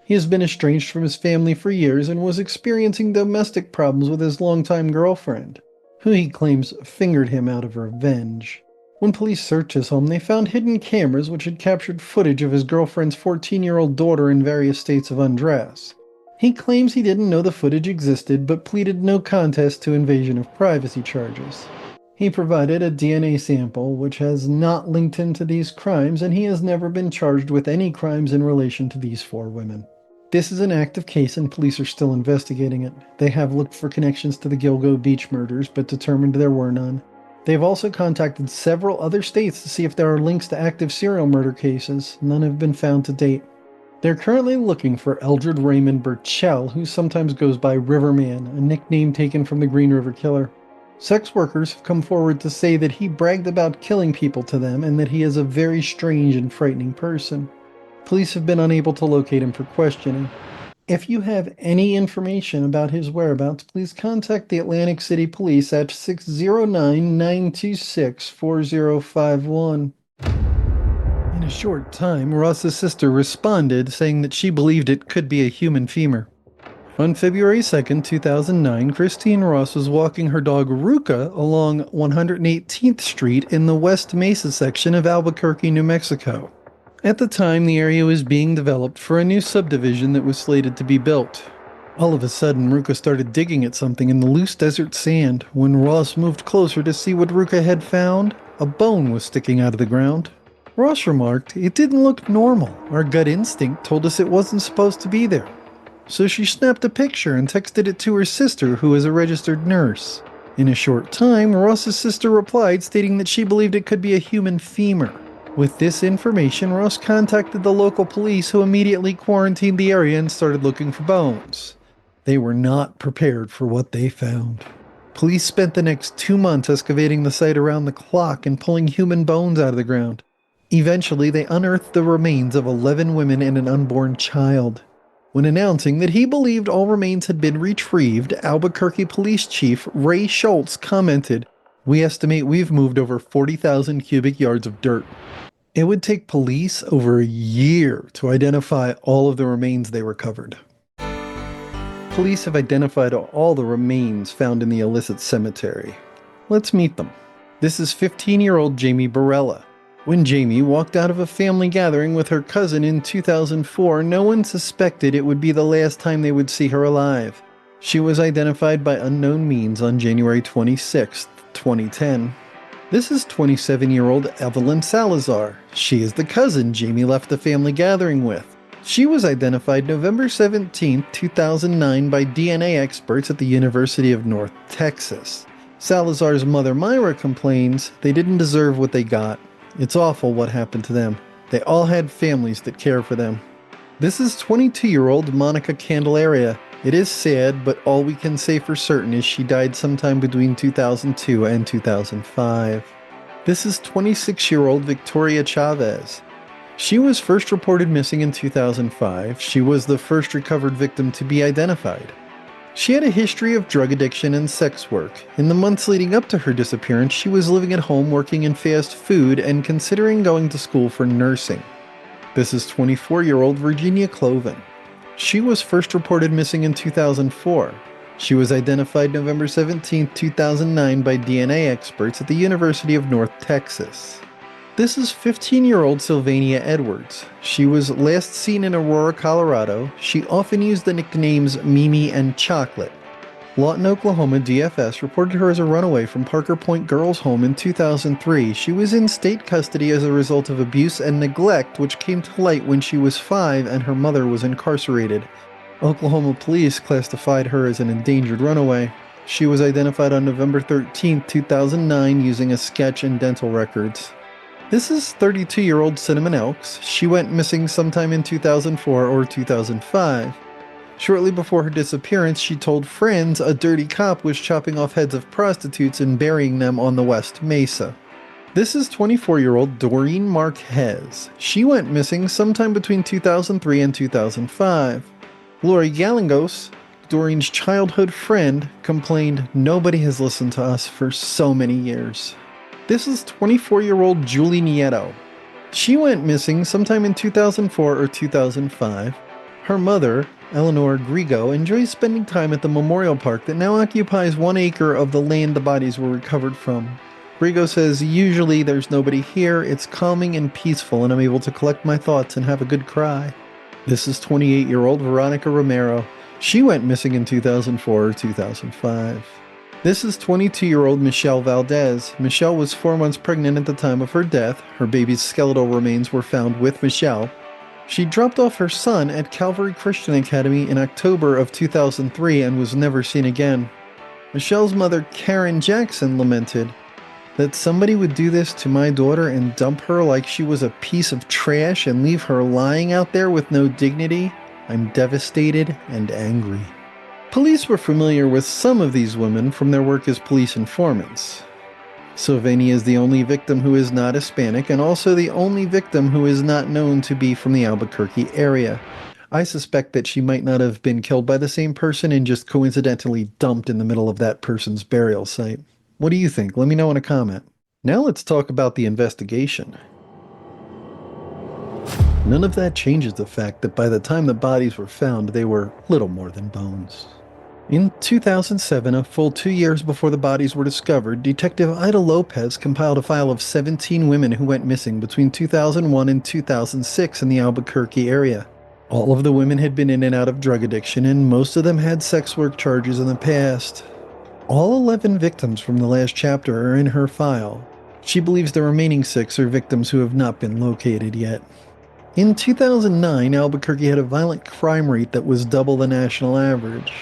He has been estranged from his family for years and was experiencing domestic problems with his longtime girlfriend, who he claims fingered him out of revenge. When police searched his home, they found hidden cameras which had captured footage of his girlfriend's 14-year-old daughter in various states of undress. He claims he didn't know the footage existed, but pleaded no contest to invasion of privacy charges. He provided a DNA sample which has not linked him to these crimes, and he has never been charged with any crimes in relation to these four women. This is an active case and police are still investigating it. They have looked for connections to the Gilgo Beach murders, but determined there were none. They've also contacted several other states to see if there are links to active serial murder cases. None have been found to date. They're currently looking for Eldred Raymond Burchell, who sometimes goes by Riverman, a nickname taken from the Green River Killer. Sex workers have come forward to say that he bragged about killing people to them and that he is a very strange and frightening person. Police have been unable to locate him for questioning. If you have any information about his whereabouts, please contact the Atlantic City Police at 609-926-4051. In a short time, Ross's sister responded, saying that she believed it could be a human femur. On February 2nd, 2009, Christine Ross was walking her dog Ruka along 118th Street in the West Mesa section of Albuquerque, New Mexico. At the time, the area was being developed for a new subdivision that was slated to be built. All of a sudden, Ruka started digging at something in the loose desert sand. When Ross moved closer to see what Ruka had found, a bone was sticking out of the ground. Ross remarked, "It didn't look normal. Our gut instinct told us it wasn't supposed to be there." So she snapped a picture and texted it to her sister, who is a registered nurse. In a short time, Ross's sister replied, stating that she believed it could be a human femur. With this information, Ross contacted the local police, who immediately quarantined the area and started looking for bones. They were not prepared for what they found. Police spent the next 2 months excavating the site around the clock and pulling human bones out of the ground. Eventually, they unearthed the remains of 11 women and an unborn child. When announcing that he believed all remains had been retrieved, Albuquerque Police Chief Ray Schultz commented, "We estimate we've moved over 40,000 cubic yards of dirt." It would take police over a year to identify all of the remains they recovered. Police have identified all the remains found in the illicit cemetery. Let's meet them. This is 15-year-old Jamie Barella. When Jamie walked out of a family gathering with her cousin in 2004, no one suspected it would be the last time they would see her alive. She was identified by unknown means on January 26, 2010. This is 27-year-old Evelyn Salazar. She is the cousin Jamie left the family gathering with. She was identified November 17, 2009 by DNA experts at the University of North Texas. Salazar's mother Myra complains they didn't deserve what they got. It's awful what happened to them. They all had families that care for them. This is 22-year-old Monica Candelaria. It is sad, but all we can say for certain is she died sometime between 2002 and 2005. This is 26-year-old Victoria Chavez. She was first reported missing in 2005. She was the first recovered victim to be identified. She had a history of drug addiction and sex work. In the months leading up to her disappearance, she was living at home working in fast food and considering going to school for nursing. This is 24-year-old Virginia Cloven. She was first reported missing in 2004. She was identified November 17, 2009 by DNA experts at the University of North Texas. This is 15-year-old Sylvania Edwards. She was last seen in Aurora, Colorado. She often used the nicknames Mimi and Chocolate. Lawton, Oklahoma DFS reported her as a runaway from Parker Point Girls' Home in 2003. She was in state custody as a result of abuse and neglect, which came to light when she was 5 and her mother was incarcerated. Oklahoma police classified her as an endangered runaway. She was identified on November 13, 2009 using a sketch and dental records. This is 32-year-old Cinnamon Elks. She went missing sometime in 2004 or 2005. Shortly before her disappearance, she told friends a dirty cop was chopping off heads of prostitutes and burying them on the West Mesa. This is 24-year-old Doreen Marquez. She went missing sometime between 2003 and 2005. Lori Galingos, Doreen's childhood friend, complained, "Nobody has listened to us for so many years." This is 24-year-old Julie Nieto. She went missing sometime in 2004 or 2005. Her mother, Eleanor Grigo, enjoys spending time at the memorial park that now occupies 1 acre of the land the bodies were recovered from. Grigo says, "Usually there's nobody here, it's calming and peaceful, and I'm able to collect my thoughts and have a good cry." This is 28-year-old Veronica Romero. She went missing in 2004 or 2005. This is 22-year-old Michelle Valdez. Michelle was 4 months pregnant at the time of her death. Her baby's skeletal remains were found with Michelle. She dropped off her son at Calvary Christian Academy in October of 2003 and was never seen again. Michelle's mother, Karen Jackson, lamented, "That somebody would do this to my daughter and dump her like she was a piece of trash and leave her lying out there with no dignity. I'm devastated and angry." Police were familiar with some of these women from their work as police informants. Sylvania is the only victim who is not Hispanic and also the only victim who is not known to be from the Albuquerque area. I suspect that she might not have been killed by the same person and just coincidentally dumped in the middle of that person's burial site. What do you think? Let me know in a comment. Now let's talk about the investigation. None of that changes the fact that by the time the bodies were found, they were little more than bones. In 2007, a full 2 years before the bodies were discovered, Detective Ida Lopez compiled a file of 17 women who went missing between 2001 and 2006 in the Albuquerque area. All of the women had been in and out of drug addiction, and most of them had sex work charges in the past. All 11 victims from the last chapter are in her file. She believes the remaining 6 are victims who have not been located yet. In 2009, Albuquerque had a violent crime rate that was double the national average.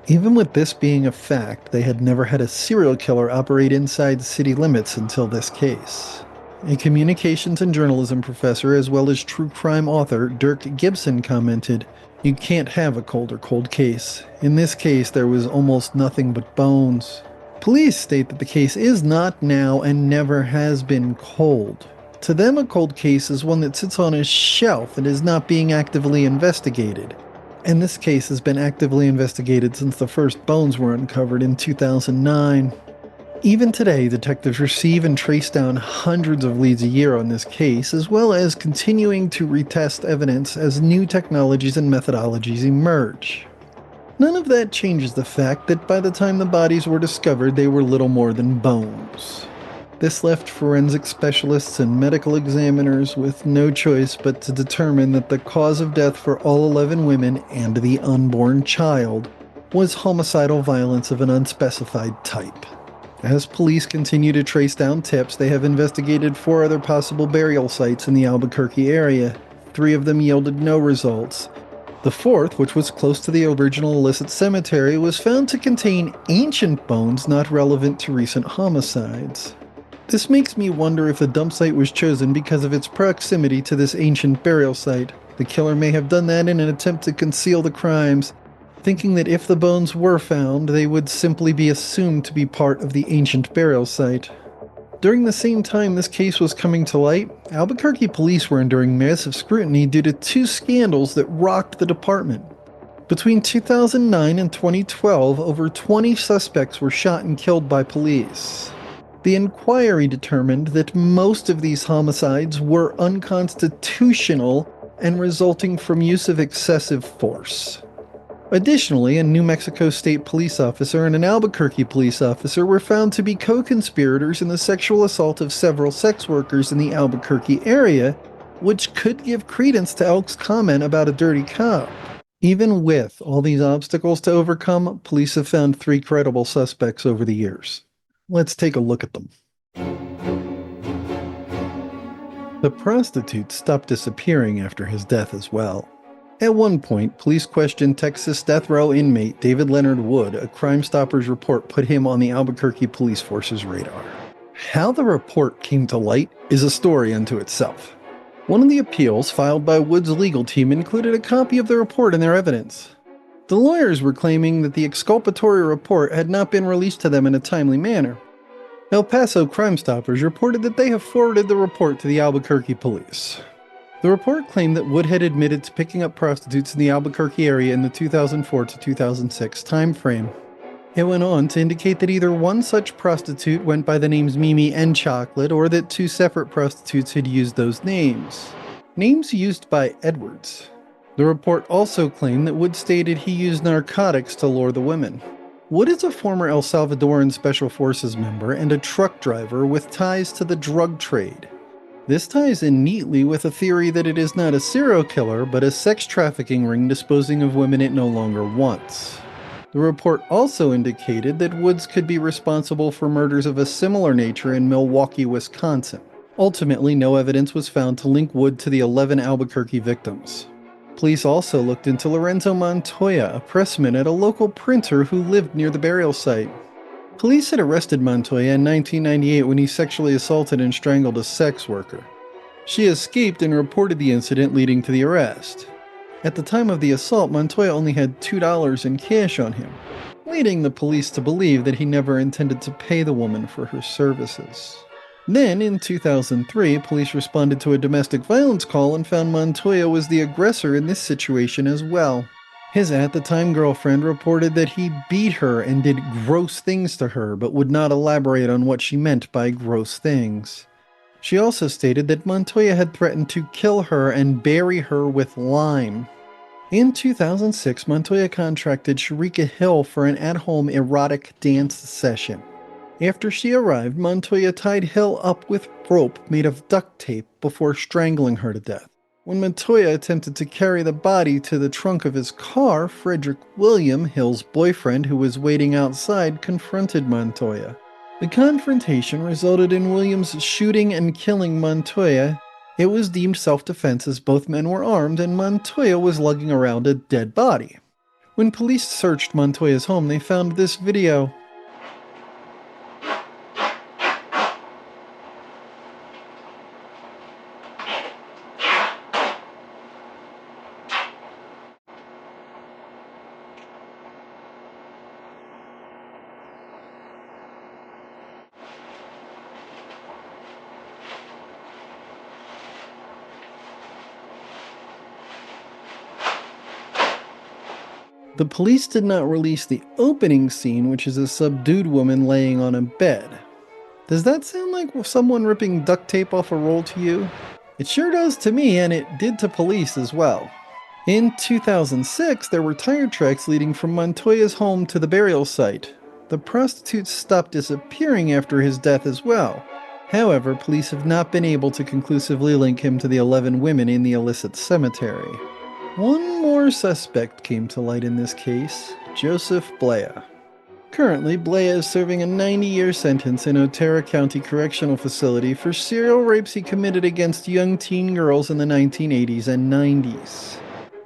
Even with this being a fact, they had never had a serial killer operate inside city limits until this case. A communications and journalism professor as well as true crime author Dirk Gibson commented, "You can't have a cold case. In this case, there was almost nothing but bones." Police state that the case is not now and never has been cold. To them, a cold case is one that sits on a shelf and is not being actively investigated. And this case has been actively investigated since the first bones were uncovered in 2009. Even today, detectives receive and trace down hundreds of leads a year on this case, as well as continuing to retest evidence as new technologies and methodologies emerge. None of that changes the fact that by the time the bodies were discovered, they were little more than bones. This left forensic specialists and medical examiners with no choice but to determine that the cause of death for all 11 women and the unborn child was homicidal violence of an unspecified type. As police continue to trace down tips, they have investigated 4 other possible burial sites in the Albuquerque area. 3 of them yielded no results. The 4th, which was close to the original illicit cemetery, was found to contain ancient bones not relevant to recent homicides. This makes me wonder if the dump site was chosen because of its proximity to this ancient burial site. The killer may have done that in an attempt to conceal the crimes, thinking that if the bones were found, they would simply be assumed to be part of the ancient burial site. During the same time this case was coming to light, Albuquerque police were enduring massive scrutiny due to 2 scandals that rocked the department. Between 2009 and 2012, over 20 suspects were shot and killed by police. The inquiry determined that most of these homicides were unconstitutional and resulting from use of excessive force. Additionally, a New Mexico State police officer and an Albuquerque police officer were found to be co-conspirators in the sexual assault of several sex workers in the Albuquerque area, which could give credence to Elk's comment about a dirty cop. Even with all these obstacles to overcome, police have found 3 credible suspects over the years. Let's take a look at them. The prostitute stopped disappearing after his death as well. At one point, police questioned Texas death row inmate David Leonard Wood. A Crime Stoppers report put him on the Albuquerque Police Force's radar. How the report came to light is a story unto itself. One of the appeals filed by Wood's legal team included a copy of the report in their evidence. The lawyers were claiming that the exculpatory report had not been released to them in a timely manner. El Paso Crime Stoppers reported that they have forwarded the report to the Albuquerque police. The report claimed that Wood had admitted to picking up prostitutes in the Albuquerque area in the 2004 to 2006 timeframe. It went on to indicate that either one such prostitute went by the names Mimi and Chocolate, or that 2 separate prostitutes had used those names. Names used by Edwards. The report also claimed that Wood stated he used narcotics to lure the women. Wood is a former El Salvadoran Special Forces member and a truck driver with ties to the drug trade. This ties in neatly with a theory that it is not a serial killer, but a sex trafficking ring disposing of women it no longer wants. The report also indicated that Woods could be responsible for murders of a similar nature in Milwaukee, Wisconsin. Ultimately, no evidence was found to link Wood to the 11 Albuquerque victims. Police also looked into Lorenzo Montoya, a pressman at a local printer who lived near the burial site. Police had arrested Montoya in 1998 when he sexually assaulted and strangled a sex worker. She escaped and reported the incident, leading to the arrest. At the time of the assault, Montoya only had $2 in cash on him, leading the police to believe that he never intended to pay the woman for her services. Then, in 2003, police responded to a domestic violence call and found Montoya was the aggressor in this situation as well. His at-the-time girlfriend reported that he beat her and did gross things to her, but would not elaborate on what she meant by gross things. She also stated that Montoya had threatened to kill her and bury her with lime. In 2006, Montoya contracted Sharika Hill for an at-home erotic dance session. After she arrived, Montoya tied Hill up with rope made of duct tape before strangling her to death. When Montoya attempted to carry the body to the trunk of his car, Frederick William, Hill's boyfriend who was waiting outside, confronted Montoya. The confrontation resulted in Williams shooting and killing Montoya. It was deemed self-defense as both men were armed and Montoya was lugging around a dead body. When police searched Montoya's home, they found this video. The police did not release the opening scene, which is a subdued woman laying on a bed. Does that sound like someone ripping duct tape off a roll to you? It sure does to me, and it did to police as well. In 2006, there were tire tracks leading from Montoya's home to the burial site. The prostitute stopped disappearing after his death as well. However, police have not been able to conclusively link him to the 11 women in the illicit cemetery. One more suspect came to light in this case, Joseph Blea. Currently, Blea is serving a 90-year sentence in Otero County Correctional Facility for serial rapes he committed against young teen girls in the 1980s and 90s.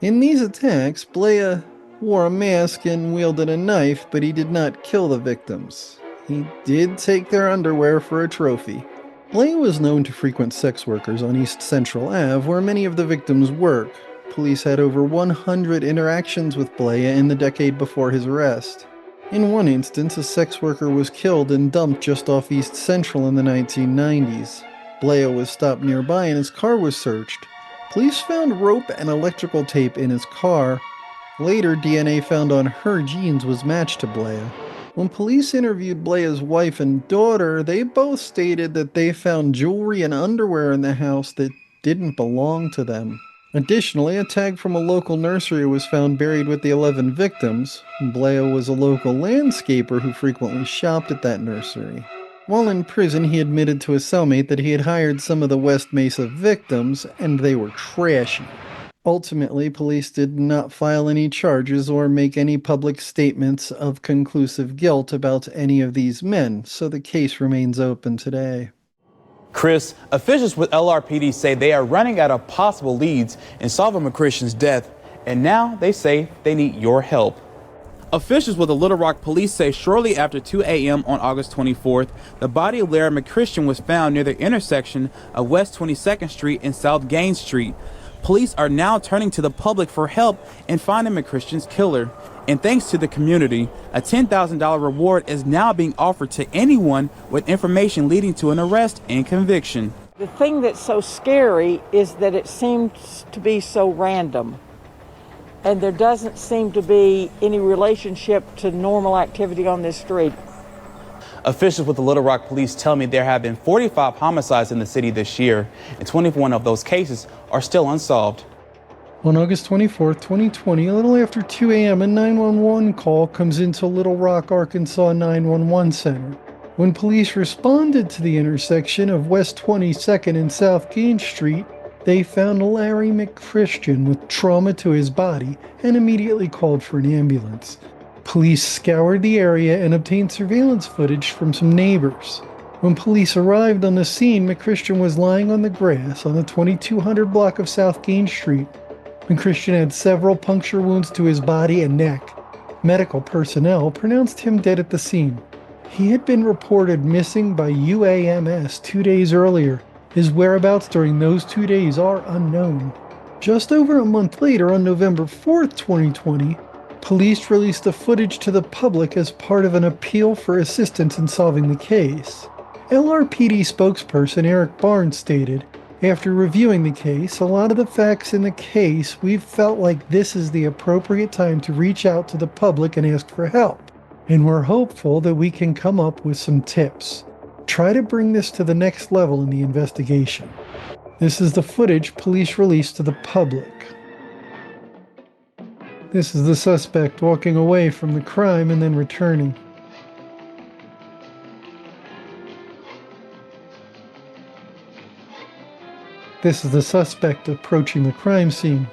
In these attacks, Blea wore a mask and wielded a knife, but he did not kill the victims. He did take their underwear for a trophy. Blea was known to frequent sex workers on East Central Ave, where many of the victims work. Police had over 100 interactions with Blea in the decade before his arrest. In one instance, a sex worker was killed and dumped just off East Central in the 1990s. Blea was stopped nearby and his car was searched. Police found rope and electrical tape in his car. Later, DNA found on her jeans was matched to Blea. When police interviewed Blea's wife and daughter, they both stated that they found jewelry and underwear in the house that didn't belong to them. Additionally, a tag from a local nursery was found buried with the 11 victims. Blea was a local landscaper who frequently shopped at that nursery. While in prison, he admitted to a cellmate that he had hired some of the West Mesa victims, and they were trashy. Ultimately, police did not file any charges or make any public statements of conclusive guilt about any of these men, so the case remains open today. Chris, officials with LRPD say they are running out of possible leads in solving McChristian's death, and now they say they need your help. Officials with the Little Rock Police say shortly after 2 a.m. on August 24th, the body of Larry McChristian was found near the intersection of West 22nd Street and South Gaines Street. Police are now turning to the public for help in finding McChristian's killer. And thanks to the community, a $10,000 reward is now being offered to anyone with information leading to an arrest and conviction. The thing that's so scary is that it seems to be so random. And there doesn't seem to be any relationship to normal activity on this street. Officials with the Little Rock Police tell me there have been 45 homicides in the city this year, and 21 of those cases are still unsolved. On August 24th, 2020, a little after 2 a.m., a 911 call comes into Little Rock, Arkansas 911 Center. When police responded to the intersection of West 22nd and South Gaines Street, they found Larry McChristian with trauma to his body and immediately called for an ambulance. Police scoured the area and obtained surveillance footage from some neighbors. When police arrived on the scene, McChristian was lying on the grass on the 2200 block of South Gain Street. McChristian had several puncture wounds to his body and neck. Medical personnel pronounced him dead at the scene. He had been reported missing by UAMS 2 days earlier. His whereabouts during those 2 days are unknown. Just over a month later, on November 4th, 2020, police released the footage to the public as part of an appeal for assistance in solving the case. LRPD spokesperson Eric Barnes stated, "After reviewing the case, a lot of the facts in the case, we've felt like this is the appropriate time to reach out to the public and ask for help. And we're hopeful that we can come up with some tips. Try to bring this to the next level in the investigation." This is the footage police released to the public. This is the suspect walking away from the crime and then returning. This is the suspect approaching the crime scene.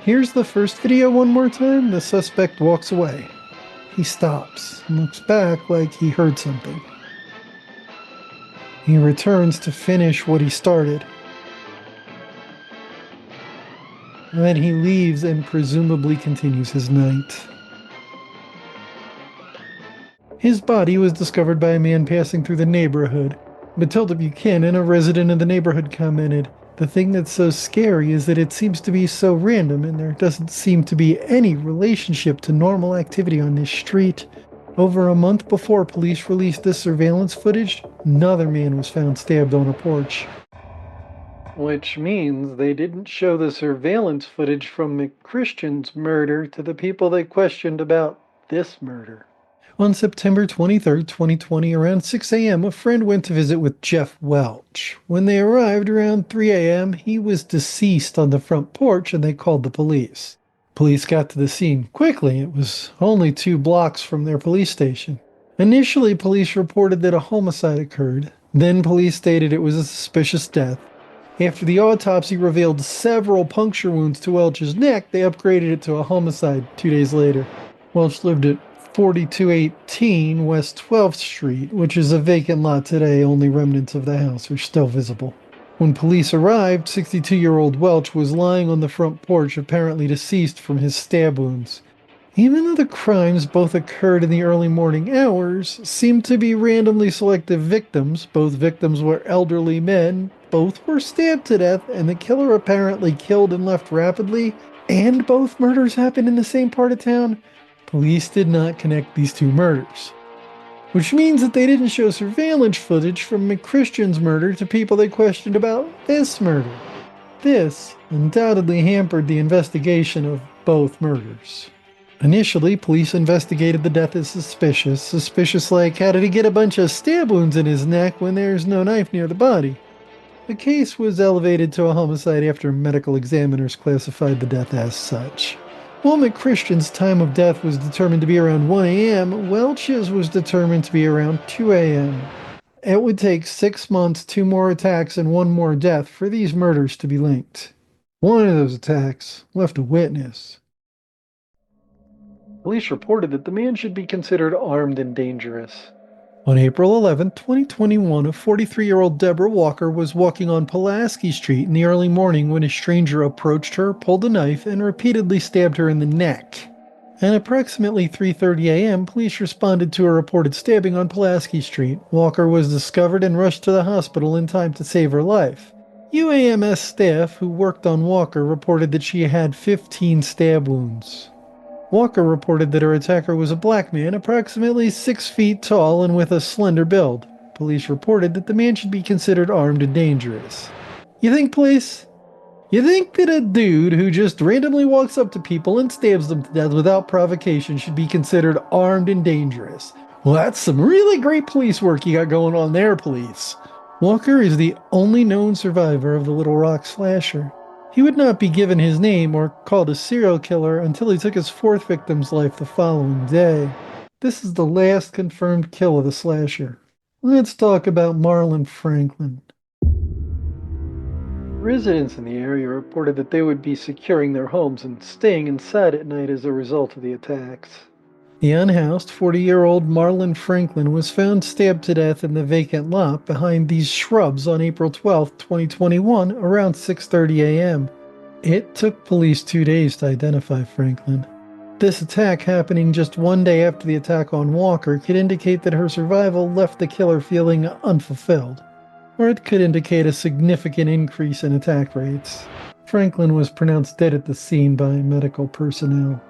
Here's the first video one more time. The suspect walks away. He stops and looks back like he heard something. He returns to finish what he started. And then he leaves and presumably continues his night. His body was discovered by a man passing through the neighborhood. Matilda Buchanan, a resident of the neighborhood, commented, "The thing that's so scary is that it seems to be so random and there doesn't seem to be any relationship to normal activity on this street." Over a month before police released this surveillance footage, another man was found stabbed on a porch. Which means they didn't show the surveillance footage from McChristian's murder to the people they questioned about this murder. On September 23, 2020, around 6 a.m., a friend went to visit with Jeff Welch. When they arrived around 3 a.m., he was deceased on the front porch and they called the police. Police got to the scene quickly. It was only 2 blocks from their police station. Initially, police reported that a homicide occurred. Then police stated it was a suspicious death. After the autopsy revealed several puncture wounds to Welch's neck, they upgraded it to a homicide 2 days later. Welch lived at 4218 West 12th Street, which is a vacant lot today. Only remnants of the house are still visible. When police arrived, 62-year-old Welch was lying on the front porch, apparently deceased from his stab wounds. Even though the crimes both occurred in the early morning hours, seemed to be randomly selected victims, both victims were elderly men, both were stabbed to death, and the killer apparently killed and left rapidly, and both murders happened in the same part of town, police did not connect these 2 murders. Which means that they didn't show surveillance footage from McChristian's murder to people they questioned about this murder. This undoubtedly hampered the investigation of both murders. Initially, police investigated the death as suspicious. Suspicious like, how did he get a bunch of stab wounds in his neck when there's no knife near the body? The case was elevated to a homicide after medical examiners classified the death as such. While McChristian's time of death was determined to be around 1 a.m., Welch's was determined to be around 2 a.m. It would take 6 months, 2 more attacks, and 1 more death for these murders to be linked. One of those attacks left a witness. Police reported that the man should be considered armed and dangerous. On April 11, 2021, a 43-year-old Deborah Walker was walking on Pulaski Street in the early morning when a stranger approached her, pulled a knife, and repeatedly stabbed her in the neck. At approximately 3:30 a.m., police responded to a reported stabbing on Pulaski Street. Walker was discovered and rushed to the hospital in time to save her life. UAMS staff who worked on Walker reported that she had 15 stab wounds. Walker reported that her attacker was a black man, approximately 6 feet tall and with a slender build. Police reported that the man should be considered armed and dangerous. You think, police? You think that a dude who just randomly walks up to people and stabs them to death without provocation should be considered armed and dangerous? Well, that's some really great police work you got going on there, police. Walker is the only known survivor of the Little Rock slasher. He would not be given his name or called a serial killer until he took his 4th victim's life the following day. This is the last confirmed kill of the slasher. Let's talk about Marlon Franklin. Residents in the area reported that they would be securing their homes and staying inside at night as a result of the attacks. The unhoused 40-year-old Marlon Franklin was found stabbed to death in the vacant lot behind these shrubs on April 12, 2021, around 6:30 a.m. It took police 2 days to identify Franklin. This attack happening just one day after the attack on Walker could indicate that her survival left the killer feeling unfulfilled, or it could indicate a significant increase in attack rates. Franklin was pronounced dead at the scene by medical personnel.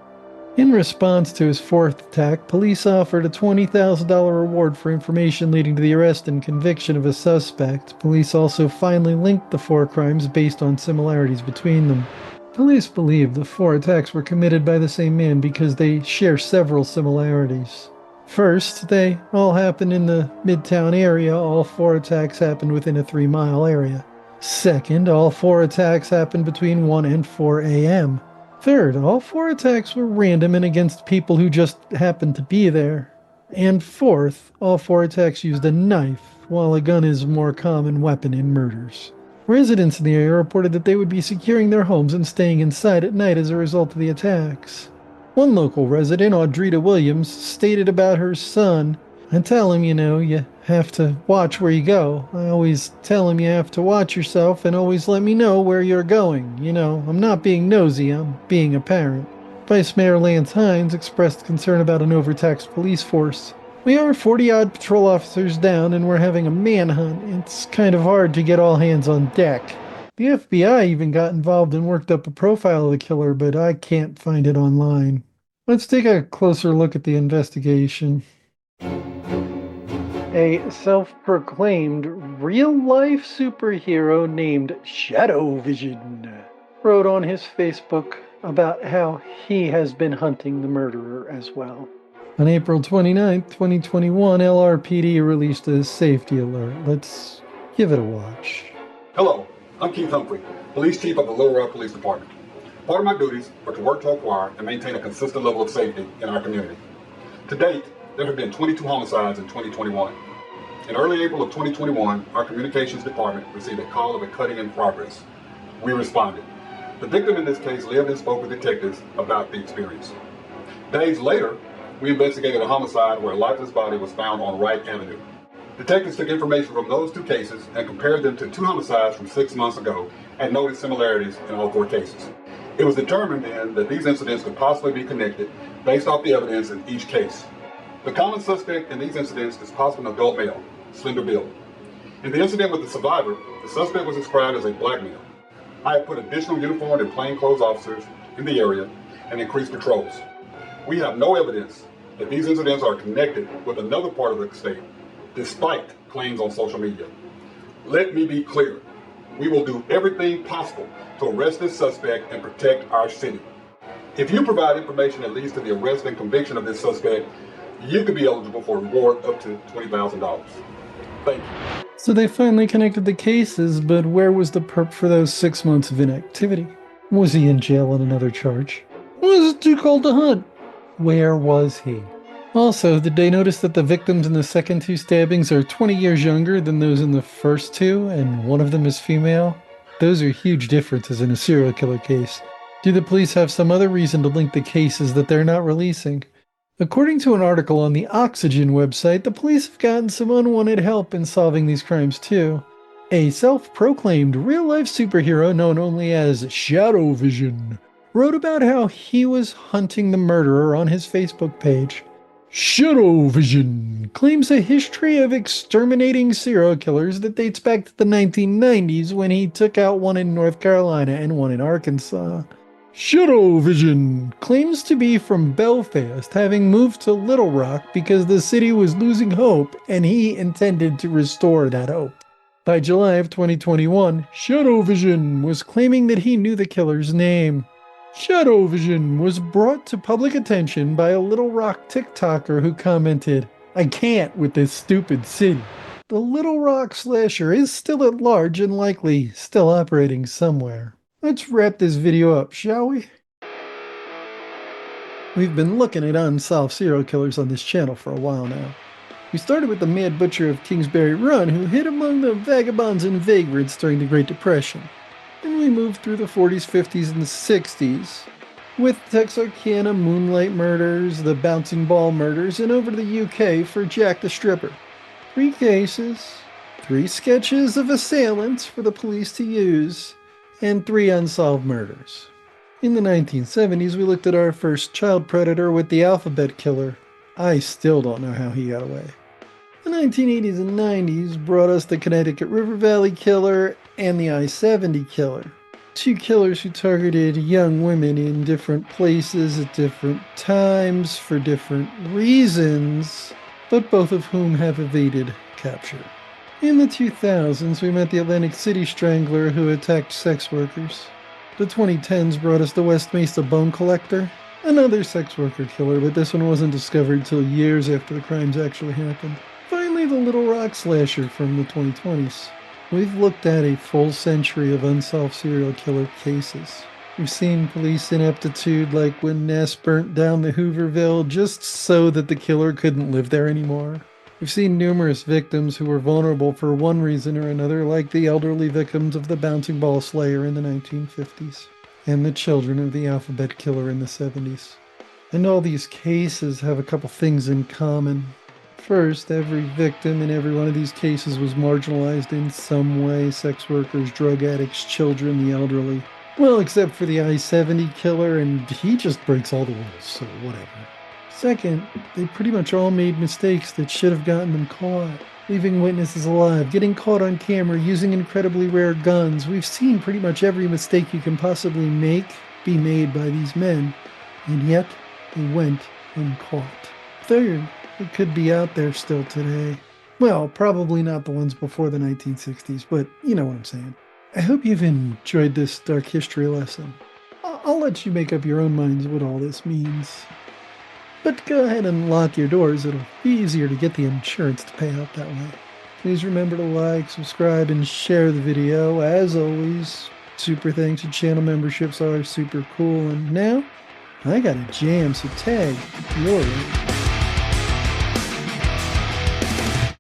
In response to his fourth attack, police offered a $20,000 reward for information leading to the arrest and conviction of a suspect. Police also finally linked the 4 crimes based on similarities between them. Police believe the 4 attacks were committed by the same man because they share several similarities. First, they all happened in the Midtown area. All 4 attacks happened within a 3-mile area. Second, all 4 attacks happened between 1 and 4 a.m. Third, all 4 attacks were random and against people who just happened to be there. And fourth, all 4 attacks used a knife, while a gun is a more common weapon in murders. Residents in the area reported that they would be securing their homes and staying inside at night as a result of the attacks. One local resident, Audrita Williams, stated about her son, "I tell him, you have to watch where you go. I always tell him you have to watch yourself and always let me know where you're going. I'm not being nosy, I'm being a parent." Vice Mayor Lance Hines expressed concern about an overtaxed police force. "We are 40-odd patrol officers down and we're having a manhunt. It's kind of hard to get all hands on deck." The FBI even got involved and worked up a profile of the killer, but I can't find it online. Let's take a closer look at the investigation. A self-proclaimed real-life superhero named Shadow Vision wrote on his Facebook about how he has been hunting the murderer as well. On April 29, 2021, LRPD released a safety alert. Let's give it a watch. Hello, I'm Keith Humphrey, Police Chief of the Little Rock Police Department. Part of my duties are to work to acquire and maintain a consistent level of safety in our community. To date, there have been 22 homicides in 2021. In early April of 2021, our communications department received a call of a cutting in progress. We responded. The victim in this case lived and spoke with detectives about the experience. Days later, we investigated a homicide where a lifeless body was found on Wright Avenue. Detectives took information from those 2 cases and compared them to 2 homicides from 6 months ago and noted similarities in all 4 cases. It was determined then that these incidents could possibly be connected based off the evidence in each case. The common suspect in these incidents is possibly an adult male, slender build. In the incident with the survivor, the suspect was described as a black male. I have put additional uniformed and plainclothes officers in the area and increased patrols. We have no evidence that these incidents are connected with another part of the state, despite claims on social media. Let me be clear. We will do everything possible to arrest this suspect and protect our city. If you provide information that leads to the arrest and conviction of this suspect, you could be eligible for a reward up to $20,000. Thank you. So they finally connected the cases, but where was the perp for those 6 months of inactivity? Was he in jail on another charge? Was it too cold to hunt? Where was he? Also, did they notice that the victims in the second 2 stabbings are 20 years younger than those in the first 2, and one of them is female? Those are huge differences in a serial killer case. Do the police have some other reason to link the cases that they're not releasing? According to an article on the Oxygen website, the police have gotten some unwanted help in solving these crimes too. A self-proclaimed real-life superhero known only as Shadow Vision wrote about how he was hunting the murderer on his Facebook page. Shadow Vision claims a history of exterminating serial killers that dates back to the 1990s when he took out one in North Carolina and one in Arkansas. Shadow Vision claims to be from Belfast, having moved to Little Rock because the city was losing hope and he intended to restore that hope. By July of 2021, Shadow Vision was claiming that he knew the killer's name. Shadow Vision was brought to public attention by a Little Rock TikToker who commented, "I can't with this stupid city." The Little Rock slasher is still at large and likely still operating somewhere. Let's wrap this video up, shall we? We've been looking at unsolved serial killers on this channel for a while now. We started with the Mad Butcher of Kingsbury Run, who hid among the vagabonds and vagrants during the Great Depression. And we moved through the 40s, 50s, and 60s with Texarkana Moonlight Murders, the Bouncing Ball Murders, and over to the UK for Jacl The Stripper. 3 cases, 3 sketches of assailants for the police to use, and 3 unsolved murders. In the 1970s, we looked at our first child predator with the Alphabet Killer. I still don't know how he got away. The 1980s and 90s brought us the Connecticut River Valley Killer and the I-70 Killer. 2 killers who targeted young women in different places at different times for different reasons, but both of whom have evaded capture. In the 2000s, we met the Atlantic City Strangler who attacked sex workers. The 2010s brought us the West Mesa Bone Collector, another sex worker killer, but this one wasn't discovered till years after the crimes actually happened. Finally, the Little Rock Slasher from the 2020s. We've looked at a full century of unsolved serial killer cases. We've seen police ineptitude like when Ness burnt down the Hooverville just so that the killer couldn't live there anymore. We've seen numerous victims who were vulnerable for one reason or another, like the elderly victims of the Bouncing Ball Slayer in the 1950s, and the children of the Alphabet Killer in the 70s. And all these cases have a couple things in common. First, every victim in every one of these cases was marginalized in some way: sex workers, drug addicts, children, the elderly. Well, except for the I-70 Killer, and he just breaks all the rules, so whatever. Second, they pretty much all made mistakes that should have gotten them caught. Leaving witnesses alive, getting caught on camera, using incredibly rare guns. We've seen pretty much every mistake you can possibly make be made by these men, and yet they went uncaught. Third, they could be out there still today. Well, probably not the ones before the 1960s, but you know what I'm saying. I hope you've enjoyed this dark history lesson. I'll let you make up your own minds what all this means. But go ahead and lock your doors. It'll be easier to get the insurance to pay out that way. Please remember to like, subscribe, and share the video. As always, super thanks to channel memberships are super cool. And now, I got a jam, so tag if you're ready.